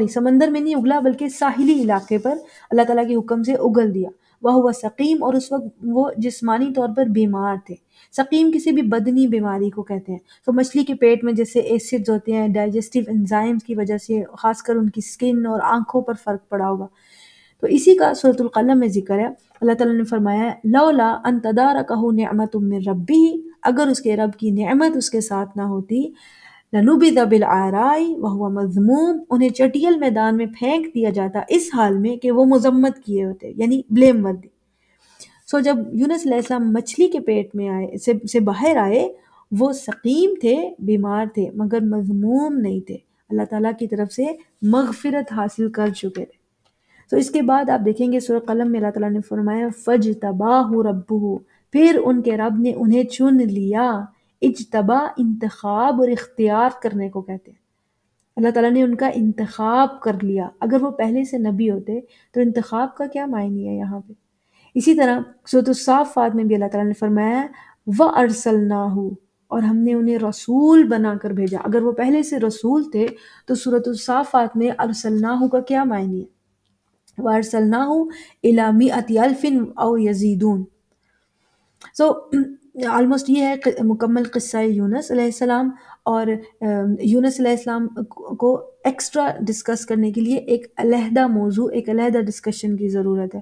S1: سمندر میں نہیں اگلا بلکہ ساحلی علاقے پر اللہ تعالیٰ کے حکم سے اگل دیا۔ وَهُوَ سقیم، اور اس وقت وہ جسمانی طور پر بیمار تھے۔ سقیم کسی بھی بدنی بیماری کو کہتے ہیں۔ مچھلی کے پیٹ میں جیسے ایسڈز ہوتے ہیں، ڈائجسٹیو انزائمز کی وجہ سے خاص کر ان کی سکن اور آنکھوں پر فرق پڑا ہوگا، اسی کا سورۃ القلم میں ذکر ہے۔ اللہ تعالیٰ نے فرمایا لولا ان تدارکہ نعمت من ربہ، اگر اس کے رب کی نعمت اس کے ساتھ نہ ہوتی، لنبذ بالعراء وهو مذموم، انہیں چٹیل میدان میں پھینک دیا جاتا اس حال میں کہ وہ مذمت کیے ہوتے، یعنی بلیم وردی۔ جب یونس علیہ السلام مچھلی کے پیٹ میں آئے سے باہر آئے، وہ سقیم تھے، بیمار تھے، مگر مذموم نہیں تھے، اللہ تعالیٰ کی طرف سے مغفرت حاصل کر چکے تھے۔ اس کے بعد آپ دیکھیں گے سورہ قلم میں اللہ تعالیٰ نے فرمایا فَاجْتَبَاهُ رَبُّهُ، پھر ان کے رب نے انہیں چن لیا۔ اجتبا انتخاب اور اختیار کرنے کو کہتے ہیں، اللہ تعالیٰ نے ان کا انتخاب کر لیا۔ اگر وہ پہلے سے نبی ہوتے تو انتخاب کا کیا معنی ہے یہاں پہ؟ اسی طرح سورۃ الصافات میں بھی اللہ تعالیٰ نے فرمایا وَأَرْسَلْنَاهُ، اور ہم نے انہیں رسول بنا کر بھیجا۔ اگر وہ پہلے سے رسول تھے تو سورۃ الصافات میں ارسلناہ کا کیا معنی ہے؟ وَأَرْسَلْنَاهُ إِلَى مِئَةِ أَلْفٍ أَوْ يَزِيدُونَ۔ آلموسٹ یہ ہے مکمل قصہ یونس علیہ السلام، اور یونس علیہ السلام کو ایکسٹرا ڈسکس کرنے کے لیے ایک علیحدہ موضوع، ایک علیحدہ ڈسکشن کی ضرورت ہے۔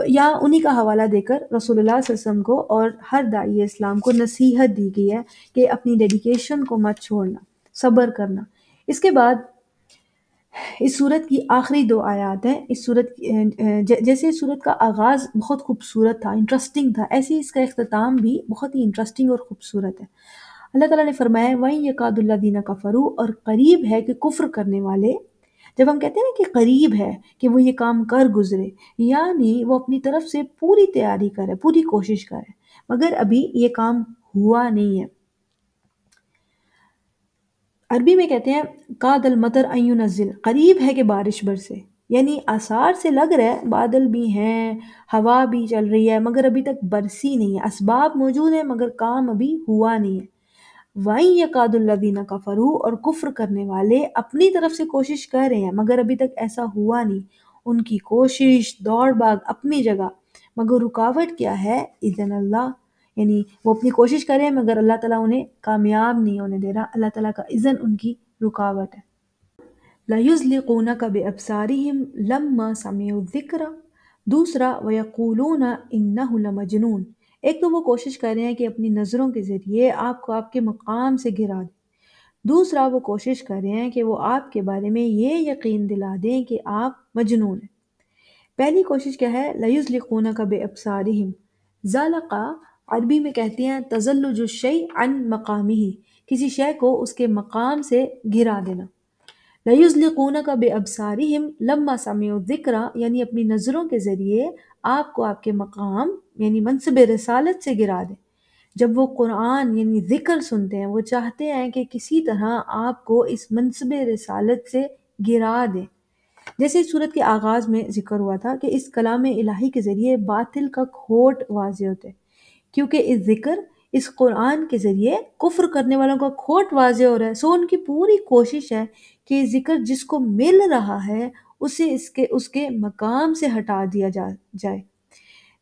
S1: یہاں انہی کا حوالہ دے کر رسول اللہ صلی اللہ علیہ وسلم کو اور ہر داعی اسلام کو نصیحت دی گئی ہے کہ اپنی ڈیڈیکیشن کو مت چھوڑنا، صبر کرنا۔ اس کے بعد اس سورت کی آخری 2 آیات ہیں۔ اس سورت جیسے اس سورت کا آغاز بہت خوبصورت تھا، انٹرسٹنگ تھا، ایسے ہی اس کا اختتام بھی بہت ہی انٹرسٹنگ اور خوبصورت ہے۔ اللہ تعالیٰ نے فرمایا وَإِن يَكَادُ الَّذِينَ كَفَرُوا، اور قریب ہے کہ کفر کرنے والے، جب ہم کہتے ہیں نا کہ قریب ہے کہ وہ یہ کام کر گزرے، یعنی وہ اپنی طرف سے پوری تیاری کرے، پوری کوشش کرے، مگر ابھی یہ کام ہوا نہیں ہے۔ عربی میں کہتے ہیں کاد المطر ان ينزل، قریب ہے کہ بارش برسے، یعنی آثار سے لگ رہا ہے، بادل بھی ہیں، ہوا بھی چل رہی ہے، مگر ابھی تک برسی نہیں ہے، اسباب موجود ہیں مگر کام ابھی ہوا نہیں ہے۔ وَإِن يَكَادُ الَّذِينَ كَفَرُوا، اور کفر کرنے والے اپنی طرف سے کوشش کر رہے ہیں مگر ابھی تک ایسا ہوا نہیں، ان کی کوشش دوڑ بھاگ اپنی جگہ، مگر رکاوٹ کیا ہے؟ اذن اللہ، یعنی وہ اپنی کوشش کریں مگر اللہ تعالیٰ انہیں کامیاب نہیں ہونے دے رہا، اللہ تعالیٰ کا اذن ان کی رکاوٹ ہے۔ لَيُزْلِقُونَكَ بِأَبْصَارِهِمْ لَمَّا سَمِعُوا الذِّكْرَ، دوسرا وَيَقُولُونَ إِنَّهُ لَمَجْنُونَ، ایک تو وہ کوشش کر رہے ہیں کہ اپنی نظروں کے ذریعے آپ کو آپ کے مقام سے گرا دیں، دوسرا وہ کوشش کر رہے ہیں کہ وہ آپ کے بارے میں یہ یقین دلا دیں کہ آپ مجنون ہیں۔ پہلی کوشش کیا ہے؟ لَيُزْلِقُونَكَ بِأَبْصَارِهِمْ، زَلَقَ عربی میں کہتے ہیں تزلج الشیء عن مقامہ، کسی شے کو اس کے مقام سے گرا دینا۔ لَيُزْلِقُونَكَ بِأَبْصَارِهِمْ لَمَّا سَمِعُوا الذِّكْرَ، یعنی اپنی نظروں کے ذریعے آپ کو آپ کے مقام یعنی منصب رسالت سے گرا دیں۔ جب وہ قرآن یعنی ذکر سنتے ہیں وہ چاہتے ہیں کہ کسی طرح آپ کو اس منصب رسالت سے گرا دیں، جیسے اس صورت کے آغاز میں ذکر ہوا تھا کہ اس کلام الہی کے ذریعے باطل کا کھوٹ واضح ہوتے، کیونکہ اس ذکر اس قرآن کے ذریعے کفر کرنے والوں کا کھوٹ واضح ہو رہا ہے، سو ان کی پوری کوشش ہے کہ یہ ذکر جس کو مل رہا ہے اسے اس کے مقام سے ہٹا دیا جائے،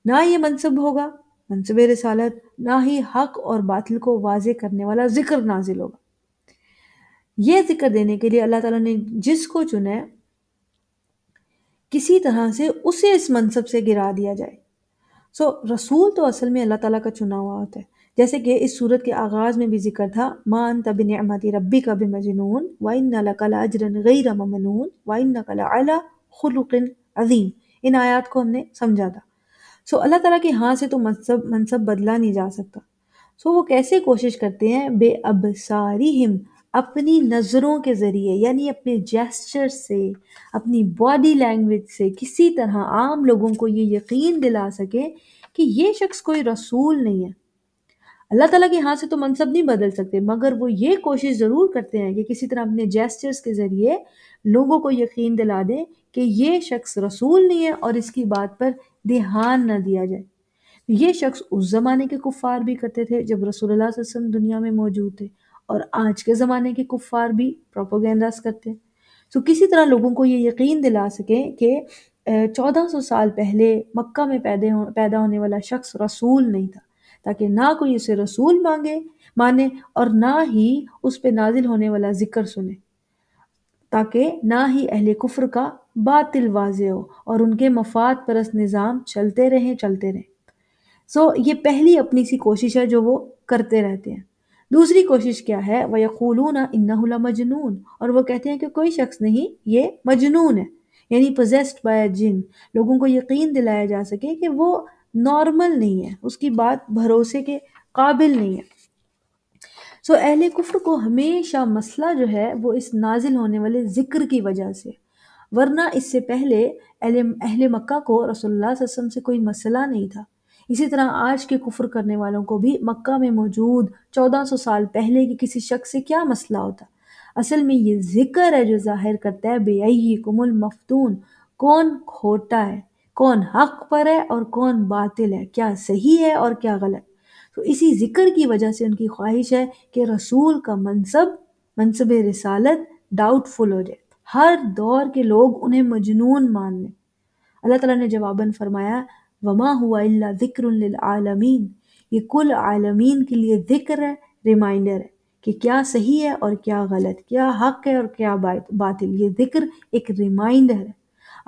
S1: نہ یہ منصب ہوگا منصب رسالت، نہ ہی حق اور باطل کو واضح کرنے والا ذکر نازل ہوگا۔ یہ ذکر دینے کے لیے اللہ تعالیٰ نے جس کو چنا ہے کسی طرح سے اسے اس منصب سے گرا دیا جائے۔ رسول تو اصل میں اللہ تعالیٰ کا چنا ہوا ہوتا ہے، جیسے کہ اس صورت کے آغاز میں بھی ذکر تھا مَا أَنْتَ بِنِعْمَةِ رَبِّكَ بِمَجْنُونٍ وَإِنَّ لَكَ لَأَجْرًا غَيْرَ مَمْنُونٍ وَإِنَّكَ لَعَلَىٰ خُلُقٍ عَظِيمٍ، ان آیات کو ہم نے سمجھا تھا۔ اللہ تعالیٰ کے ہاں سے تو منصب بدلا نہیں جا سکتا، وہ کیسے کوشش کرتے ہیں؟ بے ابصارہم، اپنی نظروں کے ذریعے، یعنی اپنے جیسچر سے، اپنی باڈی لینگویج سے کسی طرح عام لوگوں کو یہ یقین دلا سکے کہ یہ شخص کوئی رسول نہیں ہے۔ اللہ تعالیٰ کے ہاں سے تو منصب نہیں بدل سکتے، مگر وہ یہ کوشش ضرور کرتے ہیں کہ کسی طرح اپنے جیسچرز کے ذریعے لوگوں کو یقین دلا دیں کہ یہ شخص رسول نہیں ہے اور اس کی بات پر دھیان نہ دیا جائے۔ یہ شخص اس زمانے کے کفار بھی کرتے تھے جب رسول اللہ صلی اللہ علیہ وسلم دنیا میں موجود تھے، اور آج کے زمانے کے کفار بھی پروپیگنڈاز کرتے ہیں۔ کسی طرح لوگوں کو یہ یقین دلا سکیں کہ 1400 سال پہلے مکہ میں پیدا ہونے والا شخص رسول نہیں تھا، تاکہ نہ کوئی اسے رسول مانے اور نہ ہی اس پہ نازل ہونے والا ذکر سنے، تاکہ نہ ہی اہل کفر کا باطل واضح ہو اور ان کے مفاد پرست نظام چلتے رہیں۔ یہ پہلی اپنی سی کوشش ہے جو وہ کرتے رہتے ہیں۔ دوسری کوشش کیا ہے؟ وَيَقُولُونَ إِنَّهُ لَمَجْنُونَ، اور وہ کہتے ہیں کہ کوئی شخص نہیں، یہ مجنون ہے، یعنی possessed by a جن، لوگوں کو یقین دلایا جا سکے کہ وہ نارمل نہیں ہے، اس کی بات بھروسے کے قابل نہیں ہے۔ اہل کفر کو ہمیشہ مسئلہ جو ہے وہ اس نازل ہونے والے ذکر کی وجہ سے، ورنہ اس سے پہلے اہل مکہ کو رسول اللہ صلی اللہ علیہ وسلم سے کوئی مسئلہ نہیں تھا۔ اسی طرح آج کے کفر کرنے والوں کو بھی مکہ میں موجود 1400 سال پہلے کے کسی شخص سے کیا مسئلہ ہوتا؟ اصل میں یہ ذکر ہے جو ظاہر کرتا ہے بِأَيِّكُمُ الْمَفْتُونَ، کون کھوٹا ہے، کون حق پر ہے اور کون باطل ہے، کیا صحیح ہے اور کیا غلط۔ اسی ذکر کی وجہ سے ان کی خواہش ہے کہ رسول کا منصب رسالت ڈاؤٹ فل ہو جائے، ہر دور کے لوگ انہیں مجنون مان لیں۔ اللہ تعالیٰ نے جواباً فرمایا وَمَا هُوَ إِلَّا ذِكْرٌ لِلْعَالَمِينَ، یہ کل عالمین کے لیے ذکر ہے، ریمائنڈر ہے کہ کیا صحیح ہے اور کیا غلط، کیا حق ہے اور کیا باطل۔ یہ ذکر ایک ریمائنڈر ہے۔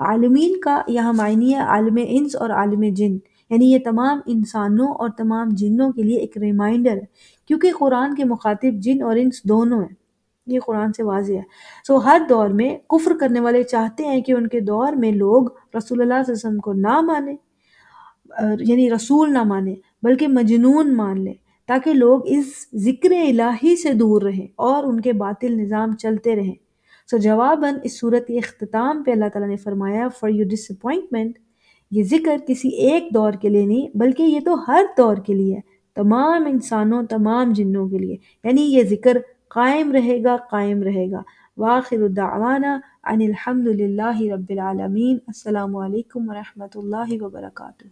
S1: عالمین کا یہاں معنی ہے عالم انس اور عالم جن، یعنی یہ تمام انسانوں اور تمام جنوں کے لیے ایک ریمائنڈر ہے، کیونکہ قرآن کے مخاطب جن اور انس دونوں ہیں، یہ قرآن سے واضح ہے۔ ہر دور میں کفر کرنے والے چاہتے ہیں کہ ان کے دور میں لوگ رسول اللہ صلی اللہ علیہ وسلم کو نہ مانیں، یعنی رسول نہ مانیں بلکہ مجنون مان لیں، تاکہ لوگ اس ذکر الہی سے دور رہیں اور ان کے باطل نظام چلتے رہیں۔ جواباً اس صورت کے اختتام پہ اللہ تعالیٰ نے فرمایا فار یور ڈسپوائنٹمنٹ، یہ ذکر کسی ایک دور کے لیے نہیں بلکہ یہ تو ہر دور کے لیے ہے، تمام انسانوں تمام جنوں کے لیے، یعنی یہ ذکر قائم رہے گا۔ وآخر دعوانا ان الحمد للہ رب العالمین۔ السلام علیکم ورحمۃ اللہ وبرکاتہ۔